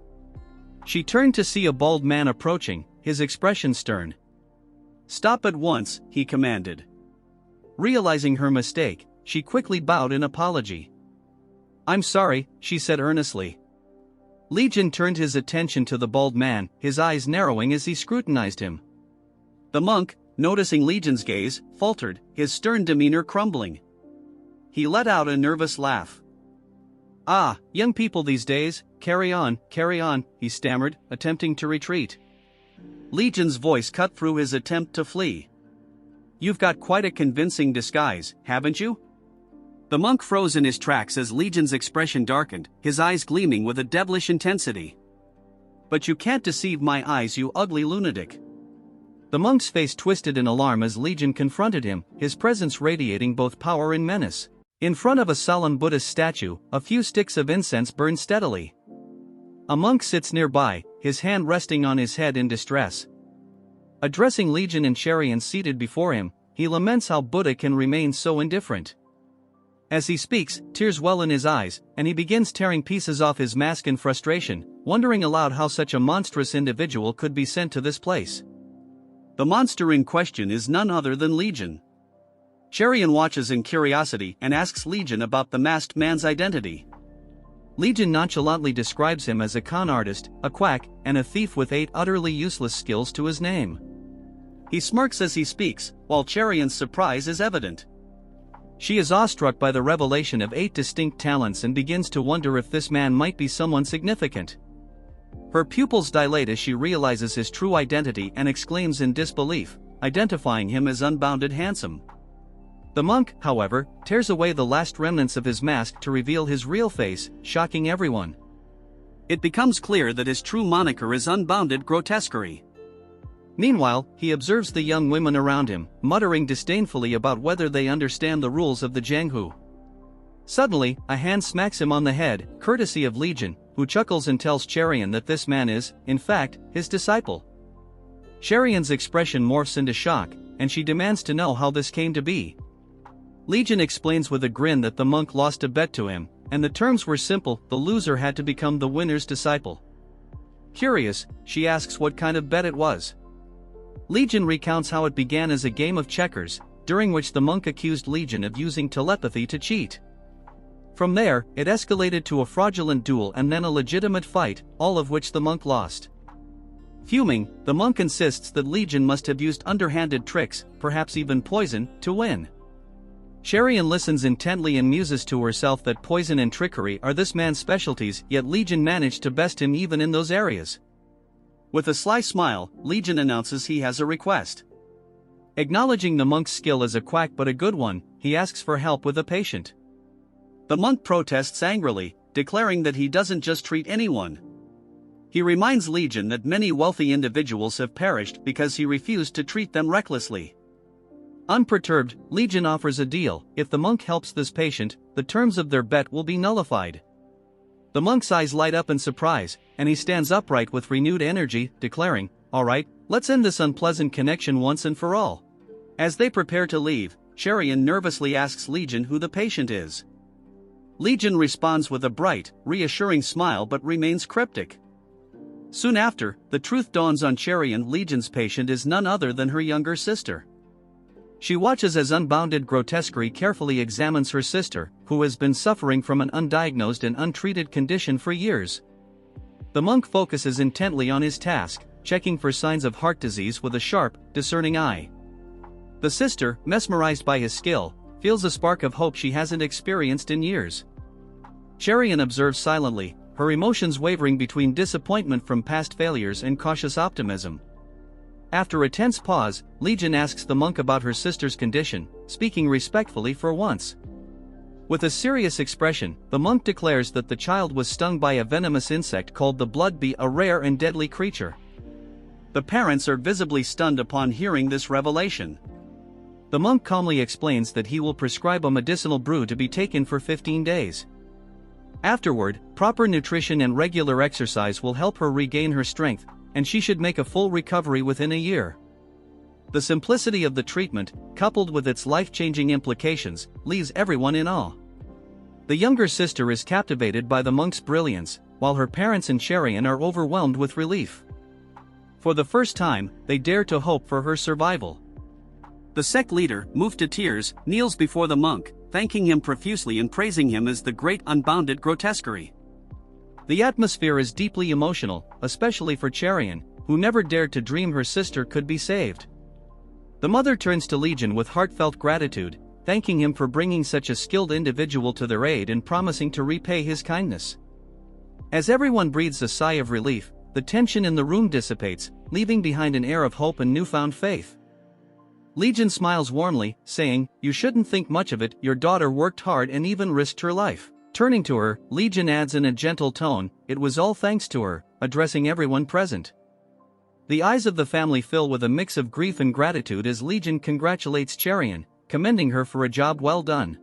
She turned to see a bald man approaching, his expression stern. Stop at once, he commanded. Realizing her mistake, she quickly bowed in apology. I'm sorry, she said earnestly. Legion turned his attention to the bald man, his eyes narrowing as he scrutinized him. The monk, noticing Legion's gaze, faltered, his stern demeanor crumbling. He let out a nervous laugh. "Ah, young people these days, carry on," he stammered, attempting to retreat. Legion's voice cut through his attempt to flee. "You've got quite a convincing disguise, haven't you?" The monk froze in his tracks as Legion's expression darkened, his eyes gleaming with a devilish intensity. "But you can't deceive my eyes, you ugly lunatic." The monk's face twisted in alarm as Legion confronted him, his presence radiating both power and menace. In front of a solemn Buddhist statue, a few sticks of incense burn steadily. A monk sits nearby, his hand resting on his head in distress. Addressing Legion and Cherian seated before him, he laments how Buddha can remain so indifferent. As he speaks, tears well in his eyes, and he begins tearing pieces off his mask in frustration, wondering aloud how such a monstrous individual could be sent to this place. The monster in question is none other than Legion. Cherian watches in curiosity and asks Legion about the masked man's identity. Legion nonchalantly describes him as a con artist, a quack, and a thief with 8 utterly useless skills to his name. He smirks as he speaks, while Cherian's surprise is evident. She is awestruck by the revelation of 8 distinct talents and begins to wonder if this man might be someone significant. Her pupils dilate as she realizes his true identity and exclaims in disbelief, identifying him as Unbounded Handsome. The monk, however, tears away the last remnants of his mask to reveal his real face, shocking everyone. It becomes clear that his true moniker is Unbounded Grotesquerie. Meanwhile, he observes the young women around him, muttering disdainfully about whether they understand the rules of the Jianghu. Suddenly, a hand smacks him on the head, courtesy of Legion, who chuckles and tells Cherian that this man is, in fact, his disciple. Cherian's expression morphs into shock, and she demands to know how this came to be. Legion explains with a grin that the monk lost a bet to him, and the terms were simple: the loser had to become the winner's disciple. Curious, she asks what kind of bet it was. Legion recounts how it began as a game of checkers, during which the monk accused Legion of using telepathy to cheat. From there, it escalated to a fraudulent duel and then a legitimate fight, all of which the monk lost. Fuming, the monk insists that Legion must have used underhanded tricks, perhaps even poison, to win. Cherian listens intently and muses to herself that poison and trickery are this man's specialties, yet Legion managed to best him even in those areas. With a sly smile, Legion announces he has a request. Acknowledging the monk's skill as a quack but a good one, he asks for help with a patient. The monk protests angrily, declaring that he doesn't just treat anyone. He reminds Legion that many wealthy individuals have perished because he refused to treat them recklessly. Unperturbed, Legion offers a deal: if the monk helps this patient, the terms of their bet will be nullified. The monk's eyes light up in surprise, and he stands upright with renewed energy, declaring, "All right, let's end this unpleasant connection once and for all." As they prepare to leave, Cherian nervously asks Legion who the patient is. Legion responds with a bright, reassuring smile but remains cryptic. Soon after, the truth dawns on Cherian: Legion's patient is none other than her younger sister. She watches as Unbounded Grotesquerie carefully examines her sister, who has been suffering from an undiagnosed and untreated condition for years. The monk focuses intently on his task, checking for signs of heart disease with a sharp, discerning eye. The sister, mesmerized by his skill, feels a spark of hope she hasn't experienced in years. Cherian observes silently, her emotions wavering between disappointment from past failures and cautious optimism. After a tense pause, Legion asks the monk about her sister's condition, speaking respectfully for once. With a serious expression, the monk declares that the child was stung by a venomous insect called the blood bee, a rare and deadly creature. The parents are visibly stunned upon hearing this revelation. The monk calmly explains that he will prescribe a medicinal brew to be taken for 15 days. Afterward, proper nutrition and regular exercise will help her regain her strength, and she should make a full recovery within a year. The simplicity of the treatment, coupled with its life-changing implications, leaves everyone in awe. The younger sister is captivated by the monk's brilliance, while her parents and Cherian are overwhelmed with relief. For the first time, they dare to hope for her survival. The sect leader, moved to tears, kneels before the monk, thanking him profusely and praising him as the great Unbounded Grotesquerie. The atmosphere is deeply emotional, especially for Cherian, who never dared to dream her sister could be saved. The mother turns to Legion with heartfelt gratitude, thanking him for bringing such a skilled individual to their aid and promising to repay his kindness. As everyone breathes a sigh of relief, the tension in the room dissipates, leaving behind an air of hope and newfound faith. Legion smiles warmly, saying, "You shouldn't think much of it, your daughter worked hard and even risked her life." Turning to her, Legion adds in a gentle tone, "It was all thanks to her," addressing everyone present. The eyes of the family fill with a mix of grief and gratitude as Legion congratulates Cherian, commending her for a job well done.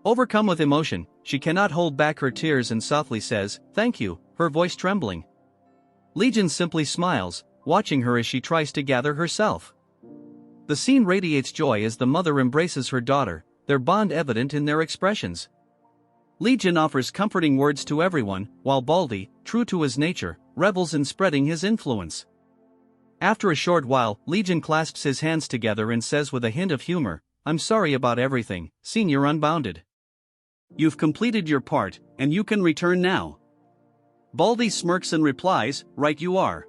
Overcome with emotion, she cannot hold back her tears and softly says, "Thank you," her voice trembling. Legion simply smiles, watching her as she tries to gather herself. The scene radiates joy as the mother embraces her daughter, their bond evident in their expressions. Legion offers comforting words to everyone, while Baldy, true to his nature, revels in spreading his influence. After a short while, Legion clasps his hands together and says with a hint of humor, "I'm sorry about everything, Senior Unbounded. You've completed your part, and you can return now." Baldy smirks and replies, "Right you are.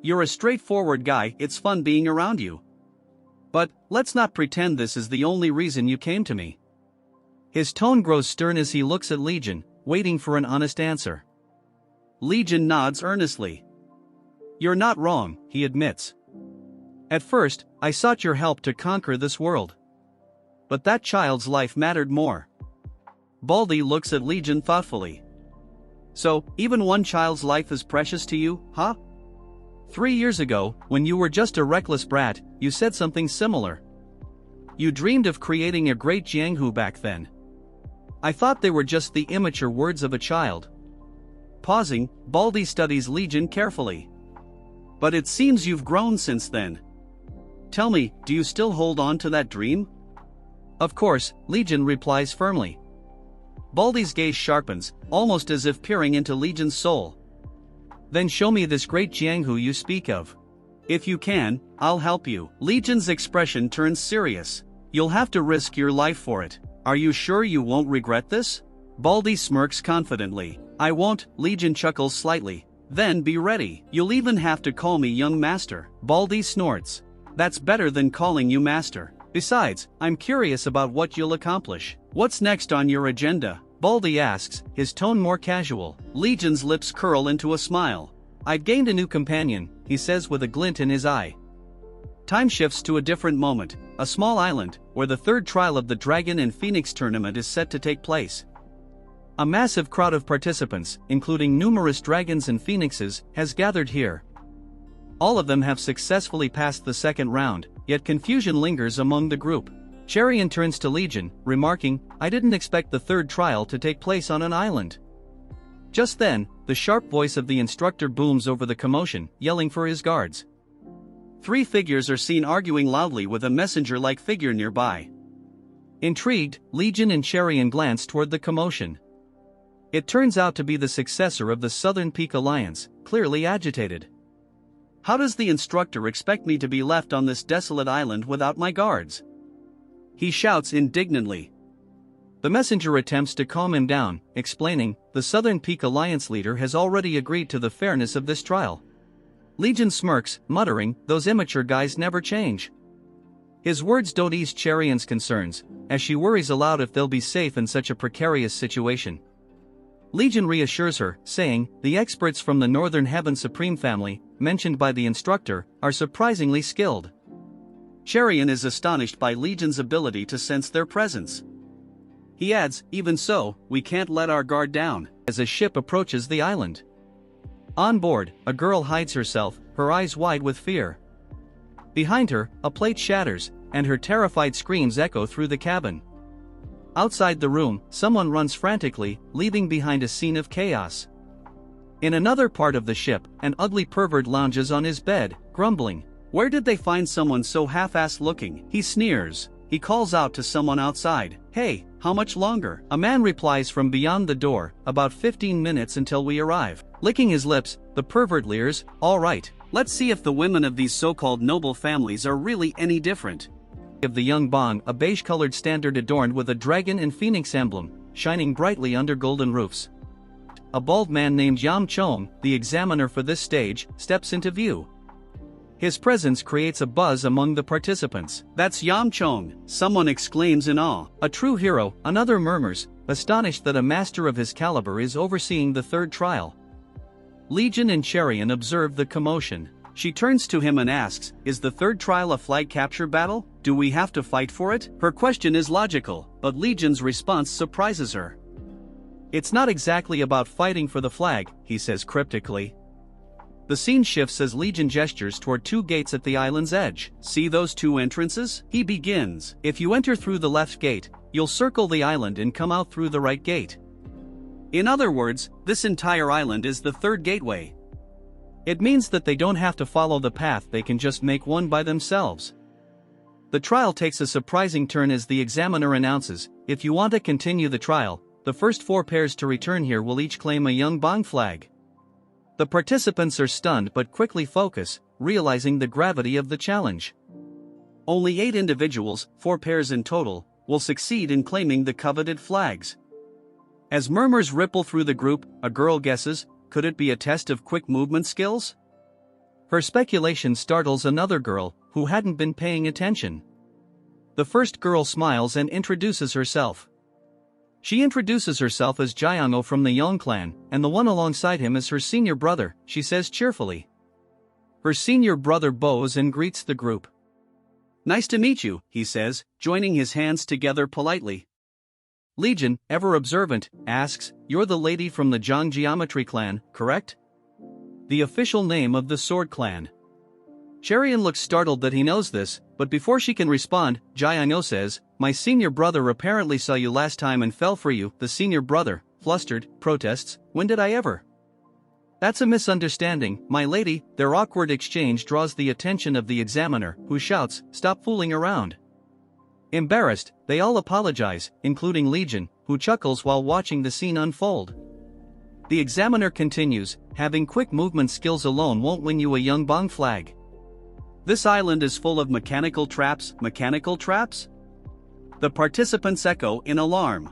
You're a straightforward guy, it's fun being around you. But, let's not pretend this is the only reason you came to me." His tone grows stern as he looks at Legion, waiting for an honest answer. Legion nods earnestly. "You're not wrong," he admits. "At first, I sought your help to conquer this world. But that child's life mattered more." Baldy looks at Legion thoughtfully. "So, even one child's life is precious to you, huh? 3 years ago, when you were just a reckless brat, you said something similar. You dreamed of creating a great Jianghu back then. I thought they were just the immature words of a child." Pausing, Baldy studies Legion carefully. "But it seems you've grown since then. Tell me, do you still hold on to that dream?" "Of course," Legion replies firmly. Baldy's gaze sharpens, almost as if peering into Legion's soul. "Then show me this great Jianghu you speak of. If you can, I'll help you." Legion's expression turns serious. "You'll have to risk your life for it. Are you sure you won't regret this?" Baldy smirks confidently. "I won't," Legion chuckles slightly. "Then be ready. You'll even have to call me young master." Baldy snorts. "That's better than calling you master. Besides, I'm curious about what you'll accomplish." "What's next on your agenda?" Baldy asks, his tone more casual. Legion's lips curl into a smile. "I've gained a new companion," he says with a glint in his eye. Time shifts to a different moment, a small island, where the third trial of the Dragon and Phoenix tournament is set to take place. A massive crowd of participants, including numerous dragons and phoenixes, has gathered here. All of them have successfully passed the second round, yet confusion lingers among the group. Cherian turns to Legion, remarking, "I didn't expect the third trial to take place on an island." Just then, the sharp voice of the instructor booms over the commotion, yelling for his guards. 3 figures are seen arguing loudly with a messenger-like figure nearby. Intrigued, Legion and Cherian glance toward the commotion. It turns out to be the successor of the Southern Peak Alliance, clearly agitated. "How does the instructor expect me to be left on this desolate island without my guards?" he shouts indignantly. The messenger attempts to calm him down, explaining, "The Southern Peak Alliance leader has already agreed to the fairness of this trial." Legion smirks, muttering, "Those immature guys never change." His words don't ease Cherian's concerns, as she worries aloud if they'll be safe in such a precarious situation. Legion reassures her, saying, "The experts from the Northern Heaven Supreme family, mentioned by the instructor, are surprisingly skilled." Cherian is astonished by Legion's ability to sense their presence. He adds, "Even so, we can't let our guard down," as a ship approaches the island. On board, a girl hides herself, her eyes wide with fear. Behind her, a plate shatters, and her terrified screams echo through the cabin. Outside the room, someone runs frantically, leaving behind a scene of chaos. In another part of the ship, an ugly pervert lounges on his bed, grumbling. Where did they find someone so half-assed looking? He sneers. He calls out to someone outside, "Hey, how much longer?" A man replies from beyond the door, "About 15 minutes until we arrive." Licking his lips, the pervert leers, "All right, let's see if the women of these so-called noble families are really any different." Of the young Bong, a beige-colored standard adorned with a dragon and phoenix emblem, shining brightly under golden roofs. A bald man named Yam Chong, the examiner for this stage, steps into view. His presence creates a buzz among the participants. "That's Yamchong," someone exclaims in awe. "A true hero," another murmurs, astonished that a master of his caliber is overseeing the third trial. Legion and Cherian observe the commotion. She turns to him and asks, "Is the third trial a flag capture battle? Do we have to fight for it?" Her question is logical, but Legion's response surprises her. "It's not exactly about fighting for the flag," he says cryptically. The scene shifts as Legion gestures toward two gates at the island's edge. "See those two entrances?" He begins. "If you enter through the left gate, you'll circle the island and come out through the right gate." In other words, this entire island is the third gateway. It means that they don't have to follow the path, they can just make one by themselves. The trial takes a surprising turn as the examiner announces, "If you want to continue the trial, the first 4 pairs to return here will each claim a young bang flag." The participants are stunned but quickly focus, realizing the gravity of the challenge. Only 8 individuals, 4 pairs in total, will succeed in claiming the coveted flags. As murmurs ripple through the group, a girl guesses, could it be a test of quick movement skills? Her speculation startles another girl, who hadn't been paying attention. The first girl smiles and introduces herself. She introduces herself as Jiango from the Yong clan, and the one alongside him is her senior brother, she says cheerfully. Her senior brother bows and greets the group. "Nice to meet you," he says, joining his hands together politely. Legion, ever observant, asks, "You're the lady from the Zhang Geometry clan, correct?" The official name of the Sword clan. Cherian looks startled that he knows this, but before she can respond, Jiango says, "My senior brother apparently saw you last time and fell for you." The senior brother, flustered, protests, "When did I ever?" "That's a misunderstanding, my lady." Their awkward exchange draws the attention of the examiner, who shouts, "Stop fooling around." Embarrassed, they all apologize, including Legion, who chuckles while watching the scene unfold. The examiner continues, "Having quick movement skills alone won't win you a young bang flag. This island is full of mechanical traps." Mechanical traps? The participants echo in alarm.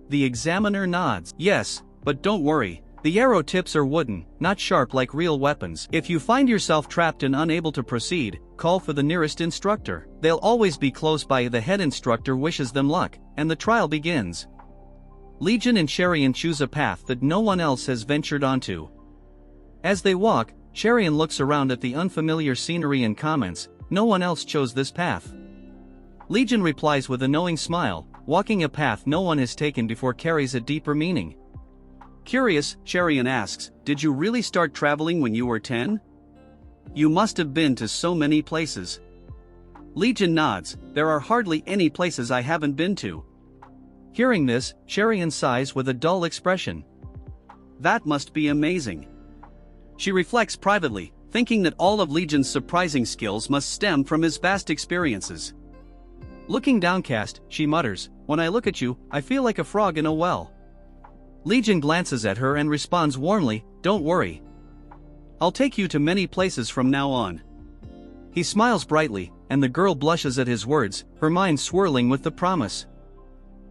The examiner nods. "Yes, but don't worry. The arrow tips are wooden, not sharp like real weapons. If you find yourself trapped and unable to proceed, call for the nearest instructor. They'll always be close by." The head instructor wishes them luck, and the trial begins. Legion and Cherian choose a path that no one else has ventured onto. As they walk, Cherian looks around at the unfamiliar scenery and comments, "No one else chose this path." Legion replies with a knowing smile, "Walking a path no one has taken before carries a deeper meaning." Curious, Cherian asks, "Did you really start traveling when you were 10? You must have been to so many places." Legion nods, "There are hardly any places I haven't been to." Hearing this, Cherian sighs with a dull expression. "That must be amazing." She reflects privately, thinking that all of Legion's surprising skills must stem from his vast experiences. Looking downcast, she mutters, "When I look at you, I feel like a frog in a well." Legion glances at her and responds warmly, "Don't worry. I'll take you to many places from now on." He smiles brightly, and the girl blushes at his words, her mind swirling with the promise.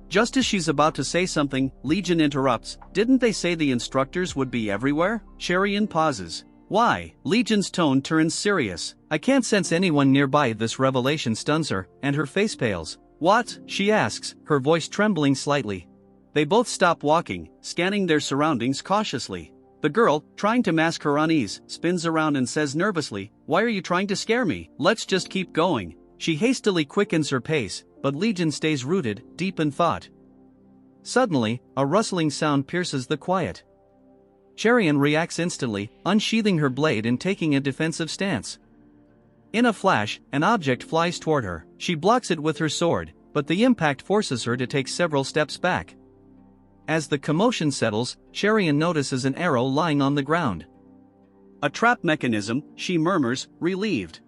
Just as she's about to say something, Legion interrupts, "Didn't they say the instructors would be everywhere?" Cherian pauses. "Why?" Legion's tone turns serious. "I can't sense anyone nearby." This revelation stuns her, and her face pales. "What?" she asks, her voice trembling slightly. They both stop walking, scanning their surroundings cautiously. The girl, trying to mask her unease, spins around and says nervously, "Why are you trying to scare me? Let's just keep going." She hastily quickens her pace, but Legion stays rooted, deep in thought. Suddenly, a rustling sound pierces the quiet. Cherian reacts instantly, unsheathing her blade and taking a defensive stance. In a flash, an object flies toward her. She blocks it with her sword, but the impact forces her to take several steps back. As the commotion settles, Cherian notices an arrow lying on the ground. "A trap mechanism," she murmurs, relieved.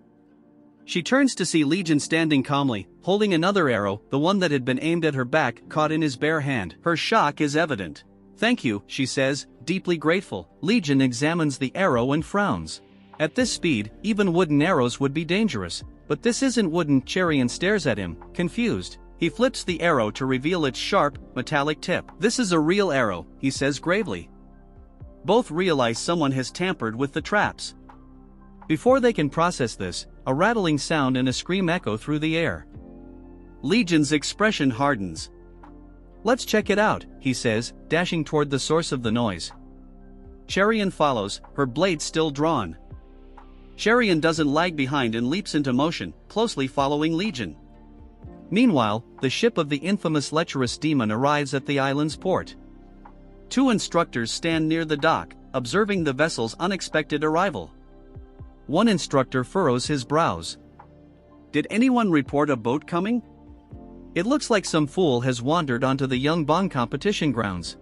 She turns to see Legion standing calmly, holding another arrow, the one that had been aimed at her back, caught in his bare hand. Her shock is evident. "Thank you," she says, deeply grateful. Legion examines the arrow and frowns. At this speed, even wooden arrows would be dangerous, but this isn't wooden. Cherian stares at him, confused. He flips the arrow to reveal its sharp, metallic tip. "This is a real arrow," he says gravely. Both realize someone has tampered with the traps. Before they can process this, a rattling sound and a scream echo through the air. Legion's expression hardens. "Let's check it out," he says, dashing toward the source of the noise. Cherian follows, her blade still drawn. Cherian doesn't lag behind and leaps into motion, closely following Legion. Meanwhile, the ship of the infamous lecherous demon arrives at the island's port. Two instructors stand near the dock, observing the vessel's unexpected arrival. One instructor furrows his brows. "Did anyone report a boat coming? It looks like some fool has wandered onto the Yongbang competition grounds."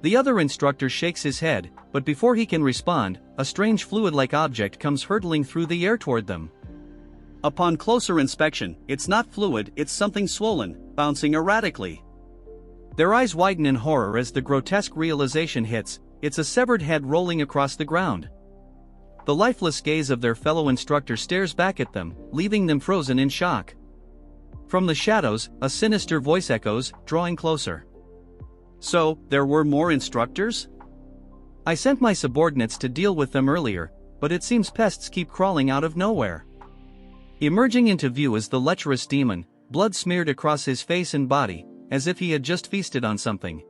The other instructor shakes his head, but before he can respond, a strange fluid-like object comes hurtling through the air toward them. Upon closer inspection, it's not fluid, it's something swollen, bouncing erratically. Their eyes widen in horror as the grotesque realization hits. It's a severed head rolling across the ground. The lifeless gaze of their fellow instructor stares back at them, leaving them frozen in shock. From the shadows, a sinister voice echoes, drawing closer. "So, there were more instructors? I sent my subordinates to deal with them earlier, but it seems pests keep crawling out of nowhere." Emerging into view is the lecherous demon, blood smeared across his face and body, as if he had just feasted on something.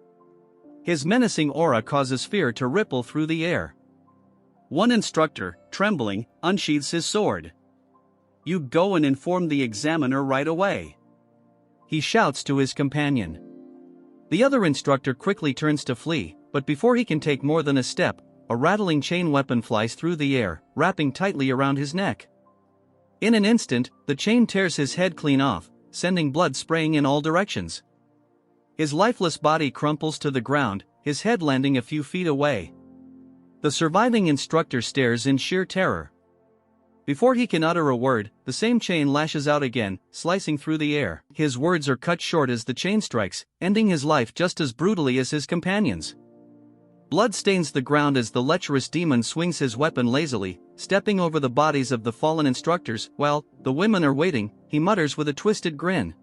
His menacing aura causes fear to ripple through the air. One instructor, trembling, unsheathes his sword. "You go and inform the examiner right away," he shouts to his companion. The other instructor quickly turns to flee, but before he can take more than a step, a rattling chain weapon flies through the air, wrapping tightly around his neck. In an instant, the chain tears his head clean off, sending blood spraying in all directions. His lifeless body crumples to the ground, his head landing a few feet away. The surviving instructor stares in sheer terror. Before he can utter a word, the same chain lashes out again, slicing through the air. His words are cut short as the chain strikes, ending his life just as brutally as his companions. Blood stains the ground as the lecherous demon swings his weapon lazily, stepping over the bodies of the fallen instructors. "Well, the women are waiting," he mutters with a twisted grin.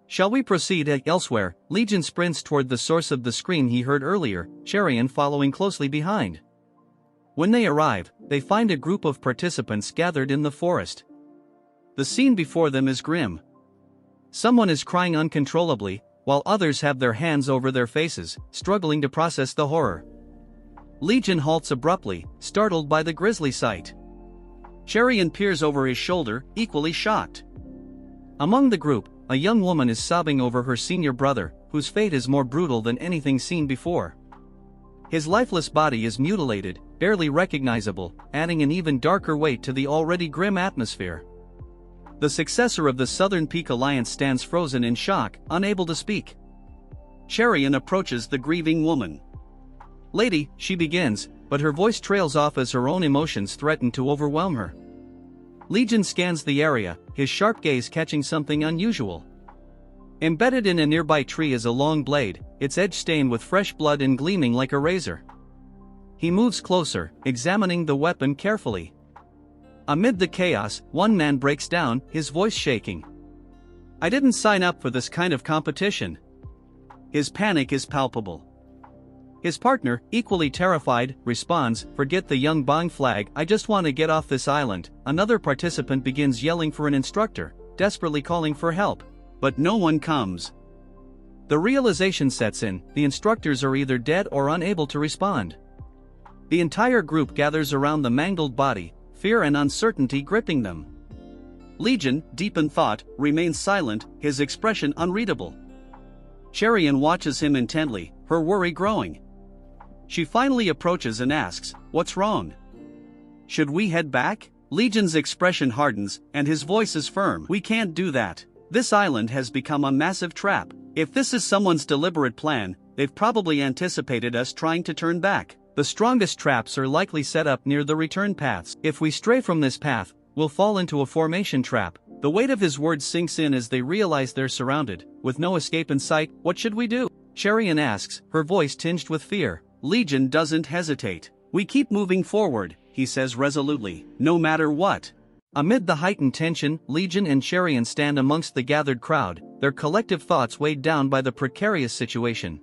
"Shall we proceed?" Elsewhere, Legion sprints toward the source of the scream he heard earlier, Cherian following closely behind. When they arrive, they find a group of participants gathered in the forest. The scene before them is grim. Someone is crying uncontrollably, while others have their hands over their faces, struggling to process the horror. Legion halts abruptly, startled by the grisly sight. Cherian peers over his shoulder, equally shocked. Among the group, a young woman is sobbing over her senior brother, whose fate is more brutal than anything seen before. His lifeless body is mutilated, barely recognizable, adding an even darker weight to the already grim atmosphere. The successor of the Southern Peak Alliance stands frozen in shock, unable to speak. Cherian approaches the grieving woman. "Lady," she begins, but her voice trails off as her own emotions threaten to overwhelm her. Legion scans the area, his sharp gaze catching something unusual. Embedded in a nearby tree is a long blade, its edge stained with fresh blood and gleaming like a razor. He moves closer, examining the weapon carefully. Amid the chaos, one man breaks down, his voice shaking. "I didn't sign up for this kind of competition." His panic is palpable. His partner, equally terrified, responds, "Forget the Yongbang flag, I just want to get off this island." Another participant begins yelling for an instructor, desperately calling for help. But no one comes. The realization sets in, the instructors are either dead or unable to respond. The entire group gathers around the mangled body, fear and uncertainty gripping them. Legion, deep in thought, remains silent, his expression unreadable. Cherian watches him intently, her worry growing. She finally approaches and asks, "What's wrong? Should we head back?" Legion's expression hardens, and his voice is firm. "We can't do that. This island has become a massive trap. If this is someone's deliberate plan, they've probably anticipated us trying to turn back. The strongest traps are likely set up near the return paths. If we stray from this path, we'll fall into a formation trap." The weight of his words sinks in as they realize they're surrounded, with no escape in sight. "What should we do?" Cherian asks, her voice tinged with fear. Legion doesn't hesitate. "We keep moving forward," he says resolutely, "no matter what." Amid the heightened tension, Legion and Cherian stand amongst the gathered crowd, their collective thoughts weighed down by the precarious situation.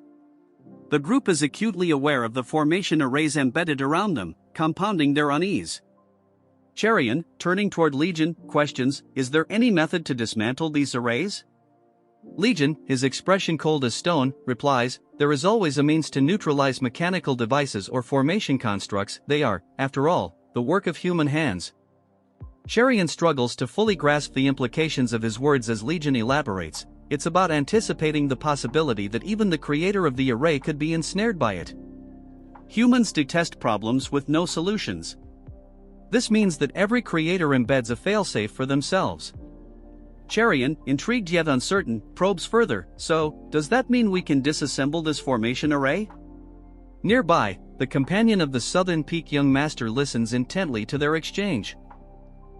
The group is acutely aware of the formation arrays embedded around them, compounding their unease. Cherian, turning toward Legion, questions, is there any method to dismantle these arrays? Legion, his expression cold as stone, replies, there is always a means to neutralize mechanical devices or formation constructs, they are, after all, the work of human hands. Cherian struggles to fully grasp the implications of his words as Legion elaborates, it's about anticipating the possibility that even the creator of the array could be ensnared by it. Humans detest problems with no solutions. This means that every creator embeds a failsafe for themselves. Cherian, intrigued yet uncertain, probes further, so, does that mean we can disassemble this formation array? Nearby, the companion of the Southern Peak young master listens intently to their exchange.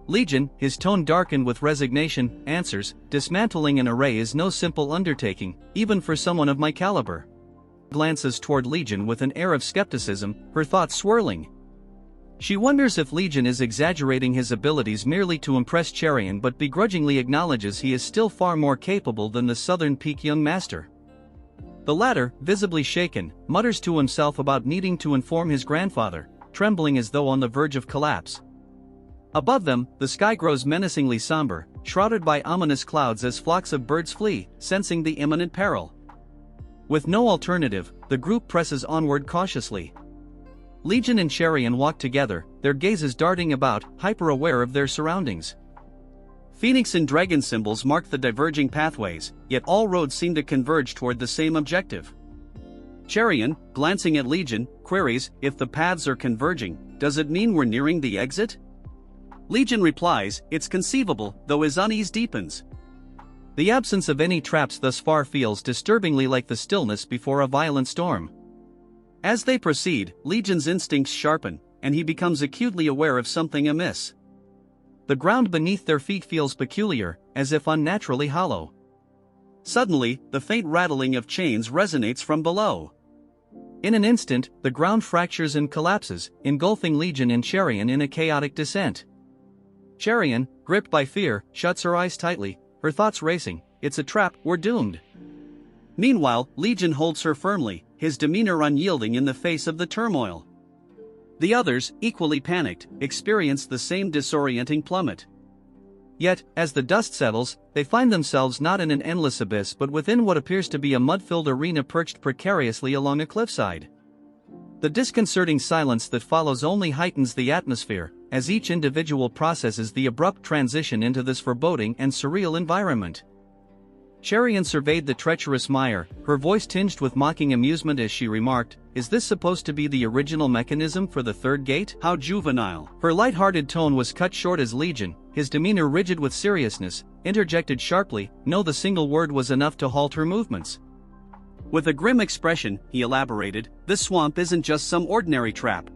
Legion, his tone darkened with resignation, answers, dismantling an array is no simple undertaking, even for someone of my caliber. Glances toward Legion with an air of skepticism, her thoughts swirling. She wonders if Legion is exaggerating his abilities merely to impress Cherian, but begrudgingly acknowledges he is still far more capable than the Southern Peak young master. The latter, visibly shaken, mutters to himself about needing to inform his grandfather, trembling as though on the verge of collapse. Above them, the sky grows menacingly somber, shrouded by ominous clouds as flocks of birds flee, sensing the imminent peril. With no alternative, the group presses onward cautiously. Legion and Cherian walk together, their gazes darting about, hyper-aware of their surroundings. Phoenix and dragon symbols mark the diverging pathways, yet all roads seem to converge toward the same objective. Cherian, glancing at Legion, queries, if the paths are converging, does it mean we're nearing the exit? Legion replies, it's conceivable, though his unease deepens. The absence of any traps thus far feels disturbingly like the stillness before a violent storm. As they proceed, Legion's instincts sharpen, and he becomes acutely aware of something amiss. The ground beneath their feet feels peculiar, as if unnaturally hollow. Suddenly, the faint rattling of chains resonates from below. In an instant, the ground fractures and collapses, engulfing Legion and Cherian in a chaotic descent. Cherian, gripped by fear, shuts her eyes tightly, her thoughts racing, it's a trap, we're doomed. Meanwhile, Legion holds her firmly, his demeanor unyielding in the face of the turmoil. The others, equally panicked, experience the same disorienting plummet. Yet, as the dust settles, they find themselves not in an endless abyss but within what appears to be a mud-filled arena perched precariously along a cliffside. The disconcerting silence that follows only heightens the atmosphere, as each individual processes the abrupt transition into this foreboding and surreal environment. Cherian surveyed the treacherous mire, her voice tinged with mocking amusement as she remarked, is this supposed to be the original mechanism for the third gate? How juvenile. Her light-hearted tone was cut short as Legion, his demeanor rigid with seriousness, interjected sharply, no, the single word was enough to halt her movements. With a grim expression, he elaborated, this swamp isn't just some ordinary trap.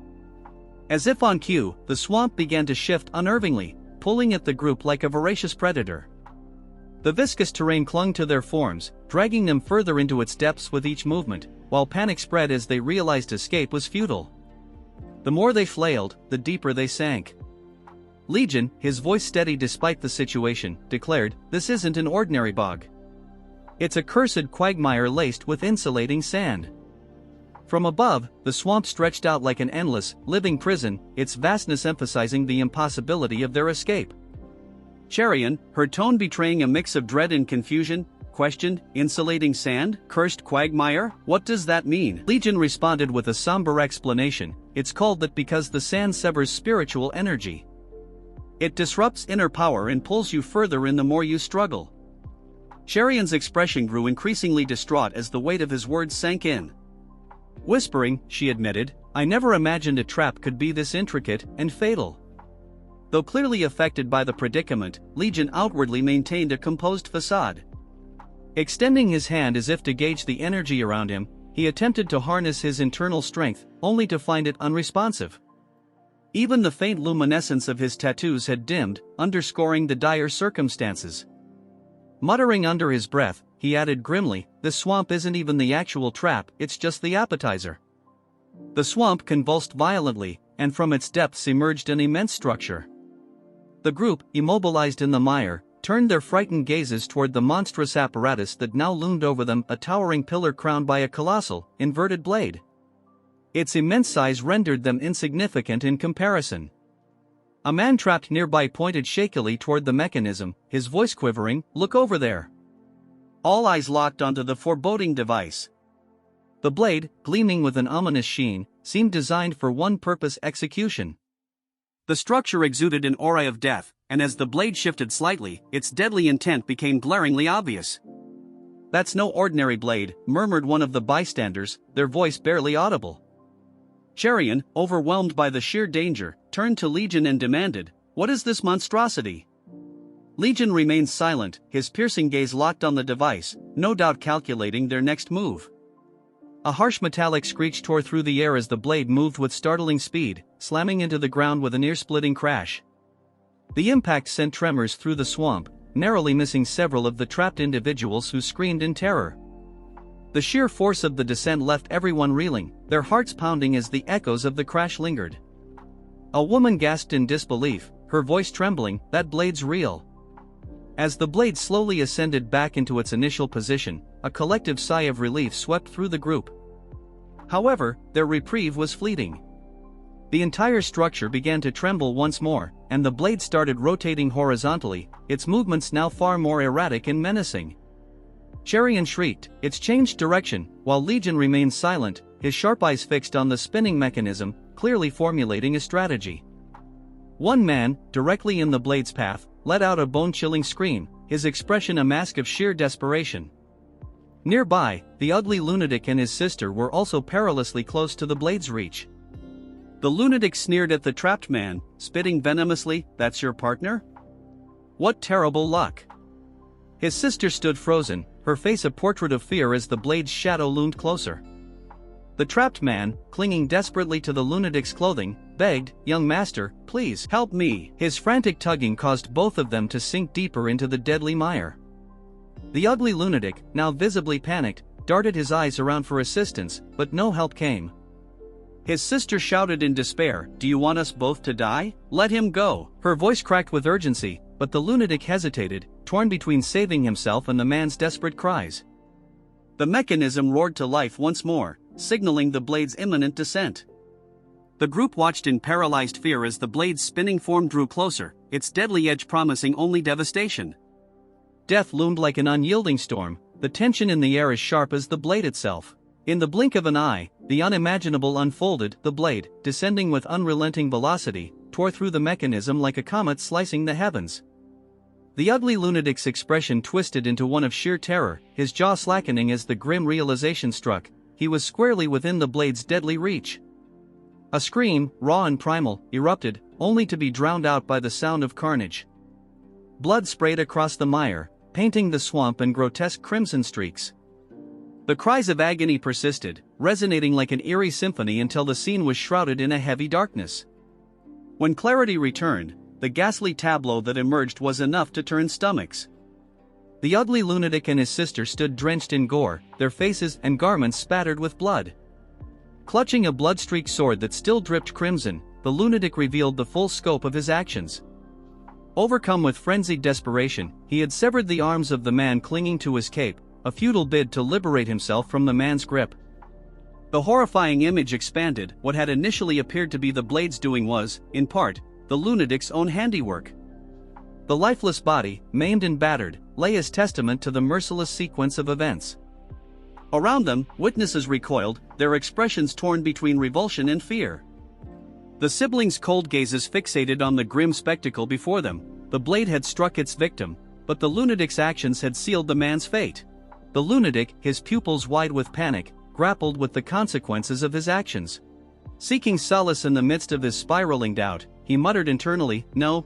As if on cue, the swamp began to shift unnervingly, pulling at the group like a voracious predator. The viscous terrain clung to their forms, dragging them further into its depths with each movement, while panic spread as they realized escape was futile. The more they flailed, the deeper they sank. Legion, his voice steady despite the situation, declared, this isn't an ordinary bog. It's a cursed quagmire laced with insulating sand. From above, the swamp stretched out like an endless, living prison, its vastness emphasizing the impossibility of their escape. Cherian, her tone betraying a mix of dread and confusion, questioned, insulating sand, cursed quagmire, what does that mean? Legion responded with a somber explanation, it's called that because the sand severs spiritual energy. It disrupts inner power and pulls you further in the more you struggle. Cherian's expression grew increasingly distraught as the weight of his words sank in. Whispering, she admitted, I never imagined a trap could be this intricate and fatal. Though clearly affected by the predicament, Legion outwardly maintained a composed facade. Extending his hand as if to gauge the energy around him, he attempted to harness his internal strength, only to find it unresponsive. Even the faint luminescence of his tattoos had dimmed, underscoring the dire circumstances. Muttering under his breath, he added grimly, this swamp isn't even the actual trap, it's just the appetizer. The swamp convulsed violently, and from its depths emerged an immense structure. The group, immobilized in the mire, turned their frightened gazes toward the monstrous apparatus that now loomed over them, a towering pillar crowned by a colossal, inverted blade. Its immense size rendered them insignificant in comparison. A man trapped nearby pointed shakily toward the mechanism, his voice quivering, "Look over there." All eyes locked onto the foreboding device. The blade, gleaming with an ominous sheen, seemed designed for one purpose: execution. The structure exuded an aura of death, and as the blade shifted slightly, its deadly intent became glaringly obvious. "That's no ordinary blade," murmured one of the bystanders, their voice barely audible. Cherian, overwhelmed by the sheer danger, turned to Legion and demanded, "What is this monstrosity?" Legion remained silent, his piercing gaze locked on the device, no doubt calculating their next move. A harsh metallic screech tore through the air as the blade moved with startling speed, slamming into the ground with an ear-splitting crash. The impact sent tremors through the swamp, narrowly missing several of the trapped individuals who screamed in terror. The sheer force of the descent left everyone reeling, their hearts pounding as the echoes of the crash lingered. A woman gasped in disbelief, her voice trembling, "That blade's real." As the blade slowly ascended back into its initial position, a collective sigh of relief swept through the group. However, their reprieve was fleeting. The entire structure began to tremble once more, and the blade started rotating horizontally, its movements now far more erratic and menacing. Cherian shrieked, "It's changed direction," while Legion remained silent, his sharp eyes fixed on the spinning mechanism, clearly formulating a strategy. One man, directly in the blade's path, let out a bone-chilling scream, his expression a mask of sheer desperation. Nearby, the ugly lunatic and his sister were also perilously close to the blade's reach. The lunatic sneered at the trapped man, spitting venomously, "That's your partner? What terrible luck." His sister stood frozen, her face a portrait of fear as the blade's shadow loomed closer. The trapped man, clinging desperately to the lunatic's clothing, begged, "Young master, please help me." His frantic tugging caused both of them to sink deeper into the deadly mire. The ugly lunatic, now visibly panicked, darted his eyes around for assistance, but no help came. His sister shouted in despair, "Do you want us both to die? Let him go." Her voice cracked with urgency, but the lunatic hesitated, torn between saving himself and the man's desperate cries. The mechanism roared to life once more, signaling the blade's imminent descent. The group watched in paralyzed fear as the blade's spinning form drew closer, its deadly edge promising only devastation. Death loomed like an unyielding storm, the tension in the air as sharp as the blade itself. In the blink of an eye, the unimaginable unfolded, the blade, descending with unrelenting velocity, tore through the mechanism like a comet slicing the heavens. The ugly lunatic's expression twisted into one of sheer terror, his jaw slackening as the grim realization struck, he was squarely within the blade's deadly reach. A scream, raw and primal, erupted, only to be drowned out by the sound of carnage. Blood sprayed across the mire, painting the swamp in grotesque crimson streaks. The cries of agony persisted, resonating like an eerie symphony until the scene was shrouded in a heavy darkness. When clarity returned, the ghastly tableau that emerged was enough to turn stomachs. The ugly lunatic and his sister stood drenched in gore, their faces and garments spattered with blood. Clutching a blood-streaked sword that still dripped crimson, the lunatic revealed the full scope of his actions. Overcome with frenzied desperation, he had severed the arms of the man clinging to his cape, a futile bid to liberate himself from the man's grip. The horrifying image expanded. What had initially appeared to be the blade's doing was, in part, the lunatic's own handiwork. The lifeless body, maimed and battered, lay as testament to the merciless sequence of events. Around them, witnesses recoiled, their expressions torn between revulsion and fear. The siblings' cold gazes fixated on the grim spectacle before them. The blade had struck its victim, but the lunatic's actions had sealed the man's fate. The lunatic, his pupils wide with panic, grappled with the consequences of his actions. Seeking solace in the midst of his spiraling doubt, he muttered internally, No,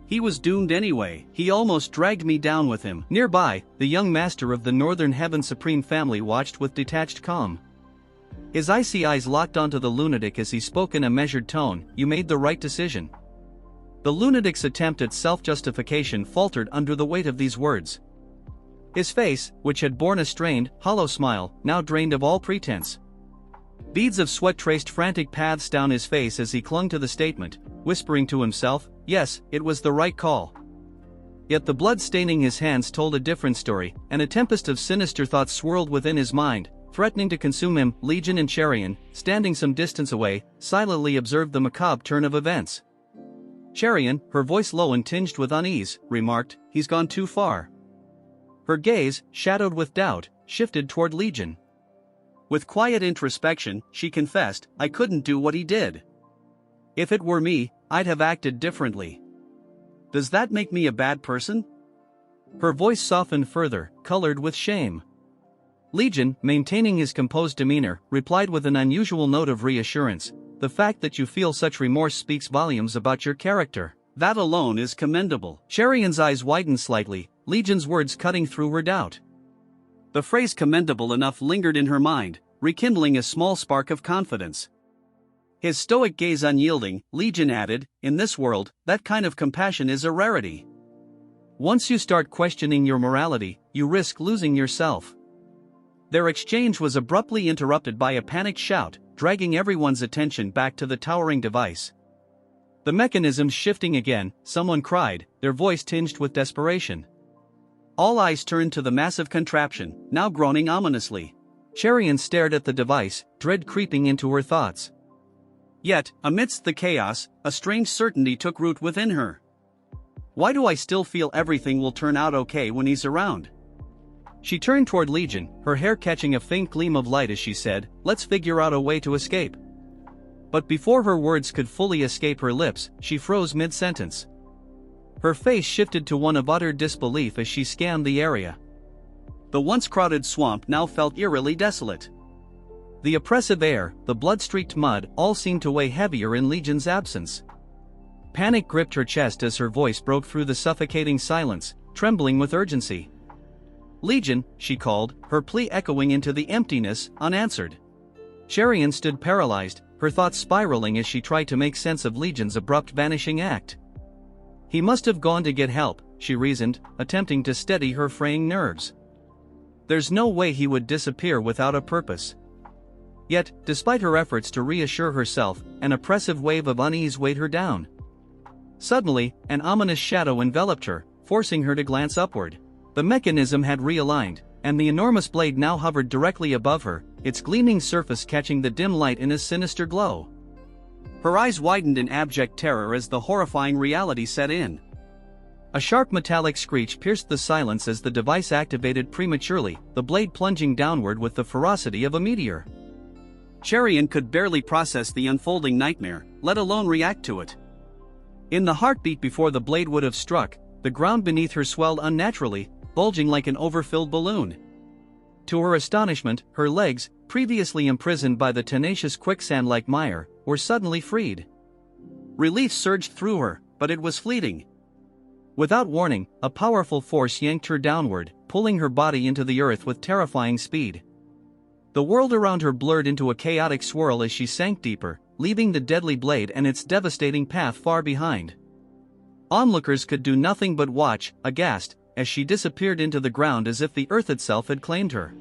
he was doomed anyway. He almost dragged me down with him." Nearby, the young master of the Northern Heaven Supreme family watched with detached calm. His icy eyes locked onto the lunatic as he spoke in a measured tone, "You made the right decision." The lunatic's attempt at self-justification faltered under the weight of these words. His face, which had borne a strained, hollow smile, now drained of all pretense. Beads of sweat traced frantic paths down his face as he clung to the statement, whispering to himself, "Yes, it was the right call." Yet the blood staining his hands told a different story, and a tempest of sinister thoughts swirled within his mind, threatening to consume him. Legion and Cherian, standing some distance away, silently observed the macabre turn of events. Cherian, her voice low and tinged with unease, remarked, "He's gone too far." Her gaze, shadowed with doubt, shifted toward Legion. With quiet introspection, she confessed, "I couldn't do what he did. If it were me, I'd have acted differently. Does that make me a bad person?" Her voice softened further, colored with shame. Legion, maintaining his composed demeanor, replied with an unusual note of reassurance, "The fact that you feel such remorse speaks volumes about your character. That alone is commendable." Cherian's eyes widened slightly, Legion's words cutting through her doubt. The phrase commendable enough lingered in her mind, rekindling a small spark of confidence. His stoic gaze unyielding, Legion added, "In this world, that kind of compassion is a rarity. Once you start questioning your morality, you risk losing yourself." Their exchange was abruptly interrupted by a panicked shout, dragging everyone's attention back to the towering device. The mechanisms shifting again, someone cried, their voice tinged with desperation. All eyes turned to the massive contraption, now groaning ominously. Cherian stared at the device, dread creeping into her thoughts. Yet, amidst the chaos, a strange certainty took root within her. Why do I still feel everything will turn out okay when he's around? She turned toward Legion, her hair catching a faint gleam of light as she said, "Let's figure out a way to escape." But before her words could fully escape her lips, she froze mid-sentence. Her face shifted to one of utter disbelief as she scanned the area. The once crowded swamp now felt eerily desolate. The oppressive air, the blood-streaked mud, all seemed to weigh heavier in Legion's absence. Panic gripped her chest as her voice broke through the suffocating silence, trembling with urgency. "Legion," she called, her plea echoing into the emptiness, unanswered. Cherian stood paralyzed, her thoughts spiraling as she tried to make sense of Legion's abrupt vanishing act. He must have gone to get help, she reasoned, attempting to steady her fraying nerves. There's no way he would disappear without a purpose. Yet, despite her efforts to reassure herself, an oppressive wave of unease weighed her down. Suddenly, an ominous shadow enveloped her, forcing her to glance upward. The mechanism had realigned, and the enormous blade now hovered directly above her, its gleaming surface catching the dim light in a sinister glow. Her eyes widened in abject terror as the horrifying reality set in. A sharp metallic screech pierced the silence as the device activated prematurely, the blade plunging downward with the ferocity of a meteor. Cherian could barely process the unfolding nightmare, let alone react to it. In the heartbeat before the blade would have struck, the ground beneath her swelled unnaturally, bulging like an overfilled balloon. To her astonishment, her legs, previously imprisoned by the tenacious quicksand-like mire, were suddenly freed. Relief surged through her, but it was fleeting. Without warning, a powerful force yanked her downward, pulling her body into the earth with terrifying speed. The world around her blurred into a chaotic swirl as she sank deeper, leaving the deadly blade and its devastating path far behind. Onlookers could do nothing but watch, aghast, as she disappeared into the ground as if the earth itself had claimed her.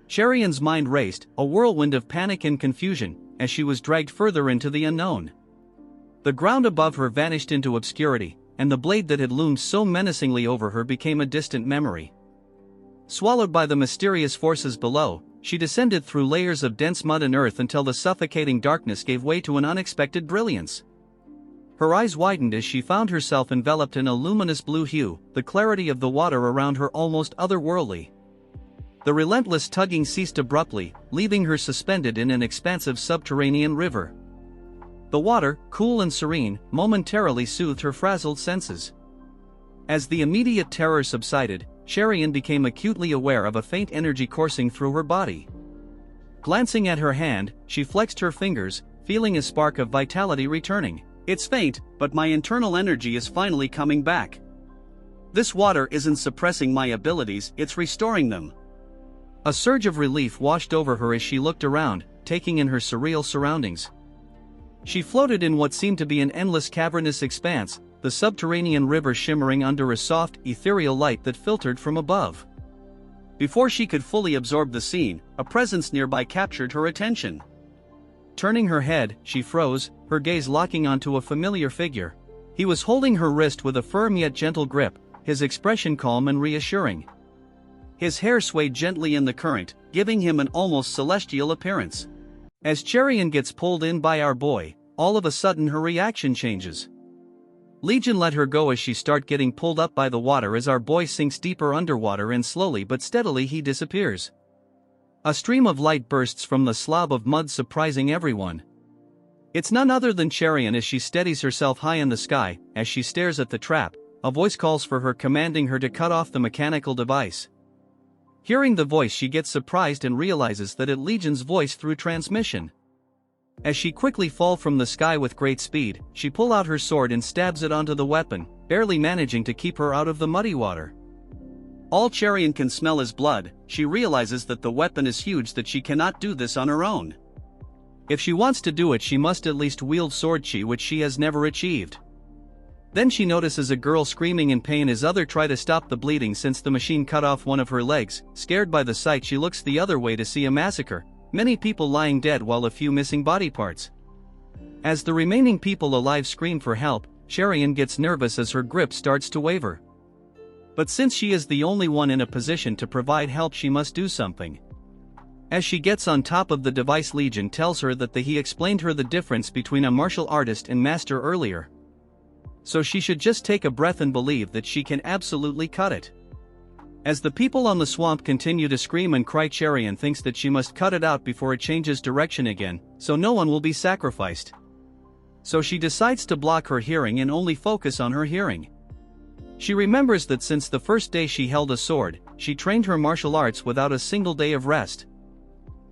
Cherian's mind raced, a whirlwind of panic and confusion, as she was dragged further into the unknown. The ground above her vanished into obscurity, and the blade that had loomed so menacingly over her became a distant memory. Swallowed by the mysterious forces below, she descended through layers of dense mud and earth until the suffocating darkness gave way to an unexpected brilliance. Her eyes widened as she found herself enveloped in a luminous blue hue, the clarity of the water around her almost otherworldly. The relentless tugging ceased abruptly, leaving her suspended in an expansive subterranean river. The water, cool and serene, momentarily soothed her frazzled senses. As the immediate terror subsided, Cherian became acutely aware of a faint energy coursing through her body. Glancing at her hand, she flexed her fingers, feeling a spark of vitality returning. "It's faint, but my internal energy is finally coming back. This water isn't suppressing my abilities, it's restoring them." A surge of relief washed over her as she looked around, taking in her surreal surroundings. She floated in what seemed to be an endless cavernous expanse, the subterranean river shimmering under a soft, ethereal light that filtered from above. Before she could fully absorb the scene, a presence nearby captured her attention. Turning her head, she froze, her gaze locking onto a familiar figure. He was holding her wrist with a firm yet gentle grip, his expression calm and reassuring. His hair swayed gently in the current, giving him an almost celestial appearance. As Cherian gets pulled in by our boy, all of a sudden her reaction changes. Legion let her go as she start getting pulled up by the water as our boy sinks deeper underwater and slowly but steadily he disappears. A stream of light bursts from the slob of mud, surprising everyone. It's none other than Cherian as she steadies herself high in the sky. As she stares at the trap, a voice calls for her, commanding her to cut off the mechanical device. Hearing the voice, she gets surprised and realizes that it's Legion's voice through transmission. As she quickly falls from the sky with great speed, she pulls out her sword and stabs it onto the weapon, barely managing to keep her out of the muddy water. All Cherian can smell is blood. She realizes that the weapon is huge, that she cannot do this on her own. If she wants to do it, she must at least wield sword chi, which she has never achieved. Then she notices a girl screaming in pain as others try to stop the bleeding since the machine cut off one of her legs. Scared by the sight, she looks the other way to see a massacre, many people lying dead while a few missing body parts. As the remaining people alive scream for help, Cherian gets nervous as her grip starts to waver. But since she is the only one in a position to provide help, she must do something. As she gets on top of the device, Legion tells her that he explained her the difference between a martial artist and master earlier. So she should just take a breath and believe that she can absolutely cut it. As the people on the swamp continue to scream and cry, Cherian thinks that she must cut it out before it changes direction again, so no one will be sacrificed. So she decides to block her hearing and only focus on her hearing. She remembers that since the first day she held a sword, she trained her martial arts without a single day of rest.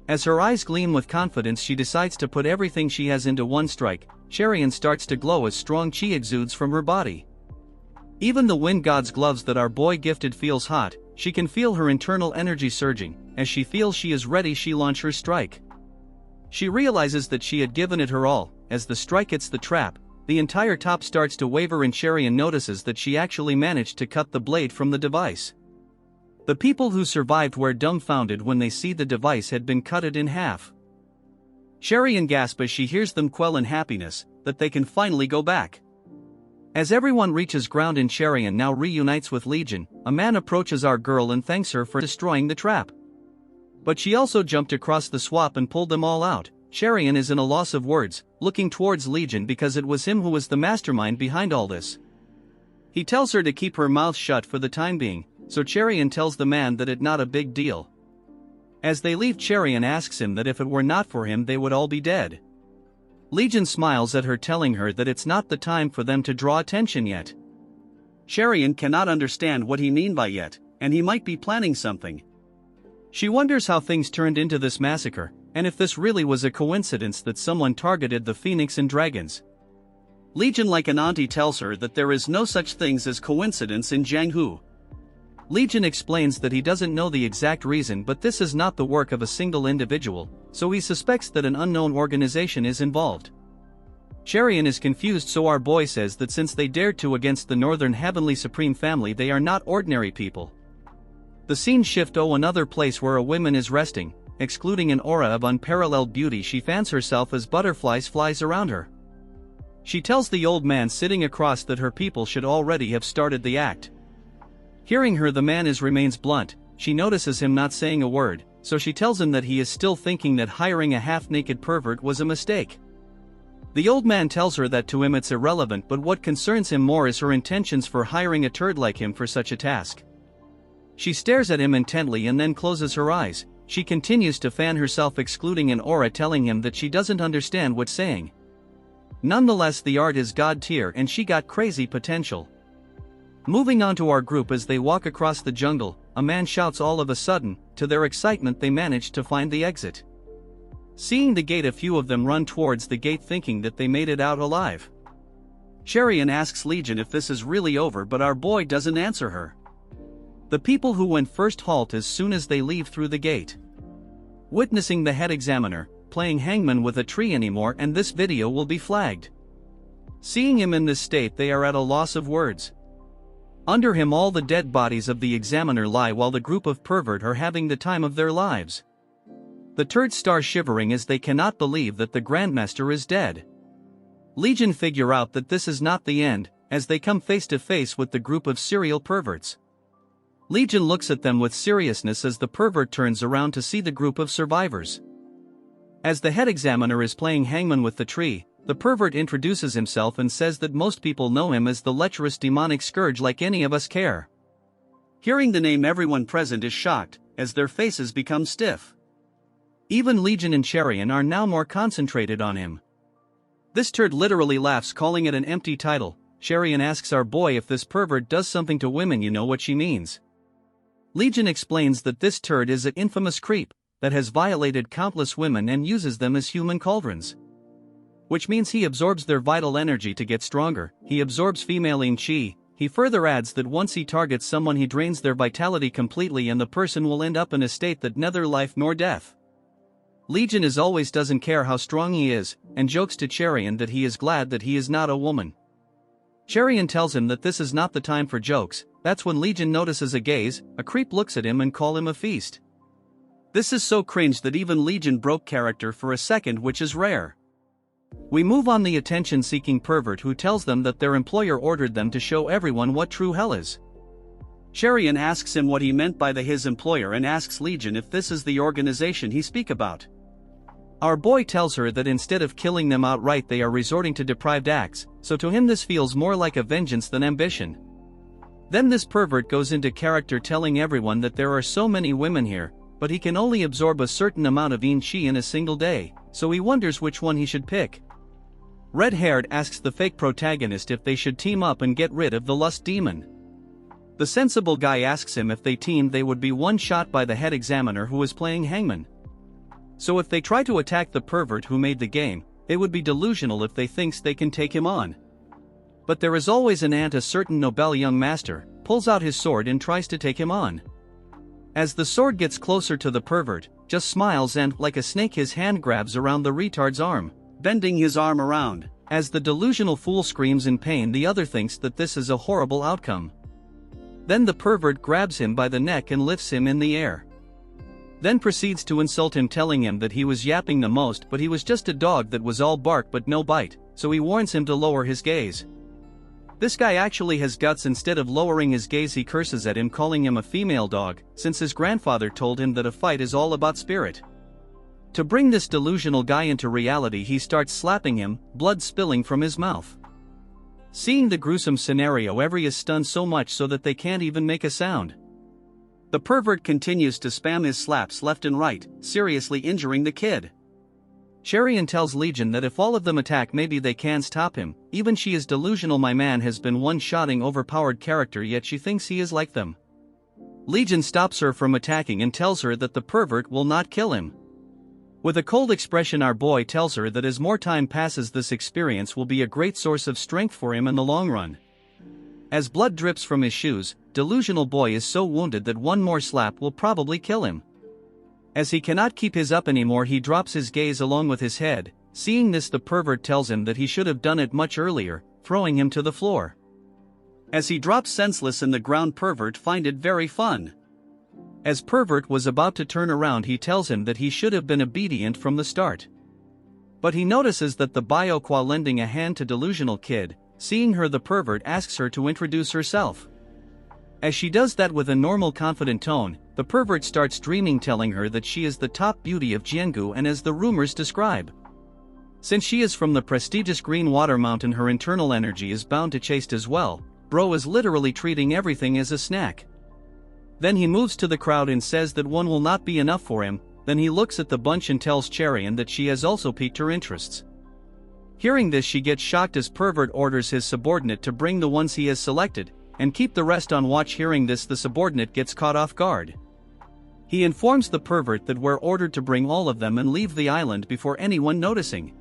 As her eyes gleam with confidence, she decides to put everything she has into one strike. Cherian starts to glow as strong chi exudes from her body. Even the wind god's gloves that our boy gifted feels hot. She can feel her internal energy surging. As she feels she is ready, she launches her strike. She realizes that she had given it her all. As the strike hits the trap, the entire top starts to waver and Cherian notices that she actually managed to cut the blade from the device. The people who survived were dumbfounded when they see the device had been cut in half. Cherian gasps as she hears them quell in happiness that they can finally go back. As everyone reaches ground and Cherian now reunites with Legion, a man approaches our girl and thanks her for destroying the trap. But she also jumped across the swamp and pulled them all out. Cherian is in a loss of words, looking towards Legion because it was him who was the mastermind behind all this. He tells her to keep her mouth shut for the time being, so Cherian tells the man that it's not a big deal. As they leave, Cherian asks him that if it were not for him they would all be dead. Legion smiles at her, telling her that it's not the time for them to draw attention yet. Cherian cannot understand what he means by yet, and he might be planning something. She wonders how things turned into this massacre, and if this really was a coincidence that someone targeted the phoenix and dragons. Legion, like an auntie, tells her that there is no such things as coincidence in Jianghu. Legion explains that he doesn't know the exact reason, but this is not the work of a single individual, so he suspects that an unknown organization is involved. Cherian is confused, so our boy says that since they dared to against the Northern Heavenly Supreme Family, they are not ordinary people. The scene shifts to another place where a woman is resting, excluding an aura of unparalleled beauty. She fans herself as butterflies flies around her. She tells the old man sitting across that her people should already have started the act. Hearing her, the man remains blunt. She notices him not saying a word, so she tells him that he is still thinking that hiring a half-naked pervert was a mistake. The old man tells her that to him it's irrelevant, but what concerns him more is her intentions for hiring a turd like him for such a task. She stares at him intently and then closes her eyes. She continues to fan herself, excluding an aura telling him that she doesn't understand what's saying. Nonetheless, the art is god tier and she got crazy potential. Moving on to our group, as they walk across the jungle, a man shouts all of a sudden. To their excitement, they manage to find the exit. Seeing the gate, a few of them run towards the gate thinking that they made it out alive. Cherian asks Legion if this is really over, but our boy doesn't answer her. The people who went first halt as soon as they leave through the gate. Witnessing the head examiner playing hangman with a tree anymore, and this video will be flagged. Seeing him in this state, they are at a loss of words. Under him, all the dead bodies of the examiner lie while the group of pervert are having the time of their lives. The turds start shivering as they cannot believe that the Grandmaster is dead. Legion figure out that this is not the end, as they come face to face with the group of serial perverts. Legion looks at them with seriousness as the pervert turns around to see the group of survivors. As the head examiner is playing hangman with the tree, The pervert introduces himself and says that most people know him as the lecherous demonic scourge like any of us care. Hearing the name, everyone present is shocked, as their faces become stiff. Even Legion and Cherian are now more concentrated on him. This turd literally laughs, calling it an empty title. Cherian asks our boy if this pervert does something to women, you know what she means. Legion explains that this turd is an infamous creep that has violated countless women and uses them as human cauldrons. Which means he absorbs their vital energy to get stronger. He absorbs female chi. He further adds that once he targets someone, he drains their vitality completely and the person will end up in a state that neither life nor death. Legion as always doesn't care how strong he is, and jokes to Cherian that he is glad that he is not a woman. Cherian tells him that this is not the time for jokes. That's when Legion notices a gaze. A creep looks at him and call him a feast. This is so cringe that even Legion broke character for a second, which is rare. We move on the attention-seeking pervert who tells them that their employer ordered them to show everyone what true hell is. Cherian asks him what he meant by his employer and asks Legion if this is the organization he speak about. Our boy tells her that instead of killing them outright they are resorting to deprived acts, so to him this feels more like a vengeance than ambition. Then this pervert goes into character telling everyone that there are so many women here, but he can only absorb a certain amount of chi in a single day, so he wonders which one he should pick. Red-haired asks the fake protagonist if they should team up and get rid of the lust demon. The sensible guy asks him if they teamed they would be one shot by the head examiner who is playing hangman. So if they try to attack the pervert who made the game, they would be delusional if they thinks they can take him on. But there is always an ant. A certain Nobel young master pulls out his sword and tries to take him on. As the sword gets closer to the pervert, just smiles and, like a snake, his hand grabs around the retard's arm, bending his arm around. As the delusional fool screams in pain, the other thinks that this is a horrible outcome. Then the pervert grabs him by the neck and lifts him in the air. Then proceeds to insult him, telling him that he was yapping the most but he was just a dog that was all bark but no bite, so he warns him to lower his gaze. This guy actually has guts. Instead of lowering his gaze he curses at him, calling him a female dog, since his grandfather told him that a fight is all about spirit. To bring this delusional guy into reality he starts slapping him, blood spilling from his mouth. Seeing the gruesome scenario, everyone is stunned so much so that they can't even make a sound. The pervert continues to spam his slaps left and right, seriously injuring the kid. Cherian tells Legion that if all of them attack maybe they can stop him. Even she is delusional. My man has been one-shotting overpowered character, yet she thinks he is like them. Legion stops her from attacking and tells her that the pervert will not kill him. With a cold expression our boy tells her that as more time passes this experience will be a great source of strength for him in the long run. As blood drips from his shoes, delusional boy is so wounded that one more slap will probably kill him. As he cannot keep his up anymore he drops his gaze along with his head. Seeing this the pervert tells him that he should have done it much earlier, throwing him to the floor. As he drops senseless in the ground pervert find it very fun. As pervert was about to turn around he tells him that he should have been obedient from the start. But he notices that the Bioqua lending a hand to delusional kid. Seeing her the pervert asks her to introduce herself. As she does that with a normal confident tone, the pervert starts dreaming, telling her that she is the top beauty of Jiangu and as the rumors describe. Since she is from the prestigious Green Water Mountain her internal energy is bound to chaste as well. Bro is literally treating everything as a snack. Then he moves to the crowd and says that one will not be enough for him. Then he looks at the bunch and tells Cherian that she has also piqued her interests. Hearing this she gets shocked as pervert orders his subordinate to bring the ones he has selected, and keep the rest on watch. Hearing this the subordinate gets caught off guard. He informs the pervert that we're ordered to bring all of them and leave the island before anyone noticing.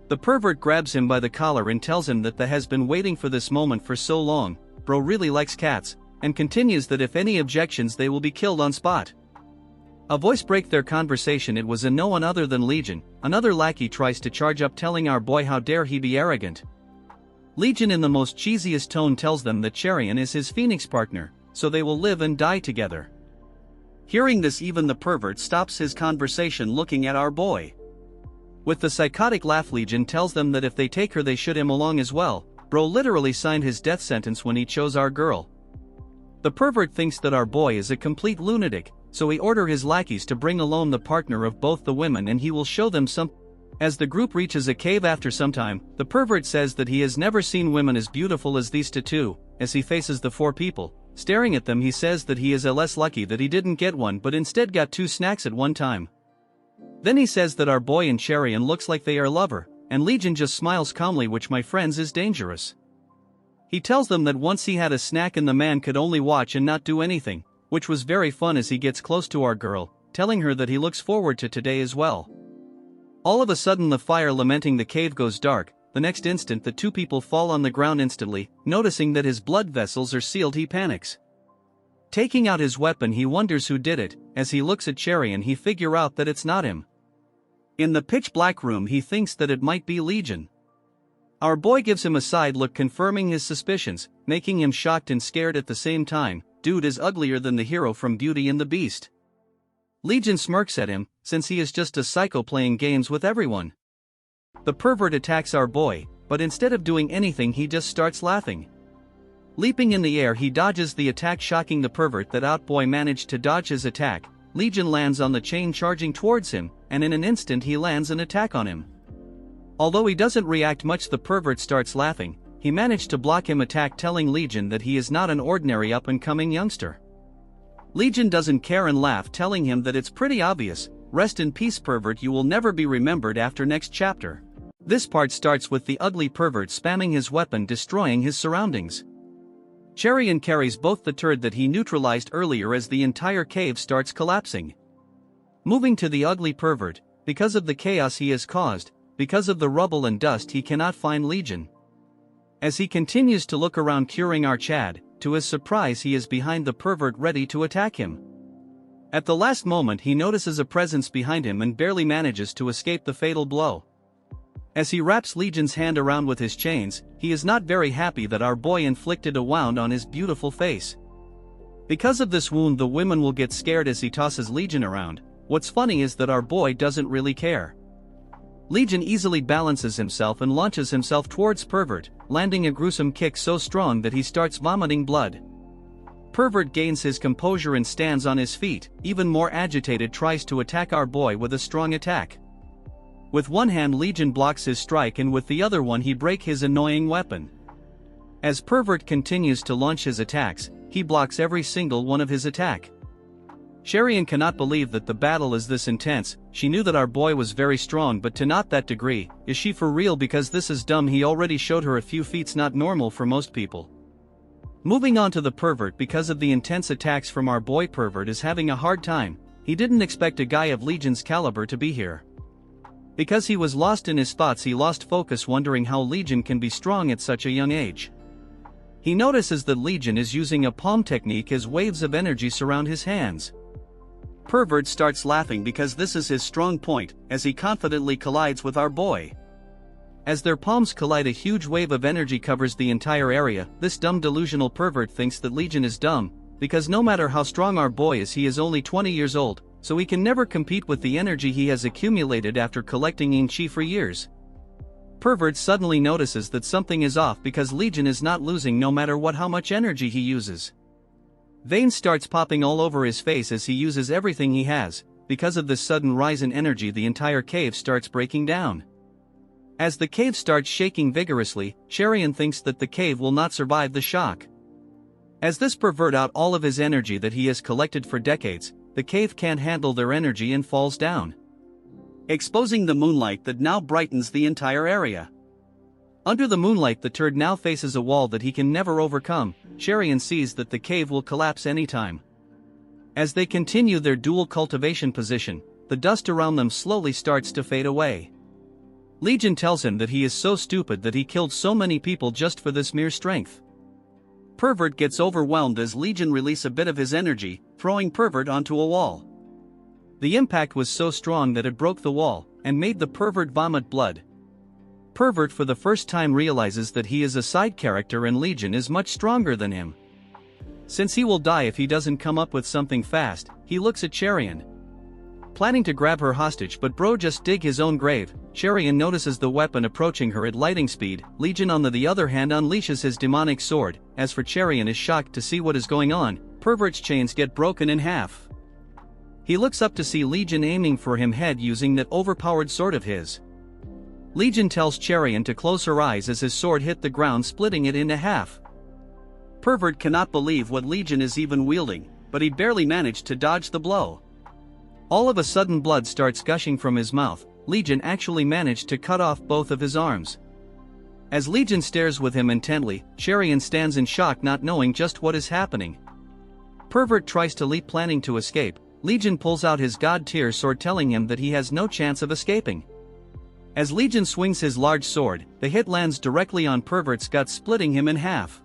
The pervert grabs him by the collar and tells him that has been waiting for this moment for so long. Bro really likes cats, and continues that if any objections they will be killed on spot. A voice break their conversation. It was no one other than Legion. Another lackey tries to charge up, telling our boy how dare he be arrogant. Legion in the most cheesiest tone tells them that Cherian is his phoenix partner, so they will live and die together. Hearing this even the pervert stops his conversation looking at our boy. With the psychotic laugh Legion tells them that if they take her they should him along as well. Bro literally signed his death sentence when he chose our girl. The pervert thinks that our boy is a complete lunatic, so he orders his lackeys to bring alone the partner of both the women and he will show them some. As the group reaches a cave after some time, the pervert says that he has never seen women as beautiful as these two. As he faces the 4 people, staring at them, he says that he is less lucky that he didn't get one but instead got 2 snacks at one time. Then he says that our boy and Cherian looks like they are lover, and Legion just smiles calmly, which my friends is dangerous. He tells them that once he had a snack and the man could only watch and not do anything, which was very fun as he gets close to our girl, telling her that he looks forward to today as well. All of a sudden the fire lamenting the cave goes dark. The next instant the 2 people fall on the ground instantly. Noticing that his blood vessels are sealed, he panics. Taking out his weapon, he wonders who did it. As he looks at Cherian, he figure out that it's not him. In the pitch black room, he thinks that it might be Legion. Our boy gives him a side look confirming his suspicions, making him shocked and scared at the same time. Dude is uglier than the hero from Beauty and the Beast. Legion smirks at him, since he is just a psycho playing games with everyone. The pervert attacks our boy, but instead of doing anything he just starts laughing. Leaping in the air, he dodges the attack, shocking the pervert that our boy managed to dodge his attack. Legion lands on the chain charging towards him, and in an instant he lands an attack on him. Although he doesn't react much, the pervert starts laughing. He managed to block him attack, telling Legion that he is not an ordinary up-and-coming youngster. Legion doesn't care and laugh, telling him that it's pretty obvious. Rest in peace, pervert, you will never be remembered after next chapter. This part starts with the ugly pervert spamming his weapon, destroying his surroundings. Cherian carries both the turd that he neutralized earlier as the entire cave starts collapsing. Moving to the ugly pervert, because of the chaos he has caused, because of the rubble and dust, he cannot find Legion. As he continues to look around, curing our Chad, to his surprise he is behind the pervert ready to attack him. At the last moment he notices a presence behind him and barely manages to escape the fatal blow. As he wraps Legion's hand around with his chains, he is not very happy that our boy inflicted a wound on his beautiful face. Because of this wound, the women will get scared as he tosses Legion around. What's funny is that our boy doesn't really care. Legion easily balances himself and launches himself towards pervert, landing a gruesome kick so strong that he starts vomiting blood. Pervert gains his composure and stands on his feet, even more agitated, tries to attack our boy with a strong attack. With one hand Legion blocks his strike and with the other one he breaks his annoying weapon. As pervert continues to launch his attacks, he blocks every single one of his attack. Cherian cannot believe that the battle is this intense. She knew that our boy was very strong, but to not that degree. Is she for real? Because this is dumb. He already showed her a few feats not normal for most people. Moving on to the pervert, because of the intense attacks from our boy, pervert is having a hard time. He didn't expect a guy of Legion's caliber to be here. Because he was lost in his thoughts, he lost focus, wondering how Legion can be strong at such a young age. He notices that Legion is using a palm technique as waves of energy surround his hands. Pervert starts laughing because this is his strong point, as he confidently collides with our boy. As their palms collide, a huge wave of energy covers the entire area. This dumb delusional pervert thinks that Legion is dumb, because no matter how strong our boy is, he is only 20 years old, so he can never compete with the energy he has accumulated after collecting yin chi for years. Pervert suddenly notices that something is off because Legion is not losing no matter how much energy he uses. Veins starts popping all over his face as he uses everything he has. Because of this sudden rise in energy, the entire cave starts breaking down. As the cave starts shaking vigorously, Cherian thinks that the cave will not survive the shock. As this pervert out all of his energy that he has collected for decades, the cave can't handle their energy and falls down, exposing the moonlight that now brightens the entire area. Under the moonlight, the turd now faces a wall that he can never overcome. Cherian sees that the cave will collapse anytime. As they continue their dual cultivation position, the dust around them slowly starts to fade away. Legion tells him that he is so stupid that he killed so many people just for this mere strength. Pervert gets overwhelmed as Legion release a bit of his energy, throwing pervert onto a wall. The impact was so strong that it broke the wall, and made the pervert vomit blood. Pervert for the first time realizes that he is a side character and Legion is much stronger than him. Since he will die if he doesn't come up with something fast, he looks at Cherian, planning to grab her hostage, but bro just dig his own grave. Cherian notices the weapon approaching her at lightning speed. Legion on the other hand unleashes his demonic sword. As for Cherian is shocked to see what is going on. Pervert's chains get broken in half. He looks up to see Legion aiming for him head using that overpowered sword of his. Legion tells Cherian to close her eyes as his sword hit the ground, splitting it into half. Pervert cannot believe what Legion is even wielding, but he barely managed to dodge the blow. All of a sudden blood starts gushing from his mouth. Legion actually managed to cut off both of his arms. As Legion stares with him intently, Cherian stands in shock, not knowing just what is happening. Pervert tries to leap, planning to escape. Legion pulls out his god-tier sword, telling him that he has no chance of escaping. As Legion swings his large sword, the hit lands directly on Pervert's gut, splitting him in half.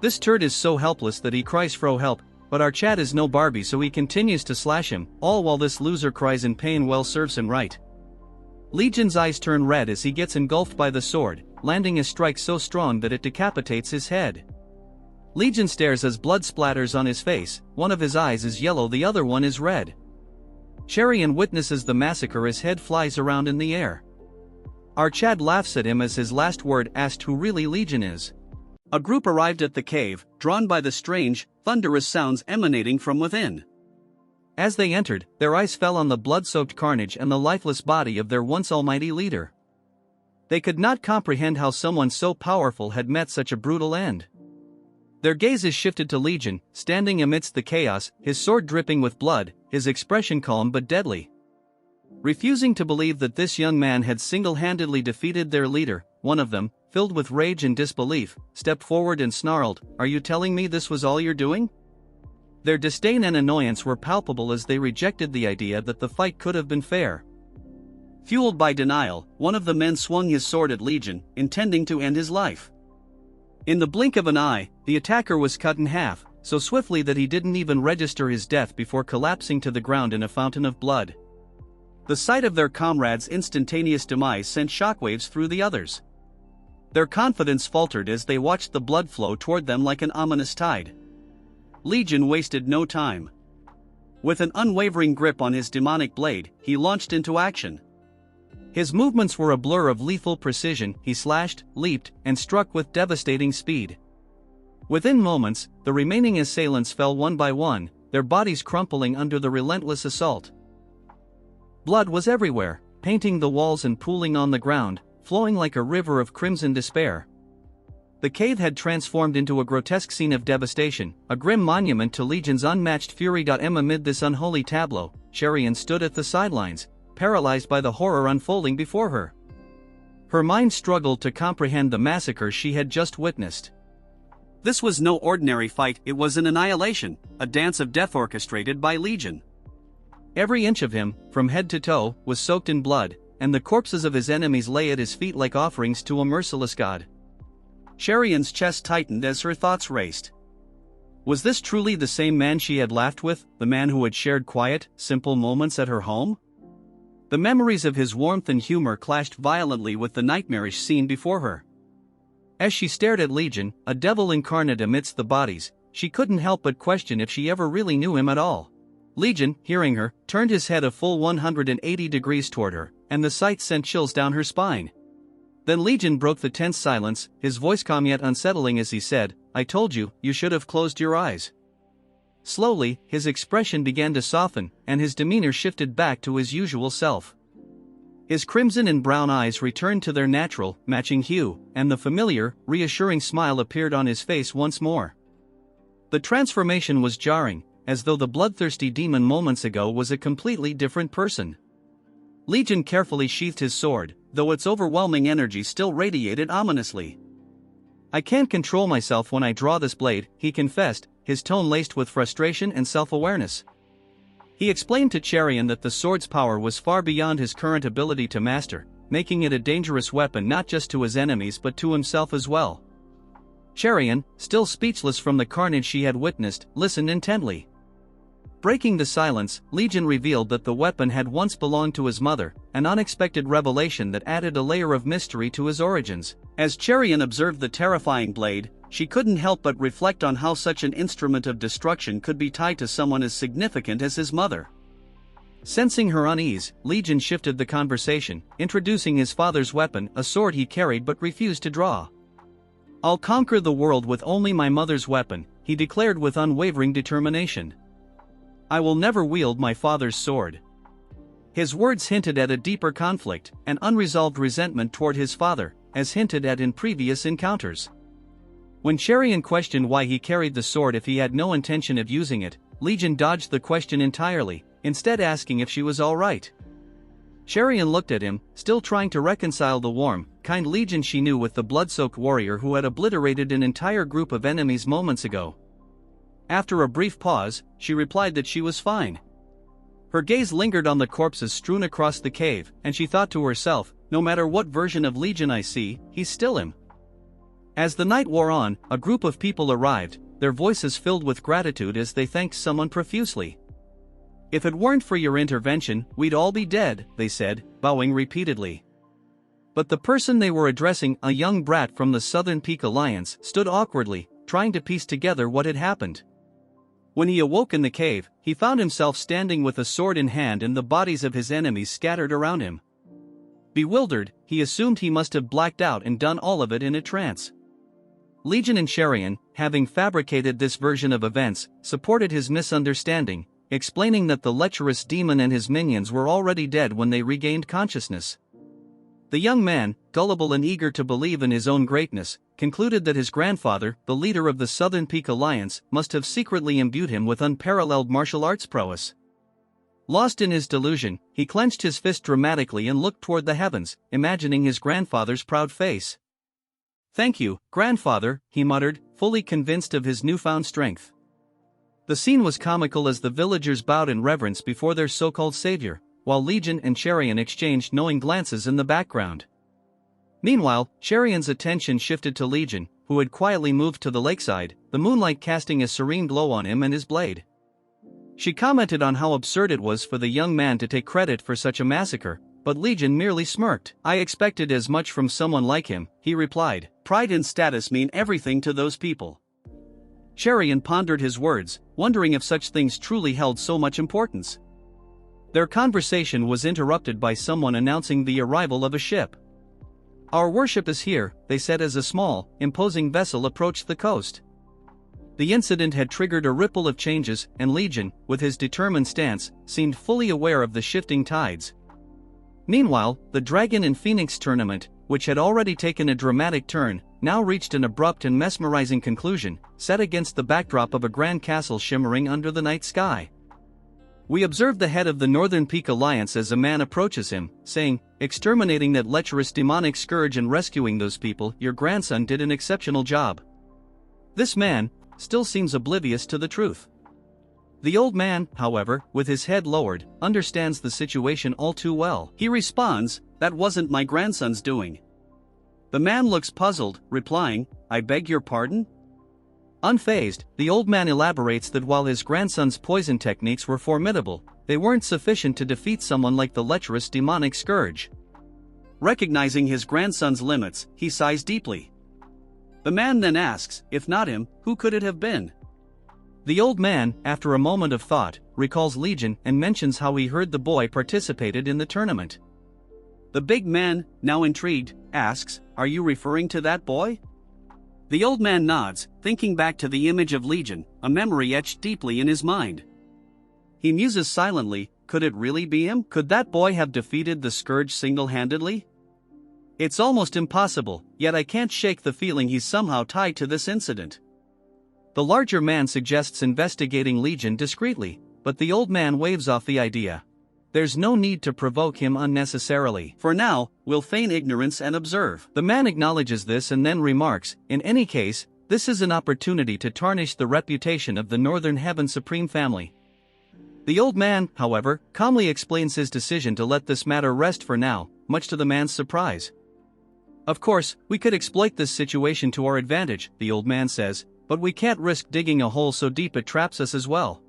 This turd is so helpless that he cries for help, but our Chad is no Barbie, so he continues to slash him, all while this loser cries in pain. Well, serves him right. Legion's eyes turn red as he gets engulfed by the sword, landing a strike so strong that it decapitates his head. Legion stares as blood splatters on his face. One of his eyes is yellow, the other one is red. Cherian witnesses the massacre. His head flies around in the air. Our Chad laughs at him as his last word asked who really Legion is. A group arrived at the cave, drawn by the strange, thunderous sounds emanating from within. As they entered, their eyes fell on the blood-soaked carnage and the lifeless body of their once almighty leader. They could not comprehend how someone so powerful had met such a brutal end. Their gazes shifted to Legion, standing amidst the chaos, his sword dripping with blood, his expression calm but deadly. Refusing to believe that this young man had single-handedly defeated their leader, one of them, filled with rage and disbelief, stepped forward and snarled, "Are you telling me this was all you're doing?" Their disdain and annoyance were palpable as they rejected the idea that the fight could have been fair. Fueled by denial, one of the men swung his sword at Legion, intending to end his life. In the blink of an eye, the attacker was cut in half, so swiftly that he didn't even register his death before collapsing to the ground in a fountain of blood. The sight of their comrade's instantaneous demise sent shockwaves through the others. Their confidence faltered as they watched the blood flow toward them like an ominous tide. Legion wasted no time. With an unwavering grip on his demonic blade, he launched into action. His movements were a blur of lethal precision. He slashed, leaped, and struck with devastating speed. Within moments, the remaining assailants fell one by one, their bodies crumpling under the relentless assault. Blood was everywhere, painting the walls and pooling on the ground, flowing like a river of crimson despair. The cave had transformed into a grotesque scene of devastation, a grim monument to Legion's unmatched fury. Amid this unholy tableau, Cherian stood at the sidelines, paralyzed by the horror unfolding before her. Her mind struggled to comprehend the massacre she had just witnessed. This was no ordinary fight, it was an annihilation, a dance of death orchestrated by Legion. Every inch of him, from head to toe, was soaked in blood, and the corpses of his enemies lay at his feet like offerings to a merciless god. Cherian's chest tightened as her thoughts raced. Was this truly the same man she had laughed with, the man who had shared quiet, simple moments at her home? The memories of his warmth and humor clashed violently with the nightmarish scene before her. As she stared at Legion, a devil incarnate amidst the bodies, she couldn't help but question if she ever really knew him at all. Legion, hearing her, turned his head a full 180 degrees toward her, and the sight sent chills down her spine. Then Legion broke the tense silence, his voice calm yet unsettling as he said, "I told you, you should have closed your eyes." Slowly, his expression began to soften, and his demeanor shifted back to his usual self. His crimson and brown eyes returned to their natural, matching hue, and the familiar, reassuring smile appeared on his face once more. The transformation was jarring, as though the bloodthirsty demon moments ago was a completely different person. Legion carefully sheathed his sword, though its overwhelming energy still radiated ominously. "I can't control myself when I draw this blade," he confessed, his tone laced with frustration and self-awareness. He explained to Cherian that the sword's power was far beyond his current ability to master, making it a dangerous weapon not just to his enemies but to himself as well. Cherian, still speechless from the carnage she had witnessed, listened intently. Breaking the silence, Legion revealed that the weapon had once belonged to his mother, an unexpected revelation that added a layer of mystery to his origins. As Cherian observed the terrifying blade, she couldn't help but reflect on how such an instrument of destruction could be tied to someone as significant as his mother. Sensing her unease, Legion shifted the conversation, introducing his father's weapon, a sword he carried but refused to draw. "I'll conquer the world with only my mother's weapon," he declared with unwavering determination. "I will never wield my father's sword." His words hinted at a deeper conflict, an unresolved resentment toward his father, as hinted at in previous encounters. When Cherian questioned why he carried the sword if he had no intention of using it, Legion dodged the question entirely, instead asking if she was alright. Cherian looked at him, still trying to reconcile the warm, kind Legion she knew with the blood-soaked warrior who had obliterated an entire group of enemies moments ago. After a brief pause, she replied that she was fine. Her gaze lingered on the corpses strewn across the cave, and she thought to herself, no matter what version of Legion I see, he's still him. As the night wore on, a group of people arrived, their voices filled with gratitude as they thanked someone profusely. "If it weren't for your intervention, we'd all be dead," they said, bowing repeatedly. But the person they were addressing, a young brat from the Southern Peak Alliance, stood awkwardly, trying to piece together what had happened. When he awoke in the cave, he found himself standing with a sword in hand and the bodies of his enemies scattered around him. Bewildered, he assumed he must have blacked out and done all of it in a trance. Legion and Cherian, having fabricated this version of events, supported his misunderstanding, explaining that the lecherous demon and his minions were already dead when they regained consciousness. The young man, gullible and eager to believe in his own greatness, concluded that his grandfather, the leader of the Southern Peak Alliance, must have secretly imbued him with unparalleled martial arts prowess. Lost in his delusion, he clenched his fist dramatically and looked toward the heavens, imagining his grandfather's proud face. "Thank you, grandfather," he muttered, fully convinced of his newfound strength. The scene was comical as the villagers bowed in reverence before their so-called savior, while Legion and Cherian exchanged knowing glances in the background. Meanwhile, Cherian's attention shifted to Legion, who had quietly moved to the lakeside, the moonlight casting a serene glow on him and his blade. She commented on how absurd it was for the young man to take credit for such a massacre, but Legion merely smirked. "I expected as much from someone like him," he replied. "Pride and status mean everything to those people." Cherian pondered his words, wondering if such things truly held so much importance. Their conversation was interrupted by someone announcing the arrival of a ship. "Our worship is here," they said as a small, imposing vessel approached the coast. The incident had triggered a ripple of changes, and Legion, with his determined stance, seemed fully aware of the shifting tides. Meanwhile, the Dragon and Phoenix tournament, which had already taken a dramatic turn, now reached an abrupt and mesmerizing conclusion, set against the backdrop of a grand castle shimmering under the night sky. We observe the head of the Northern Peak Alliance as a man approaches him, saying, "Exterminating that lecherous demonic scourge and rescuing those people, your grandson did an exceptional job." This man still seems oblivious to the truth. The old man, however, with his head lowered, understands the situation all too well. He responds, "That wasn't my grandson's doing." The man looks puzzled, replying, "I beg your pardon?" Unfazed, the old man elaborates that while his grandson's poison techniques were formidable, they weren't sufficient to defeat someone like the lecherous demonic scourge. Recognizing his grandson's limits, he sighs deeply. The man then asks, if not him, who could it have been? The old man, after a moment of thought, recalls Legion and mentions how he heard the boy participated in the tournament. The big man, now intrigued, asks, "Are you referring to that boy?" The old man nods, thinking back to the image of Legion, a memory etched deeply in his mind. He muses silently, could it really be him? Could that boy have defeated the scourge single-handedly? It's almost impossible, yet I can't shake the feeling he's somehow tied to this incident. The larger man suggests investigating Legion discreetly, but the old man waves off the idea. There's no need to provoke him unnecessarily. For now, we'll feign ignorance and observe. The man acknowledges this and then remarks, in any case, this is an opportunity to tarnish the reputation of the Northern Heaven Supreme family. The old man, however, calmly explains his decision to let this matter rest for now, much to the man's surprise. Of course, we could exploit this situation to our advantage, the old man says, but we can't risk digging a hole so deep it traps us as well.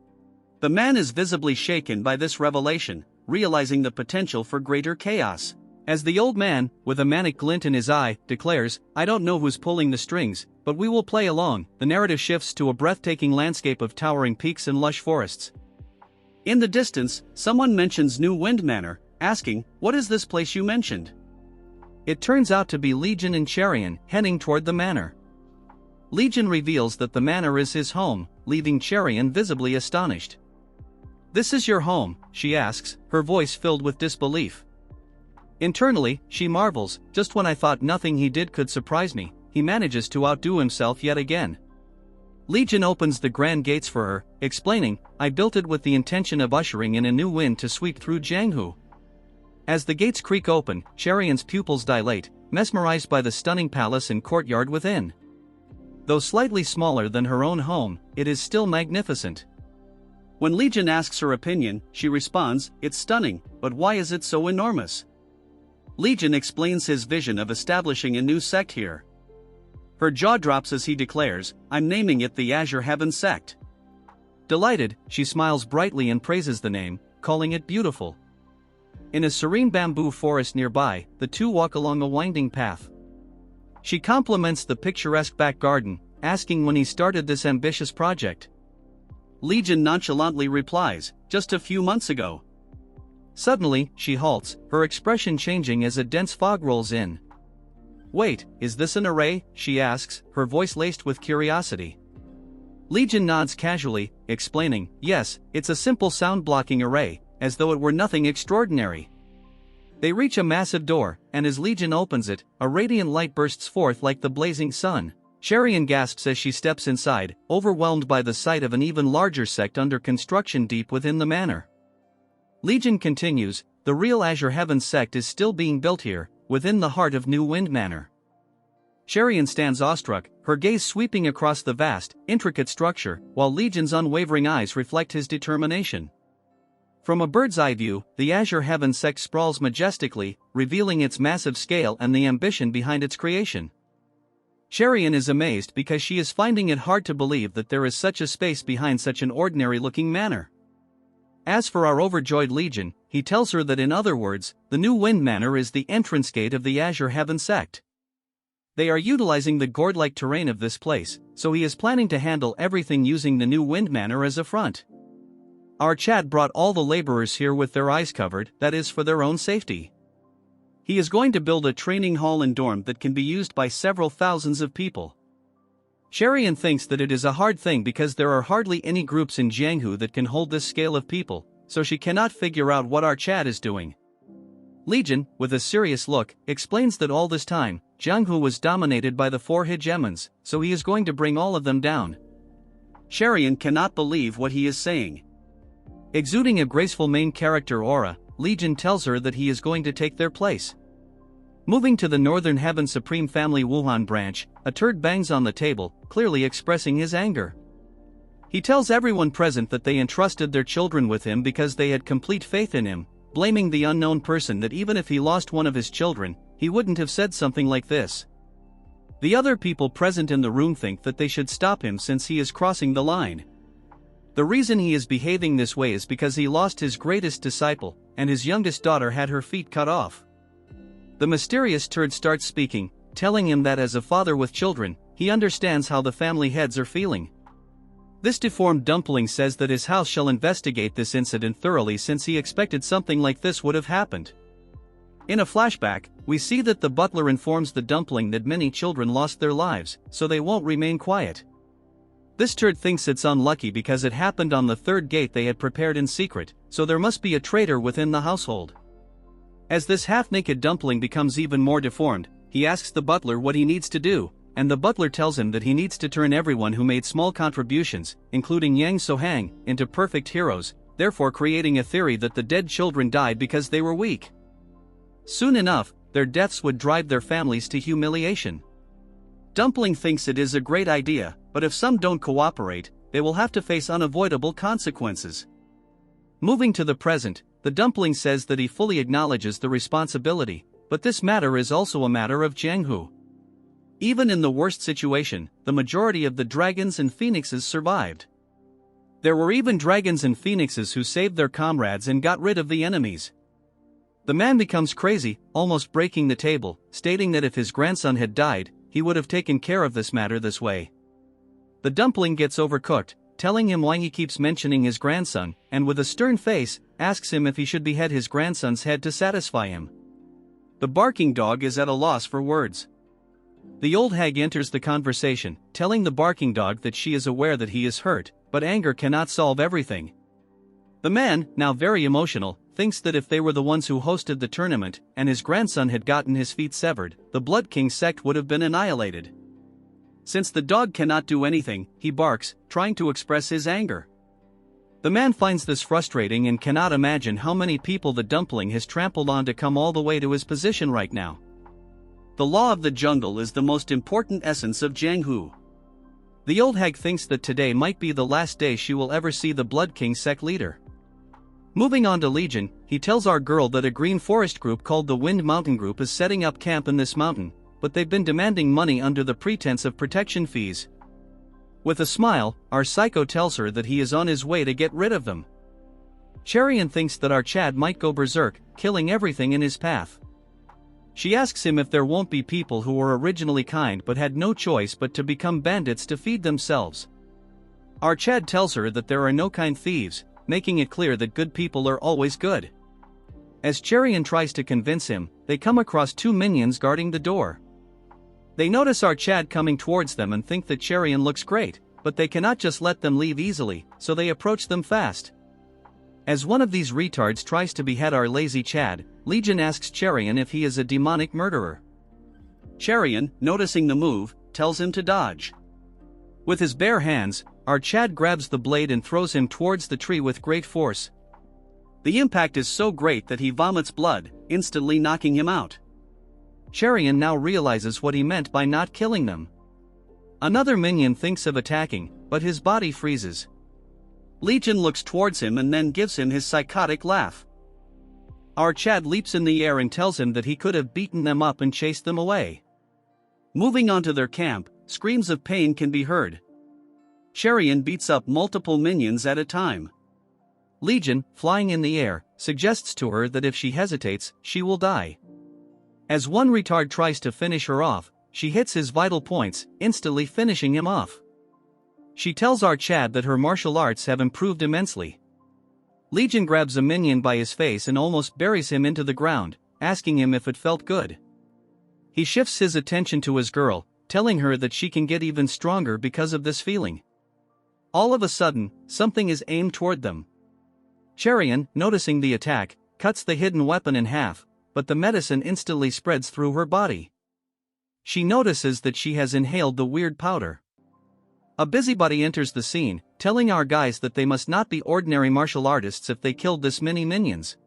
The man is visibly shaken by this revelation, realizing the potential for greater chaos. As the old man, with a manic glint in his eye, declares, "I don't know who's pulling the strings, but we will play along," the narrative shifts to a breathtaking landscape of towering peaks and lush forests. In the distance, someone mentions New Wind Manor, asking, "What is this place you mentioned?" It turns out to be Legion and Cherian, heading toward the manor. Legion reveals that the manor is his home, leaving Cherian visibly astonished. "This is your home?" she asks, her voice filled with disbelief. Internally, she marvels, just when I thought nothing he did could surprise me, he manages to outdo himself yet again. Legion opens the grand gates for her, explaining, "I built it with the intention of ushering in a new wind to sweep through Jianghu." As the gates creak open, Sherion's pupils dilate, mesmerized by the stunning palace and courtyard within. Though slightly smaller than her own home, it is still magnificent. When Legion asks her opinion, she responds, "It's stunning, but why is it so enormous?" Legion explains his vision of establishing a new sect here. Her jaw drops as he declares, "I'm naming it the Azure Heaven Sect." Delighted, she smiles brightly and praises the name, calling it beautiful. In a serene bamboo forest nearby, the two walk along a winding path. She compliments the picturesque back garden, asking when he started this ambitious project. Legion nonchalantly replies, "Just a few months ago." Suddenly, she halts, her expression changing as a dense fog rolls in. "Wait, is this an array?" she asks, her voice laced with curiosity. Legion nods casually, explaining, "Yes, it's a simple sound-blocking array, as though it were nothing extraordinary." They reach a massive door, and as Legion opens it, a radiant light bursts forth like the blazing sun. Sherian gasps as she steps inside, overwhelmed by the sight of an even larger sect under construction deep within the manor. Legion continues, "The real Azure Heaven sect is still being built here, within the heart of New Wind Manor." Sherian stands awestruck, her gaze sweeping across the vast, intricate structure, while Legion's unwavering eyes reflect his determination. From a bird's eye view, the Azure Heaven sect sprawls majestically, revealing its massive scale and the ambition behind its creation. Sherian is amazed because she is finding it hard to believe that there is such a space behind such an ordinary-looking manor. As for our overjoyed Legion, he tells her that in other words, the New Wind Manor is the entrance gate of the Azure Heaven sect. They are utilizing the gourd-like terrain of this place, so he is planning to handle everything using the New Wind Manor as a front. Our Chad brought all the laborers here with their eyes covered, that is for their own safety. He is going to build a training hall and dorm that can be used by several thousands of people. Sherian thinks that it is a hard thing because there are hardly any groups in Jianghu that can hold this scale of people, so she cannot figure out what our Chad is doing. Legion, with a serious look, explains that all this time, Jianghu was dominated by the four hegemons, so he is going to bring all of them down. Sherian cannot believe what he is saying. Exuding a graceful main character aura, Legion tells her that he is going to take their place. Moving to the Northern Heaven Supreme Family Wuhan branch, a turd bangs on the table, clearly expressing his anger. He tells everyone present that they entrusted their children with him because they had complete faith in him, blaming the unknown person that even if he lost one of his children, he wouldn't have said something like this. The other people present in the room think that they should stop him since he is crossing the line. The reason he is behaving this way is because he lost his greatest disciple, and his youngest daughter had her feet cut off. The mysterious turd starts speaking, telling him that as a father with children, he understands how the family heads are feeling. This deformed dumpling says that his house shall investigate this incident thoroughly since he expected something like this would have happened. In a flashback, we see that the butler informs the dumpling that many children lost their lives, so they won't remain quiet. This turd thinks it's unlucky because it happened on the third gate they had prepared in secret, so there must be a traitor within the household. As this half-naked dumpling becomes even more deformed, he asks the butler what he needs to do, and the butler tells him that he needs to turn everyone who made small contributions, including Yang Sohang, into perfect heroes, therefore creating a theory that the dead children died because they were weak. Soon enough, their deaths would drive their families to humiliation. Dumpling thinks it is a great idea, but if some don't cooperate, they will have to face unavoidable consequences. Moving to the present, the dumpling says that he fully acknowledges the responsibility, but this matter is also a matter of Jianghu. Even in the worst situation, the majority of the dragons and phoenixes survived. There were even dragons and phoenixes who saved their comrades and got rid of the enemies. The man becomes crazy, almost breaking the table, stating that if his grandson had died, he would have taken care of this matter this way. The dumpling gets overcooked, telling him why he keeps mentioning his grandson, and with a stern face, asks him if he should behead his grandson's head to satisfy him. The barking dog is at a loss for words. The old hag enters the conversation, telling the barking dog that she is aware that he is hurt, but anger cannot solve everything. The man, now very emotional, thinks that if they were the ones who hosted the tournament and his grandson had gotten his feet severed, the Blood King sect would have been annihilated. Since the dog cannot do anything, he barks, trying to express his anger. The man finds this frustrating and cannot imagine how many people the dumpling has trampled on to come all the way to his position right now. The law of the jungle is the most important essence of Jianghu. The old hag thinks that today might be the last day she will ever see the Blood King sect leader. Moving on to Legion, he tells our girl that a green forest group called the Wind Mountain Group is setting up camp in this mountain, but they've been demanding money under the pretense of protection fees. With a smile, our psycho tells her that he is on his way to get rid of them. Cherian thinks that our Chad might go berserk, killing everything in his path. She asks him if there won't be people who were originally kind but had no choice but to become bandits to feed themselves. Our Chad tells her that there are no kind thieves, making it clear that good people are always good. As Cherian tries to convince him, they come across two minions guarding the door. They notice our Chad coming towards them and think that Cherian looks great, but they cannot just let them leave easily, so they approach them fast. As one of these retards tries to behead our lazy Chad, Legion asks Cherian if he is a demonic murderer. Cherian, noticing the move, tells him to dodge. With his bare hands, our Chad grabs the blade and throws him towards the tree with great force. The impact is so great that he vomits blood, instantly knocking him out. Cherian now realizes what he meant by not killing them. Another minion thinks of attacking, but his body freezes. Legion looks towards him and then gives him his psychotic laugh. Our Chad leaps in the air and tells him that he could have beaten them up and chased them away. Moving on to their camp, screams of pain can be heard. Cherian beats up multiple minions at a time. Legion, flying in the air, suggests to her that if she hesitates, she will die. As one retard tries to finish her off, she hits his vital points, instantly finishing him off. She tells our Chad that her martial arts have improved immensely. Legion grabs a minion by his face and almost buries him into the ground, asking him if it felt good. He shifts his attention to his girl, telling her that she can get even stronger because of this feeling. All of a sudden, something is aimed toward them. Cherian, noticing the attack, cuts the hidden weapon in half, but the medicine instantly spreads through her body. She notices that she has inhaled the weird powder. A busybody enters the scene, telling our guys that they must not be ordinary martial artists if they killed this many minions.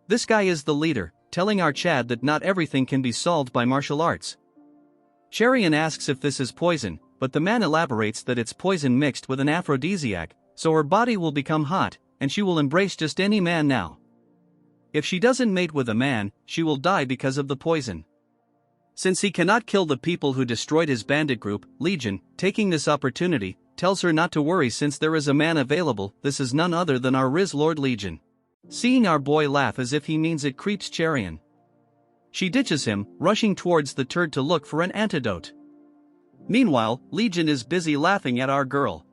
This guy is the leader, telling our Chad that not everything can be solved by martial arts. Cherian asks if this is poison, but the man elaborates that it's poison mixed with an aphrodisiac, so her body will become hot, and she will embrace just any man now. If she doesn't mate with a man, she will die because of the poison. Since he cannot kill the people who destroyed his bandit group, Legion, taking this opportunity, tells her not to worry since there is a man available. This is none other than our Riz Lord Legion. Seeing our boy laugh as if he means it creeps Cherian. She ditches him, rushing towards the turd to look for an antidote. Meanwhile, Legion is busy laughing at our girl.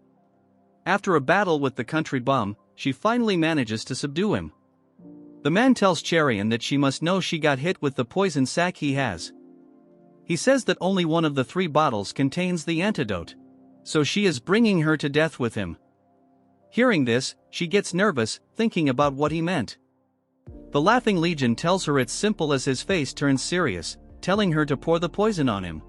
After a battle with the country bum, she finally manages to subdue him. The man tells Cherian that she must know she got hit with the poison sac he has. He says that only one of the 3 bottles contains the antidote, so she is bringing her to death with him. Hearing this, she gets nervous, thinking about what he meant. The laughing Legion tells her it's simple as his face turns serious, telling her to pour the poison on him.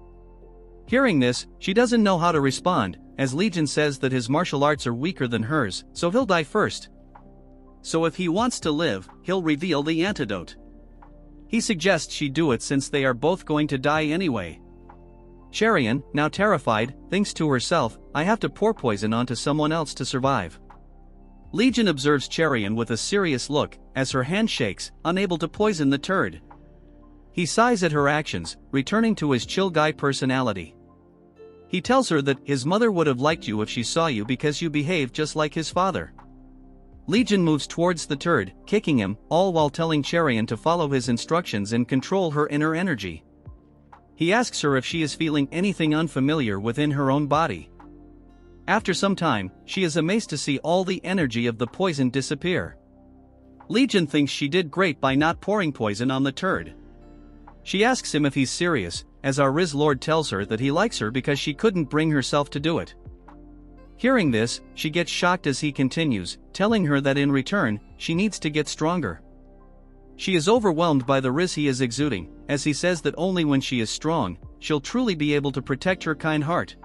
Hearing this, she doesn't know how to respond, as Legion says that his martial arts are weaker than hers, so he'll die first. So if he wants to live, he'll reveal the antidote. He suggests she do it since they are both going to die anyway. Cherian, now terrified, thinks to herself, I have to pour poison onto someone else to survive. Legion observes Cherian with a serious look, as her hand shakes, unable to poison the turd. He sighs at her actions, returning to his chill guy personality. He tells her that his mother would have liked you if she saw you because you behaved just like his father. Legion moves towards the turd, kicking him, all while telling Cherian to follow his instructions and control her inner energy. He asks her if she is feeling anything unfamiliar within her own body. After some time, she is amazed to see all the energy of the poison disappear. Legion thinks she did great by not pouring poison on the turd. She asks him if he's serious, as our Riz Lord tells her that he likes her because she couldn't bring herself to do it. Hearing this, she gets shocked as he continues, telling her that in return, she needs to get stronger. She is overwhelmed by the riz he is exuding, as he says that only when she is strong, she'll truly be able to protect her kind heart.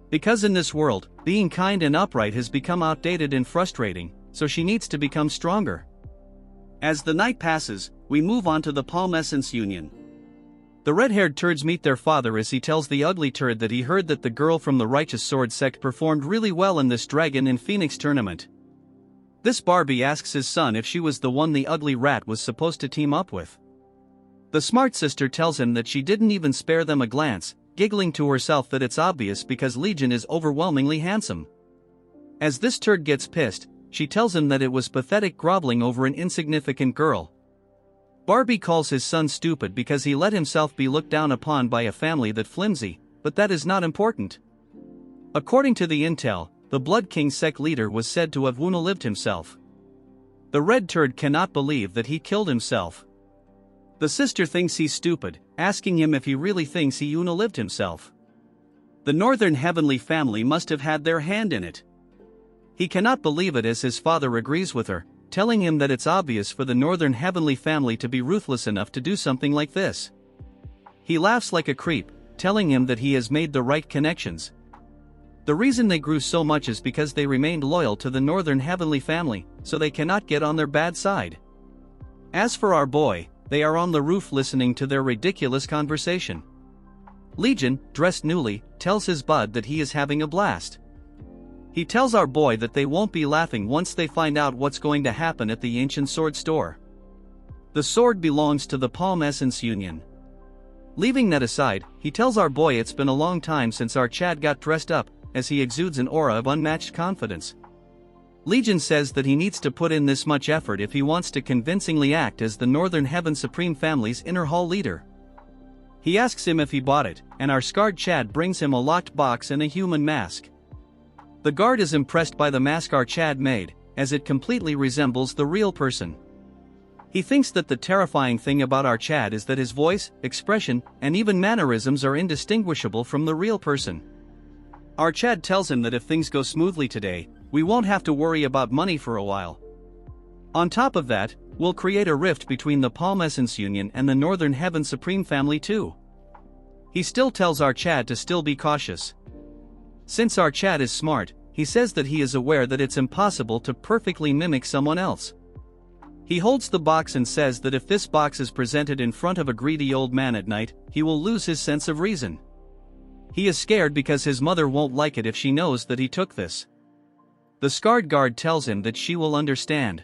Because in this world, being kind and upright has become outdated and frustrating, so she needs to become stronger. As the night passes, we move on to the Palm Essence Union. The red-haired turds meet their father as he tells the ugly turd that he heard that the girl from the Righteous Sword sect performed really well in this Dragon in Phoenix tournament. This Barbie asks his son if she was the one the ugly rat was supposed to team up with. The smart sister tells him that she didn't even spare them a glance, giggling to herself that it's obvious because Legion is overwhelmingly handsome. As this turd gets pissed, she tells him that it was pathetic groveling over an insignificant girl. Barbie calls his son stupid because he let himself be looked down upon by a family that flimsy, but that is not important. According to the intel, the Blood King sect leader was said to have unalived himself. The red turd cannot believe that he killed himself. The sister thinks he's stupid, asking him if he really thinks he unalived himself. The Northern Heavenly family must have had their hand in it. He cannot believe it as his father agrees with her, telling him that it's obvious for the Northern Heavenly family to be ruthless enough to do something like this. He laughs like a creep, telling him that he has made the right connections. The reason they grew so much is because they remained loyal to the Northern Heavenly family, so they cannot get on their bad side. As for our boy, they are on the roof listening to their ridiculous conversation. Legion, dressed newly, tells his bud that he is having a blast. He tells our boy that they won't be laughing once they find out what's going to happen at the ancient sword store. The sword belongs to the Palm Essence Union. Leaving that aside, he tells our boy it's been a long time since our Chad got dressed up, as he exudes an aura of unmatched confidence. Legion says that he needs to put in this much effort if he wants to convincingly act as the Northern Heaven Supreme family's inner hall leader. He asks him if he bought it, and our scarred Chad brings him a locked box and a human mask. The guard is impressed by the mask our Chad made, as it completely resembles the real person. He thinks that the terrifying thing about our Chad is that his voice, expression, and even mannerisms are indistinguishable from the real person. Our Chad tells him that if things go smoothly today, we won't have to worry about money for a while. On top of that, we'll create a rift between the Palm Essence Union and the Northern Heaven Supreme family too. He still tells our Chad to still be cautious. Since our Chad is smart, he says that he is aware that it's impossible to perfectly mimic someone else. He holds the box and says that if this box is presented in front of a greedy old man at night, he will lose his sense of reason. He is scared because his mother won't like it if she knows that he took this. The scarred guard tells him that she will understand.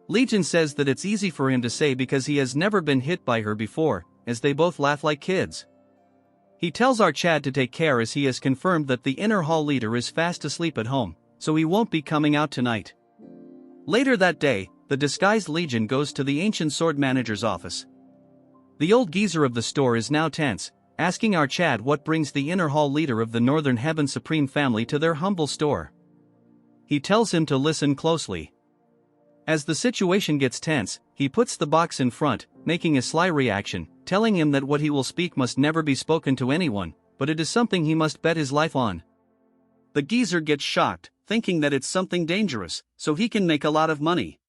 Legion says that it's easy for him to say because he has never been hit by her before, as they both laugh like kids. He tells our Chad to take care as he has confirmed that the inner hall leader is fast asleep at home, so he won't be coming out tonight. Later that day, the disguised Legion goes to the ancient sword manager's office. The old geezer of the store is now tense, asking our Chad what brings the inner hall leader of the Northern Heaven Supreme family to their humble store. He tells him to listen closely. As the situation gets tense, he puts the box in front, making a sly reaction, telling him that what he will speak must never be spoken to anyone, but it is something he must bet his life on. The geezer gets shocked, thinking that it's something dangerous, so he can make a lot of money.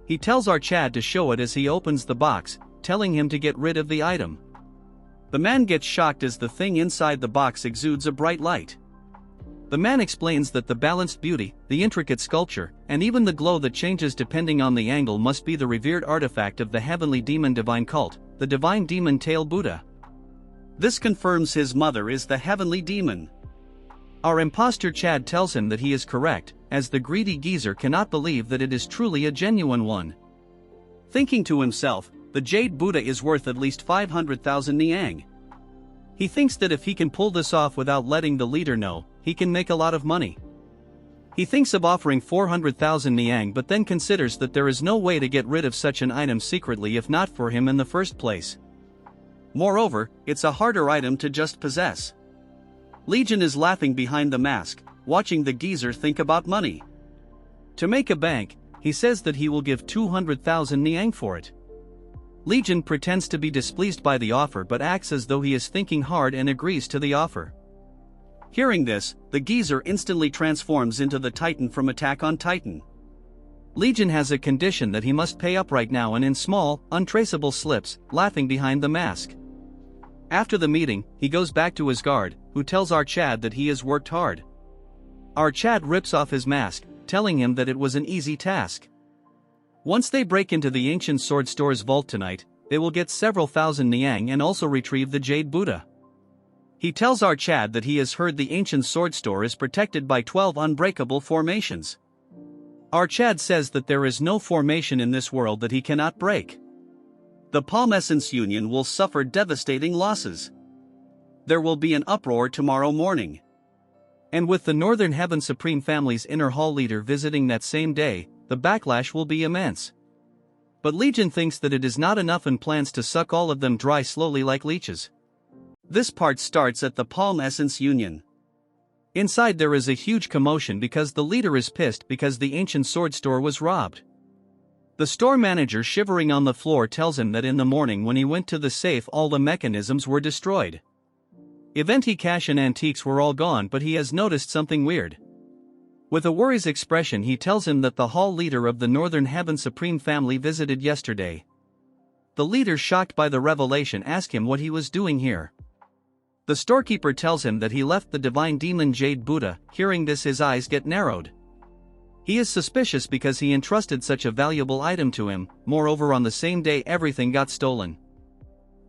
He tells our Chad to show it as he opens the box, telling him to get rid of the item. The man gets shocked as the thing inside the box exudes a bright light. The man explains that the balanced beauty, the intricate sculpture, and even the glow that changes depending on the angle must be the revered artifact of the heavenly demon divine cult, the divine demon tail Buddha. This confirms his mother is the heavenly demon. Our imposter Chad tells him that he is correct, as the greedy geezer cannot believe that it is truly a genuine one. Thinking to himself, the jade Buddha is worth at least 500,000 niang. He thinks that if he can pull this off without letting the leader know, he can make a lot of money. He thinks of offering 400,000 niang but then considers that there is no way to get rid of such an item secretly if not for him in the first place. Moreover, it's a harder item to just possess. Legion is laughing behind the mask, watching the geezer think about money. To make a bank, he says that he will give 200,000 niang for it. Legion pretends to be displeased by the offer but acts as though he is thinking hard and agrees to the offer. Hearing this, the geezer instantly transforms into the Titan from Attack on Titan. Legion has a condition that he must pay up right now and in small, untraceable slips, laughing behind the mask. After the meeting, he goes back to his guard, who tells our Chad that he has worked hard. Our Chad rips off his mask, telling him that it was an easy task. Once they break into the ancient sword store's vault tonight, they will get several thousand Niang and also retrieve the Jade Buddha. He tells our Chad that he has heard the ancient sword store is protected by 12 unbreakable formations. Our Chad says that there is no formation in this world that he cannot break. The Palm Essence Union will suffer devastating losses. There will be an uproar tomorrow morning. And with the Northern Heaven Supreme Family's inner hall leader visiting that same day, the backlash will be immense. But Legion thinks that it is not enough and plans to suck all of them dry slowly like leeches. This part starts at the Palm Essence Union. Inside there is a huge commotion because the leader is pissed because the ancient sword store was robbed. The store manager shivering on the floor tells him that in the morning when he went to the safe all the mechanisms were destroyed. Eventi cash and antiques were all gone, but he has noticed something weird. With a worried expression he tells him that the hall leader of the Northern Heaven Supreme Family visited yesterday. The leader, shocked by the revelation, asks him what he was doing here. The storekeeper tells him that he left the divine demon Jade Buddha. Hearing this, his eyes get narrowed. He is suspicious because he entrusted such a valuable item to him. Moreover, on the same day everything got stolen.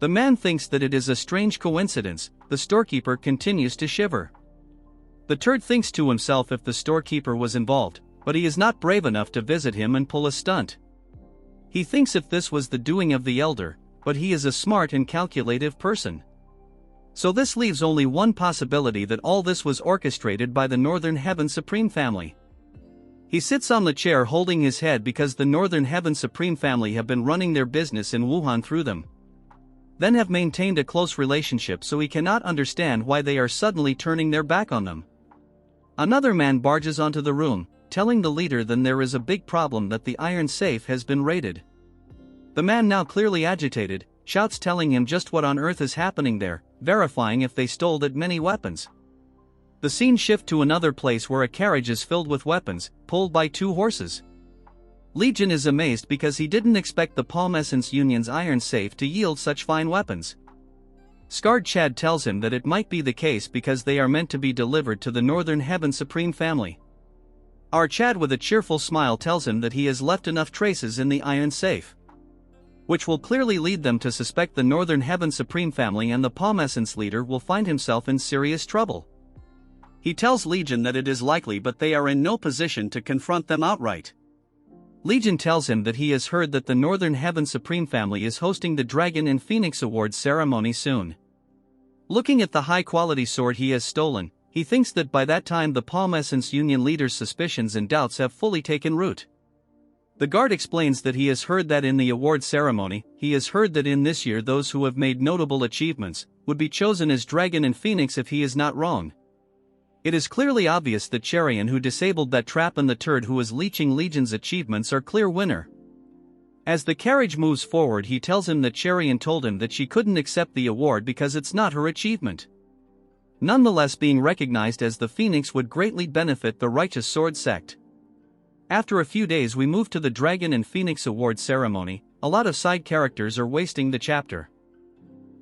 The man thinks that it is a strange coincidence. The storekeeper continues to shiver. The turd thinks to himself if the storekeeper was involved, but he is not brave enough to visit him and pull a stunt. He thinks if this was the doing of the elder, but he is a smart and calculative person. So this leaves only one possibility, that all this was orchestrated by the Northern Heaven Supreme Family. He sits on the chair holding his head because the Northern Heaven Supreme Family have been running their business in Wuhan through them. Then have maintained a close relationship, so he cannot understand why they are suddenly turning their back on them. Another man barges onto the room, telling the leader then there is a big problem, that the iron safe has been raided. The man, now clearly agitated, shouts telling him just what on earth is happening there, verifying if they stole that many weapons. The scene shifts to another place where a carriage is filled with weapons, pulled by 2 horses. Legion is amazed because he didn't expect the Palm Essence Union's iron safe to yield such fine weapons. Scarred Chad tells him that it might be the case because they are meant to be delivered to the Northern Heaven Supreme Family. Our Chad with a cheerful smile tells him that he has left enough traces in the iron safe, which will clearly lead them to suspect the Northern Heaven Supreme Family, and the Palm Essence leader will find himself in serious trouble. He tells Legion that it is likely, but they are in no position to confront them outright. Legion tells him that he has heard that the Northern Heaven Supreme Family is hosting the Dragon and Phoenix Awards ceremony soon. Looking at the high-quality sword he has stolen, he thinks that by that time the Palm Essence Union leader's suspicions and doubts have fully taken root. The guard explains that he has heard that in the award ceremony, he has heard that in this year those who have made notable achievements would be chosen as Dragon and Phoenix if he is not wrong. It is clearly obvious that Cherian, who disabled that trap, and the turd who is leeching Legion's achievements are clear winner. As the carriage moves forward, he tells him that Cherian told him that she couldn't accept the award because it's not her achievement. Nonetheless, being recognized as the Phoenix would greatly benefit the Righteous Sword sect. After a few days we move to the Dragon and Phoenix Award ceremony. A lot of side characters are wasting the chapter.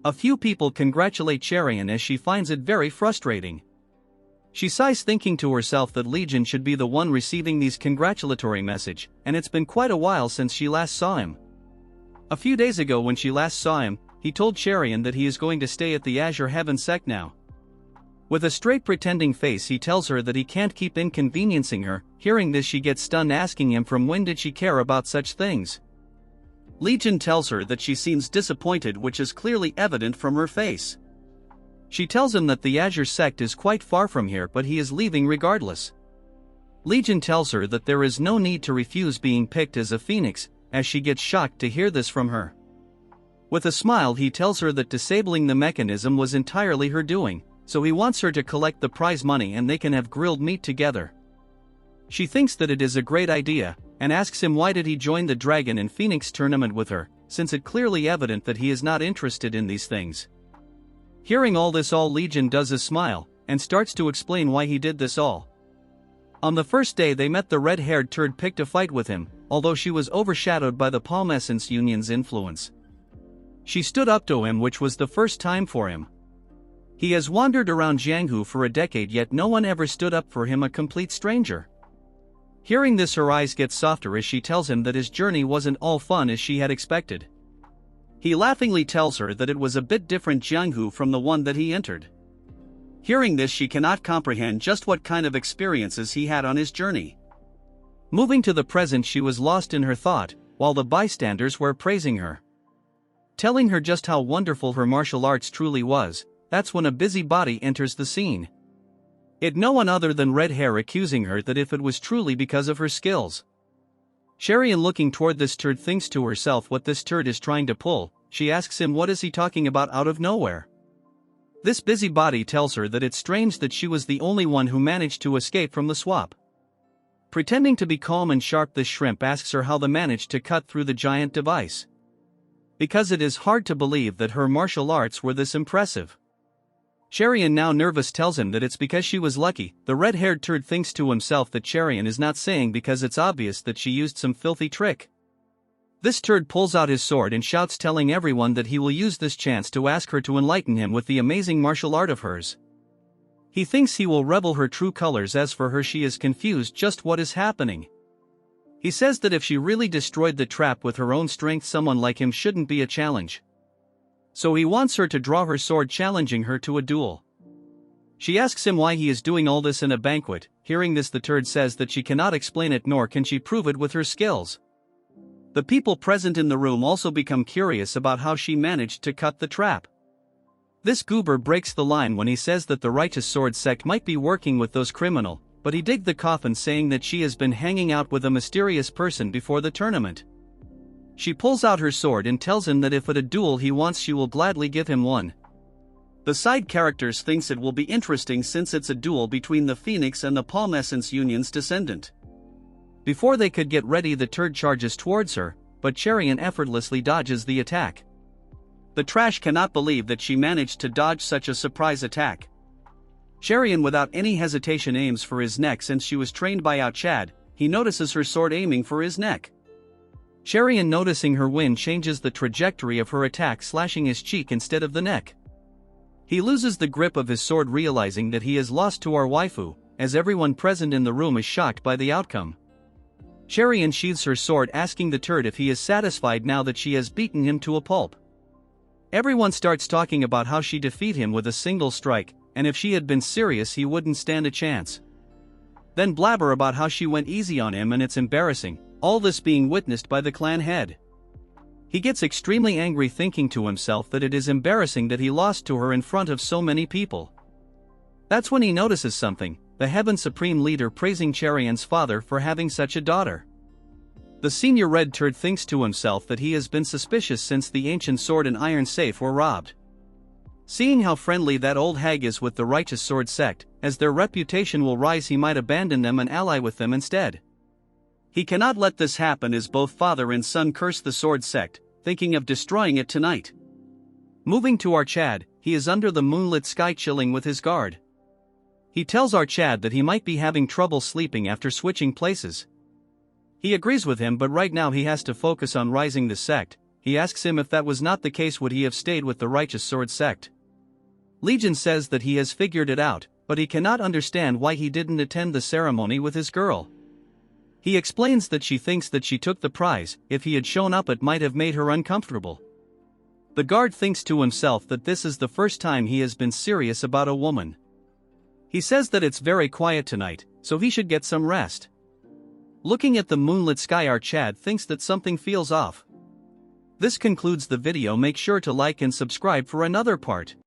A few people congratulate Cherian as she finds it very frustrating. She sighs, thinking to herself that Legion should be the one receiving these congratulatory message, and it's been quite a while since she last saw him. A few days ago when she last saw him, he told Cherian that he is going to stay at the Azure Heaven sect now. With a straight pretending face he tells her that he can't keep inconveniencing her. Hearing this she gets stunned, asking him from when did she care about such things. Legion tells her that she seems disappointed, which is clearly evident from her face. She tells him that the Azure sect is quite far from here, but he is leaving regardless. Legion tells her that there is no need to refuse being picked as a phoenix, as she gets shocked to hear this from her. With a smile he tells her that disabling the mechanism was entirely her doing, so he wants her to collect the prize money and they can have grilled meat together. She thinks that it is a great idea, and asks him why did he join the Dragon and Phoenix tournament with her, since it's clearly evident that he is not interested in these things. Hearing all this, all Legion does is smile, and starts to explain why he did this all. On the first day they met, the red-haired turd picked a fight with him, although she was overshadowed by the Palm Essence Union's influence. She stood up to him, which was the first time for him. He has wandered around Jianghu for a decade, yet no one ever stood up for him, a complete stranger. Hearing this, her eyes get softer as she tells him that his journey wasn't all fun as she had expected. He laughingly tells her that it was a bit different Jianghu from the one that he entered. Hearing this, she cannot comprehend just what kind of experiences he had on his journey. Moving to the present, she was lost in her thought, while the bystanders were praising her, telling her just how wonderful her martial arts truly was. That's when a busybody enters the scene. It no one other than Red Hair, accusing her that if it was truly because of her skills. Cherian, looking toward this turd, thinks to herself what this turd is trying to pull. She asks him what is he talking about out of nowhere. This busybody tells her that it's strange that she was the only one who managed to escape from the swap. Pretending to be calm and sharp, this shrimp asks her how they managed to cut through the giant device, because it is hard to believe that her martial arts were this impressive. Cherian, now nervous, tells him that it's because she was lucky. The red-haired turd thinks to himself that Cherian is not saying because it's obvious that she used some filthy trick. This turd pulls out his sword and shouts, telling everyone that he will use this chance to ask her to enlighten him with the amazing martial art of hers. He thinks he will reveal her true colors. As for her, she is confused just what is happening. He says that if she really destroyed the trap with her own strength, someone like him shouldn't be a challenge. So he wants her to draw her sword, challenging her to a duel. She asks him why he is doing all this in a banquet. Hearing this, the turd says that she cannot explain it, nor can she prove it with her skills. The people present in the room also become curious about how she managed to cut the trap. This goober breaks the line when he says that the Righteous Sword sect might be working with those criminal, but he digs the coffin, saying that she has been hanging out with a mysterious person before the tournament. She pulls out her sword and tells him that if at a duel he wants, she will gladly give him one. The side characters thinks it will be interesting since it's a duel between the Phoenix and the Palm Essence Union's descendant. Before they could get ready, the turd charges towards her, but Cherian effortlessly dodges the attack. The trash cannot believe that she managed to dodge such a surprise attack. Cherian, without any hesitation, aims for his neck. Since she was trained by Ao Chad, he notices her sword aiming for his neck. Cherian, noticing her wind, changes the trajectory of her attack, slashing his cheek instead of the neck. He loses the grip of his sword, realizing that he has lost to our waifu, as everyone present in the room is shocked by the outcome. Cherian sheathes her sword, asking the turd if he is satisfied now that she has beaten him to a pulp. Everyone starts talking about how she defeated him with a single strike, and if she had been serious he wouldn't stand a chance. Then blabber about how she went easy on him and it's embarrassing, all this being witnessed by the clan head. He gets extremely angry, thinking to himself that it is embarrassing that he lost to her in front of so many people. That's when he notices something, the Heaven Supreme Leader praising Cherian's father for having such a daughter. The senior red turd thinks to himself that he has been suspicious since the ancient sword and iron safe were robbed. Seeing how friendly that old hag is with the Righteous Sword sect, as their reputation will rise, he might abandon them and ally with them instead. He cannot let this happen, as both father and son curse the sword sect, thinking of destroying it tonight. Moving to our Chad, he is under the moonlit sky chilling with his guard. He tells our Chad that he might be having trouble sleeping after switching places. He agrees with him, but right now he has to focus on rising the sect. He asks him if that was not the case, would he have stayed with the Righteous Sword sect. Legion says that he has figured it out, but he cannot understand why he didn't attend the ceremony with his girl. He explains that she thinks that she took the prize. If he had shown up, it might have made her uncomfortable. The guard thinks to himself that this is the first time he has been serious about a woman. He says that it's very quiet tonight, so he should get some rest. Looking at the moonlit sky, our Chad thinks that something feels off. This concludes the video. Make sure to like and subscribe for another part.